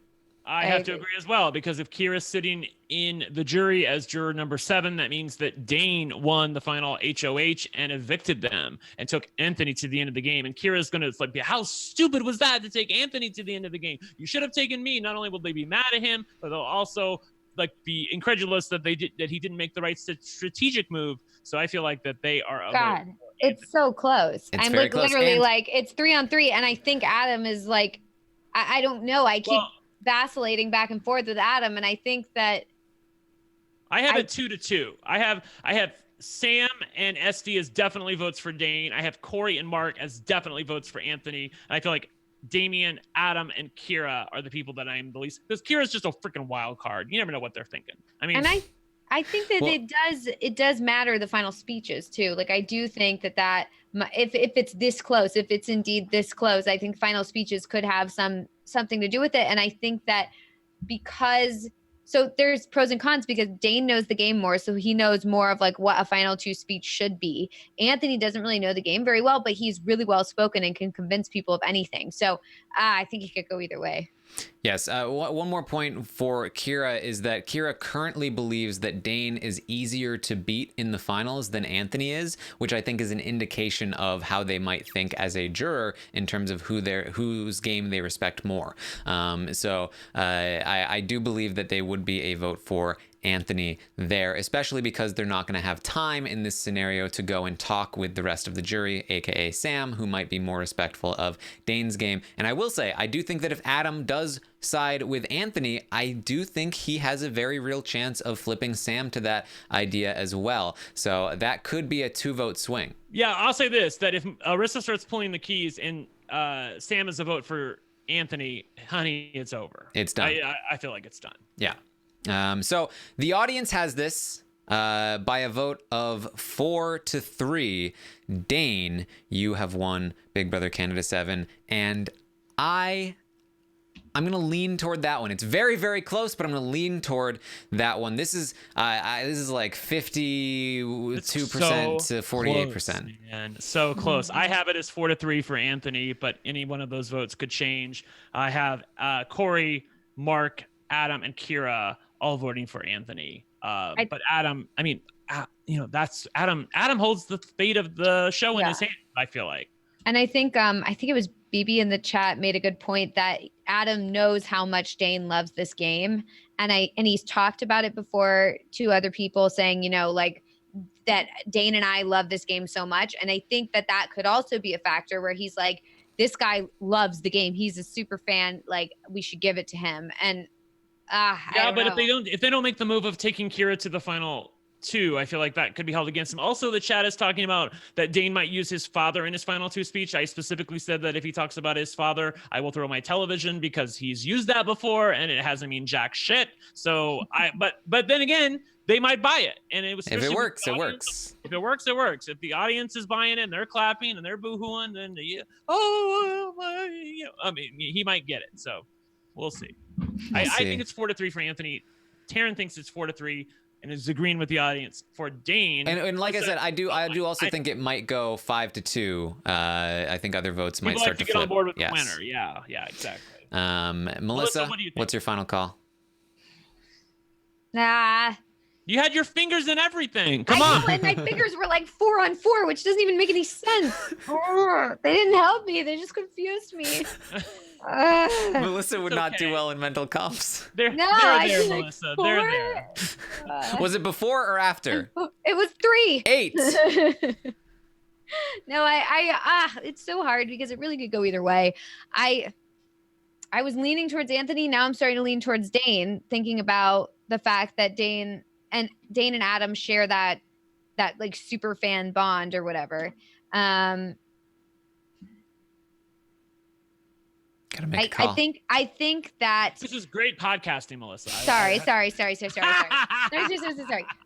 I have to agree as well, because if Kira's sitting in the jury as juror number 7, that means that Dane won the final HOH and evicted them and took Anthony to the end of the game. And Kira's going to like, how stupid was that to take Anthony to the end of the game? You should have taken me. Not only will they be mad at him, but they'll also like be incredulous that he didn't make the right strategic move. So I feel like that they are. God, it's so close. It's I'm very like close. literally And like it's 3-on-3, and I think Adam is like, I don't know. I keep vacillating back and forth with Adam, and I think that I have it 2-2. I have Sam and SD as definitely votes for Dane. I have Corey and Mark as definitely votes for Anthony. And I feel like Damian, Adam, and Kira are the people that I'm the least, because Kira's just a freaking wild card. You never know what they're thinking. I mean, and I think that it does matter, the final speeches too. Like I do think that if it's this close, if it's indeed this close, I think final speeches could have something to do with it. And I think that so there's pros and cons, because Dane knows the game more, so he knows more of like what a final 2 speech should be. Anthony doesn't really know the game very well, but he's really well spoken and can convince people of anything. So I think he could go either way. Yes. One more point for Kira is that Kira currently believes that Dane is easier to beat in the finals than Anthony is, which I think is an indication of how they might think as a juror in terms of whose game they respect more. So I do believe that they would be a vote for Anthony there, especially because they're not going to have time in this scenario to go and talk with the rest of the jury, aka Sam, who might be more respectful of Dane's game. And I will say, I do think that if Adam does side with Anthony, I do think he has a very real chance of flipping Sam to that idea as well. So that could be a 2-vote swing. Yeah, I'll say this, that if Arissa starts pulling the keys and Sam is a vote for Anthony, honey, it's over. It's done. I feel like it's done. Yeah. So the audience has this by a vote of 4-3. Dane, you have won Big Brother Canada 7, and I'm going to lean toward that one. It's very, very close, but I'm going to lean toward that one. This is like 52% to 48%. And so close. I have it as 4-3 for Anthony, but any one of those votes could change. I have Corey, Mark, Adam, and Kira all voting for Anthony. But Adam, I mean, that's Adam. Adam holds the fate of the show in his hand, I feel like. And I think it was BB in the chat made a good point that Adam knows how much Dane loves this game. And he's talked about it before to other people, saying, like that Dane and I love this game so much. And I think that could also be a factor where he's like, this guy loves the game. He's a super fan. Like, we should give it to him. And but if they don't make the move of taking Kira to the final 2, I feel like that could be held against him. Also, the chat is talking about that Dane might use his father in his final 2 speech. I specifically said that if he talks about his father, I will throw my television, because he's used that before and it hasn't mean jack shit. So but then again, they might buy it, and it was, if it works, it works. If it works, it works. If the audience is buying it and they're clapping and they're boohooing, then I mean, he might get it. So we'll see. I think it's 4-3 for Anthony. Taryn thinks it's 4-3 and is agreeing with the audience for Dane. And like I said, I do also think it might go 5-2. I think other votes might start to get flip. On board with the winner. Yeah, exactly. Melissa, what's your final call? Nah. You had your fingers in everything. Come on. And my fingers were like 4-on-4, which doesn't even make any sense. They didn't help me. They just confused me. Melissa would not do well in mental comps. They're there, Melissa. Like they're there. Was it before or after? It was 3. 8. No, it's so hard because it really could go either way. I was leaning towards Anthony. Now I'm starting to lean towards Dane, thinking about the fact that Dane and Adam share that like super fan bond or whatever. Gotta make a call. I think that this is great podcasting, Melissa. Sorry.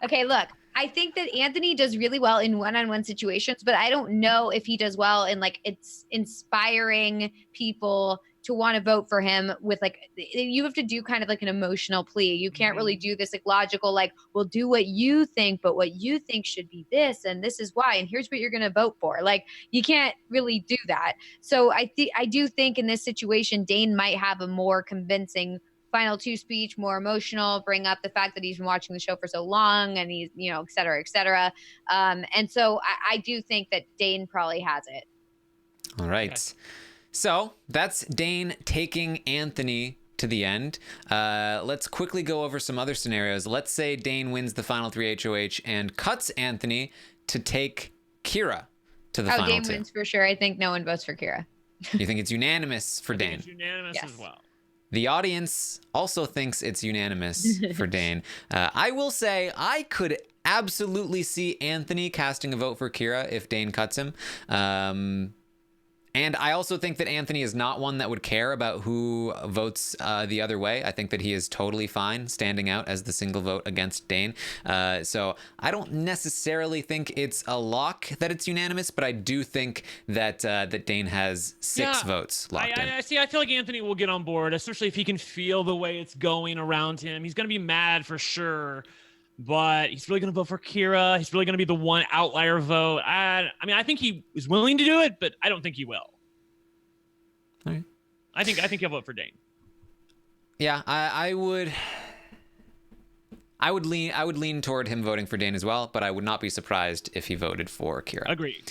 Okay, look, I think that Anthony does really well in one-on-one situations, but I don't know if he does well in like it's inspiring people to want to vote for him with like, you have to do kind of like an emotional plea. You can't really do this like logical, like, well, do what you think, but what you think should be this, and this is why, and here's what you're going to vote for. Like, you can't really do that. So I do think in this situation, Dane might have a more convincing final two speech more emotional, bring up the fact that he's been watching the show for so long and he's, et cetera, et cetera. And so I do think that Dane probably has it. All right. Okay. So that's Dane taking Anthony to the end. Let's quickly go over some other scenarios. Let's say Dane wins the final 3 HOH and cuts Anthony to take Kira to the final Dane 2. wins for sure. I think no one votes for Kira. You think it's unanimous for Dane? It's unanimous Yes. as well. The audience also thinks it's unanimous for Dane. I will say I could absolutely see Anthony casting a vote for Kira if Dane cuts him. And I also think that Anthony is not one that would care about who votes the other way. I think that he is totally fine standing out as the single vote against Dane. So I don't necessarily think it's a lock that it's unanimous, but I do think that that Dane has 6 votes locked in. I see. I feel like Anthony will get on board, especially if he can feel the way it's going around him. He's going to be mad for sure, but he's really going to vote for Kira. He's really going to be the one outlier vote. I mean, I think he is willing to do it, but I don't think he will. All right. I think he'll vote for Dane. Yeah, I would lean toward him voting for Dane as well, but I would not be surprised if he voted for Kira. Agreed.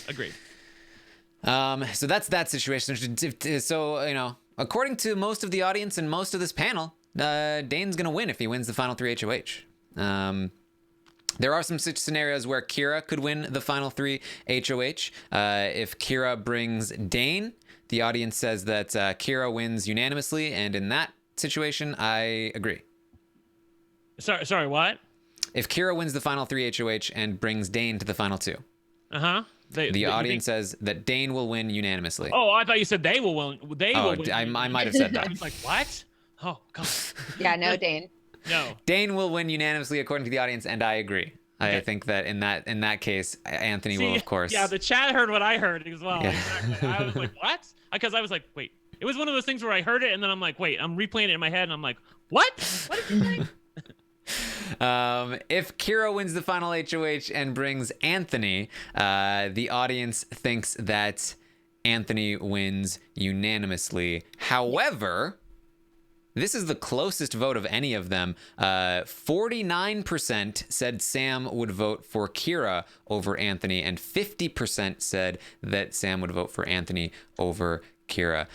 So that's that situation. So, according to most of the audience and most of this panel, Dane's going to win if he wins the final 3 HOH. There are some such scenarios where Kira could win the final 3 HOH. If Kira brings Dane, the audience says that Kira wins unanimously, and in that situation, I agree. Sorry, what? If Kira wins the final 3 HOH and brings Dane to the final 2, The audience says that Dane will win unanimously. Oh, I thought you said they will win. They will win. I might have said that. I was like, what? Oh, God. Yeah, no, Dane. No. Dane will win unanimously according to the audience, and I agree. I think that in that case, Anthony will, of course. Yeah, the chat heard what I heard as well. Yeah. Exactly. I was like, what? Because I was like, wait. It was one of those things where I heard it, and then I'm like, wait. I'm replaying it in my head, and I'm like, what? What did you say? If Kira wins the final HOH and brings Anthony, the audience thinks that Anthony wins unanimously. However, this is the closest vote of any of them. 49% said Sam would vote for Kira over Anthony, and 50% said that Sam would vote for Anthony over Kira.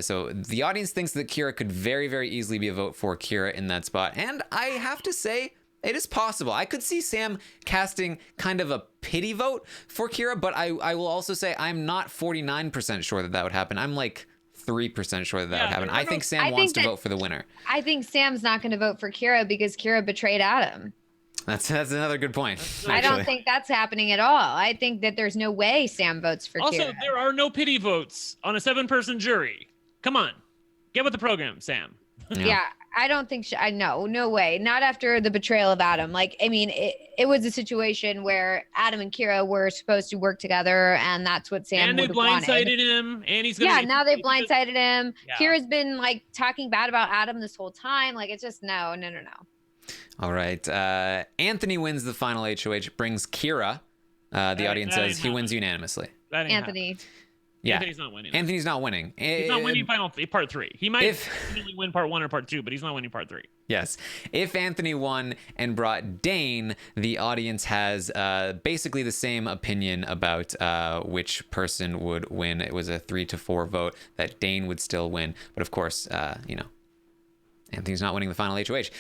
So the audience thinks that Kira could very, very easily be a vote for Kira in that spot. And I have to say, it is possible. I could see Sam casting kind of a pity vote for Kira, but I will also say I'm not 49% sure that would happen. I'm like 3% sure that would happen. I think Sam wants to vote for the winner. I think Sam's not going to vote for Kira because Kira betrayed Adam. That's another good point. I don't think that's happening at all. I think that there's no way Sam votes for Kira. Also, there are no pity votes on a 7-person jury. Come on. Get with the program, Sam. Yeah, I don't think no way. Not after the betrayal of Adam. Like, I mean, it was a situation where Adam and Kira were supposed to work together, and that's what Sam and they blindsided him, and he's gonna. Yeah, now they blindsided him. Yeah. Kira's been like talking bad about Adam this whole time. Like, it's just no. All right. Anthony wins the final HOH, brings Kira. The audience says he wins unanimously. Anthony. Yeah. Anthony's not winning. Anthony's not winning. He's not winning part 3. He might win part 1 or part 2, but he's not winning part 3. Yes. If Anthony won and brought Dane, the audience has basically the same opinion about which person would win. It was a 3-4 vote that Dane would still win. But of course, Anthony's not winning the final HOH.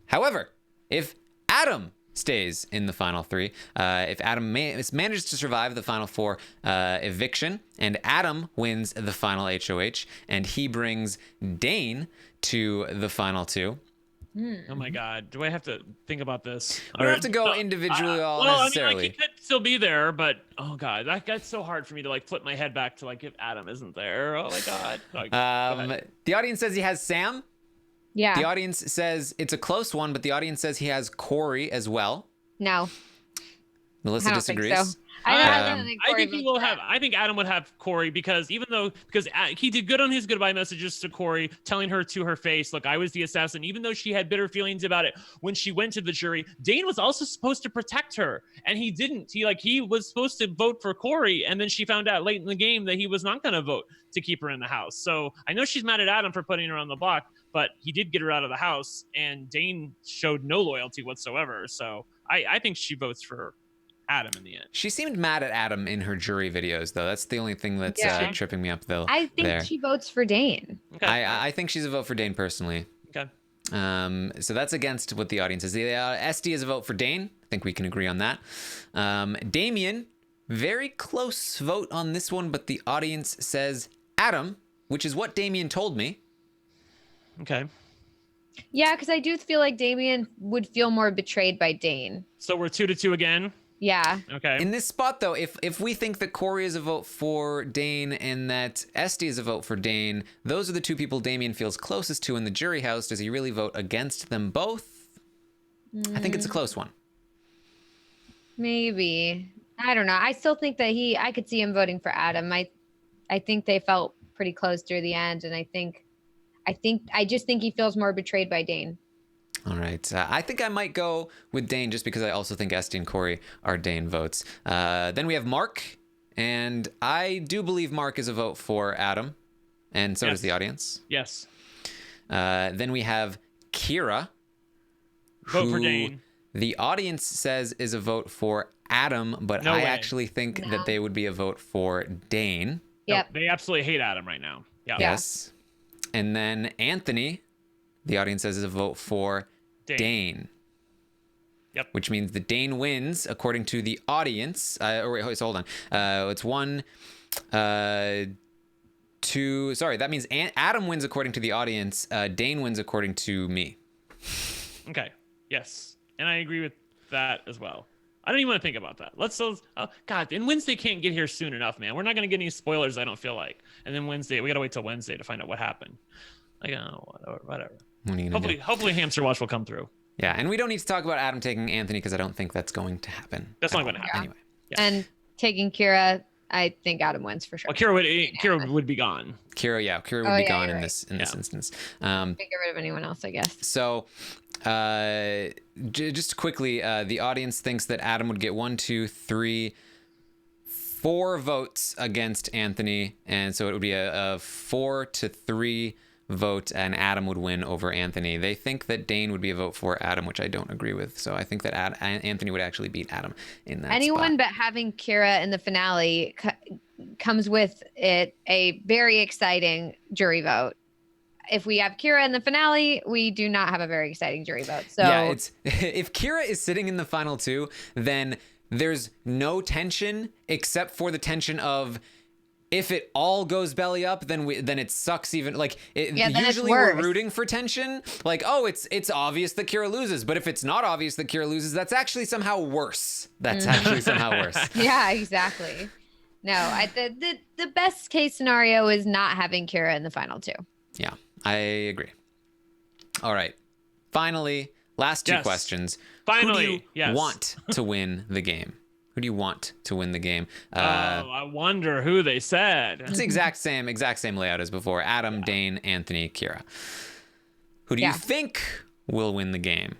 However, if Adam stays in the final 3, if Adam manages to survive the final 4 eviction, and Adam wins the final HOH, and he brings Dane to the final 2. Oh my God! Do I have to think about this? We don't have to go individually necessarily. I mean, he could still be there, but oh God, that's so hard for me to like flip my head back to like if Adam isn't there. Oh my God. The audience says he has Sam. Yeah. The audience says it's a close one, but the audience says he has Corey as well. No. Melissa I don't think disagrees. so. I don't think I Corey think he votes will for have. Adam. I think Adam would have Corey because he did good on his goodbye messages to Corey, telling her to her face, "Look, I was the assassin." Even though she had bitter feelings about it when she went to the jury, Dane was also supposed to protect her, and he didn't. He was supposed to vote for Corey, and then she found out late in the game that he was not going to vote to keep her in the house. So I know she's mad at Adam for putting her on the block, but he did get her out of the house, and Dane showed no loyalty whatsoever. So I think she votes for Adam in the end. She seemed mad at Adam in her jury videos, though. That's the only thing that's tripping me up, though. I think there. she votes for Dane. Okay. I think she's a vote for Dane personally. Okay. So that's against what the audience is. The SD is a vote for Dane. I think we can agree on that. Damien, very close vote on this one, but the audience says Adam, which is what Damien told me. Okay. Yeah, because I do feel like Damien would feel more betrayed by Dane. So we're 2-2 again. Yeah. Okay. In this spot, though, if we think that Corey is a vote for Dane and that Esty is a vote for Dane, those are the two people Damien feels closest to in the jury house. Does he really vote against them both? I think it's a close one. Maybe. I don't know. I still think that I could see him voting for Adam. I think they felt pretty close near the end, and I just think he feels more betrayed by Dane. All right. I think I might go with Dane just because I also think Esty and Corey are Dane votes. Then we have Mark, and I do believe Mark is a vote for Adam, and so does the audience. Yes. Then we have Kira. Vote for who Dane. The audience says is a vote for Adam, but No I way. actually think that they would be a vote for Dane. Yep. No, they absolutely hate Adam right now. Yeah. Yes. And then Anthony, the audience says is a vote for Dane. Yep. Which means that Dane wins according to the audience. Wait, hold on. It's 1, 2. Sorry, that means Adam wins according to the audience. Dane wins according to me. Okay. Yes. And I agree with that as well. I don't even want to think about that. God, and Wednesday can't get here soon enough, man. We're not going to get any spoilers, I don't feel like. And then Wednesday, we got to wait till Wednesday to find out what happened. Like, whatever. What are you gonna do? Hopefully Hamster Watch will come through. Yeah, and we don't need to talk about Adam taking Anthony because I don't think that's going to happen. That's not going to happen. Anyway. Yeah. And taking Kira, I think Adam wins for sure. Well, Kira would be gone. Kira would be gone in this instance. Can't get rid of anyone else, I guess. So, just quickly, the audience thinks that Adam would get 1, 2, 3, 4 votes against Anthony, and so it would be a 4-3 vote, and Adam would win over Anthony. They think that Dane would be a vote for Adam, which I don't agree with. So I think that Anthony would actually beat Adam in that Anyone spot. but having Kira in the finale comes with it a very exciting jury vote. If we have Kira in the finale, we do not have a very exciting jury vote. So yeah, if Kira is sitting in the final 2, then there's no tension except for the tension of if it all goes belly up, then it sucks even. Like usually we're rooting for tension. Like, oh, it's obvious that Kira loses, but if it's not obvious that Kira loses, that's actually somehow worse. Yeah, exactly. No, the best case scenario is not having Kira in the final 2. Yeah, I agree. All right. Finally, last 2 questions. Finally, who do you want to win the game? Who do you want to win the game? I wonder who they said. It's the exact same layout as before. Adam, Dane, Anthony, Kira. Who do you think will win the game?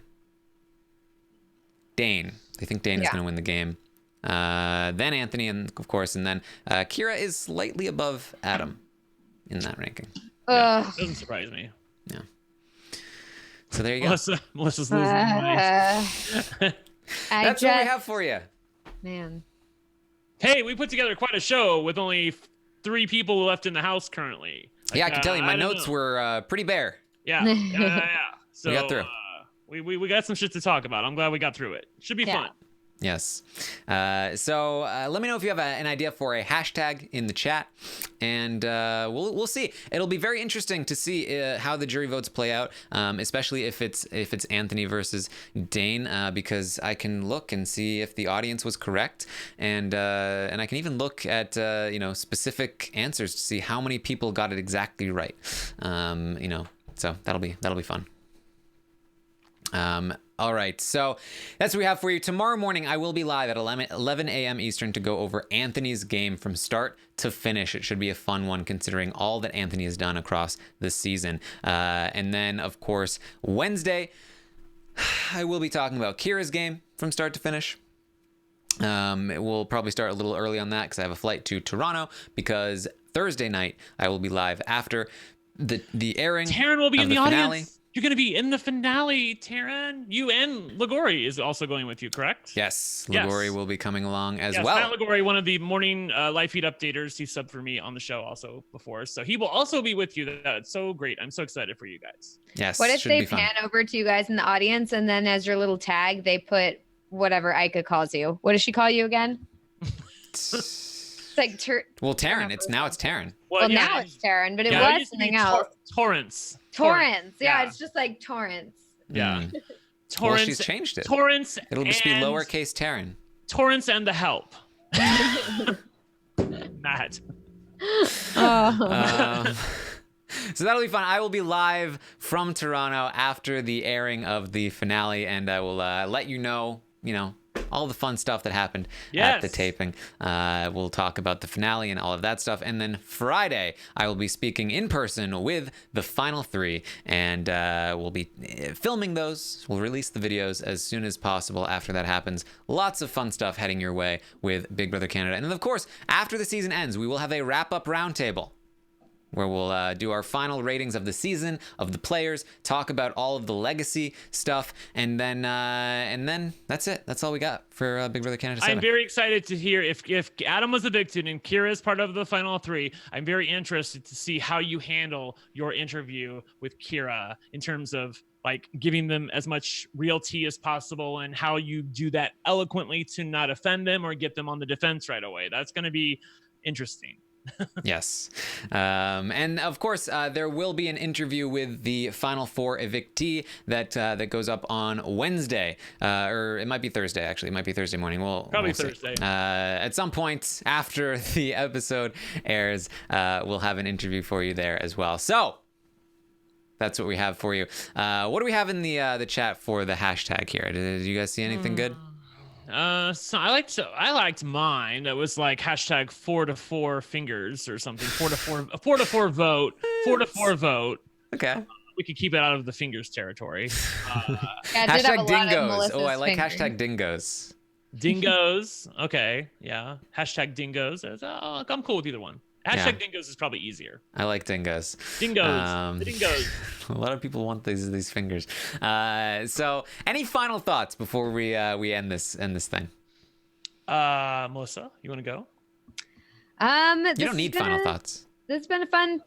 Dane. They think Dane is going to win the game. Then Anthony, and of course, and then Kira is slightly above Adam in that ranking. Doesn't surprise me. Yeah. So there you go. Melissa's losing money. That's what we have for you. Man. Hey, we put together quite a show with only 3 people left in the house currently. Yeah, I can tell you, my notes were pretty bare. Yeah. So we got through. We got some shit to talk about. I'm glad we got through it. Should be fun. Yes. So let me know if you have an idea for a hashtag in the chat, and we'll see. It'll be very interesting to see how the jury votes play out, especially if it's Anthony versus Dane, because I can look and see if the audience was correct, and I can even look at specific answers to see how many people got it exactly right. So that'll be fun. All right, so that's what we have for you. Tomorrow morning, I will be live at 11 a.m. Eastern to go over Anthony's game from start to finish. It should be a fun one considering all that Anthony has done across this season. And then, of course, Wednesday, I will be talking about Kira's game from start to finish. We'll probably start a little early on that because I have a flight to Toronto, because Thursday night I will be live after the airing. Taryn will be in the finale. audience. You're going to be in the finale, Taryn. You and Ligori is also going with you, correct? Yes, Ligori will be coming along as well. Matt Ligori, one of the morning live feed updaters. He subbed for me on the show also before. So he will also be with you. That's so great. I'm so excited for you guys. Yes. What if they pan over to you guys in the audience and then as your little tag, they put whatever Ika calls you? What does she call you again? It's like well, Taryn. It's Taryn. Well, now it's Taryn, but it was something else. Torrance. Yeah, it's just like Torrance. Yeah. Torrance. Well, she's changed it. Torrance. It'll just be lowercase Taryn. Torrance and the help. Matt. So that'll be fun. I will be live from Toronto after the airing of the finale, and I will let you know, all the fun stuff that happened at the taping. We'll talk about the finale and all of that stuff. And then Friday, I will be speaking in person with the final 3, and we'll be filming those. We'll release the videos as soon as possible after that happens. Lots of fun stuff heading your way with Big Brother Canada. And then, of course, after the season ends, we will have a wrap-up roundtable, where we'll do our final ratings of the season, of the players, talk about all of the legacy stuff, and then that's it. That's all we got for Big Brother Canada 7. I'm very excited to hear if Adam was evicted and Kira is part of the final 3. I'm very interested to see how you handle your interview with Kira in terms of like giving them as much real tea as possible, and how you do that eloquently to not offend them or get them on the defense right away. That's going to be interesting. Yes. And of course, there will be an interview with the final 4 evictee that goes up on Wednesday, or it might be Thursday, actually. It might be Thursday morning. We'll Thursday. At some point after the episode airs, we'll have an interview for you there as well. So that's what we have for you. What do we have in the chat for the hashtag here? Did you guys see anything good? So I liked mine. That was like hashtag 4 to 4 fingers or something. 4 to 4 vote. 4 to 4 vote. Okay. We could keep it out of the fingers territory. Hashtag dingoes. Oh, I like hashtag dingoes. Dingoes. Okay. Yeah. Hashtag dingoes. I'm cool with either one. Hashtag dingoes is probably easier. I like dingoes. Dingoes. Dingoes. A lot of people want these fingers. So, any final thoughts before we end this thing? Melissa, you want to go? You don't need final thoughts. This has been a fun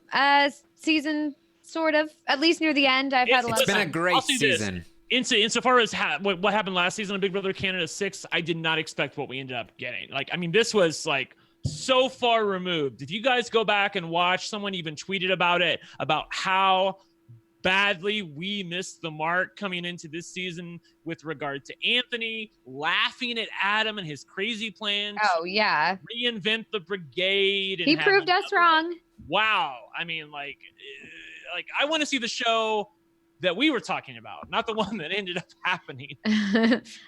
season, sort of. At least near the end, I've had a lot. It's been a great season. Insofar as what happened last season of Big Brother Canada 6, I did not expect what we ended up getting. Like, I mean, this was like so far removed. If you guys go back and watch, someone even tweeted about it, about how badly we missed the mark coming into this season with regard to Anthony laughing at Adam and his crazy plan. Oh yeah, reinvent the brigade. And he proved us wrong. Wow. I mean, like I want to see the show that we were talking about, not the one that ended up happening.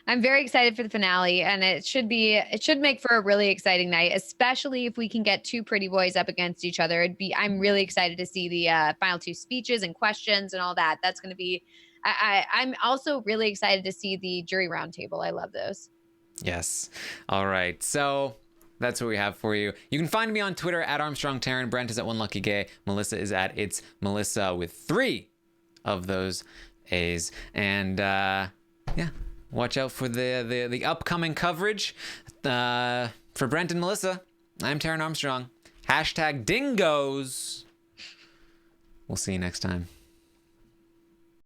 I'm very excited for the finale, and it should make for a really exciting night, especially if we can get 2 pretty boys up against each other. I'm really excited to see the final 2 speeches and questions and all that. That's going to be, I'm also really excited to see the jury roundtable. I love those. Yes. All right. So that's what we have for you. You can find me on Twitter at ArmstrongTaryn. Brent is at OneLuckyGay. Melissa is at It's Melissa with 3 of those A's. And watch out for the upcoming coverage. For Brent and Melissa, I'm Taryn Armstrong. Hashtag dingoes. We'll see you next time.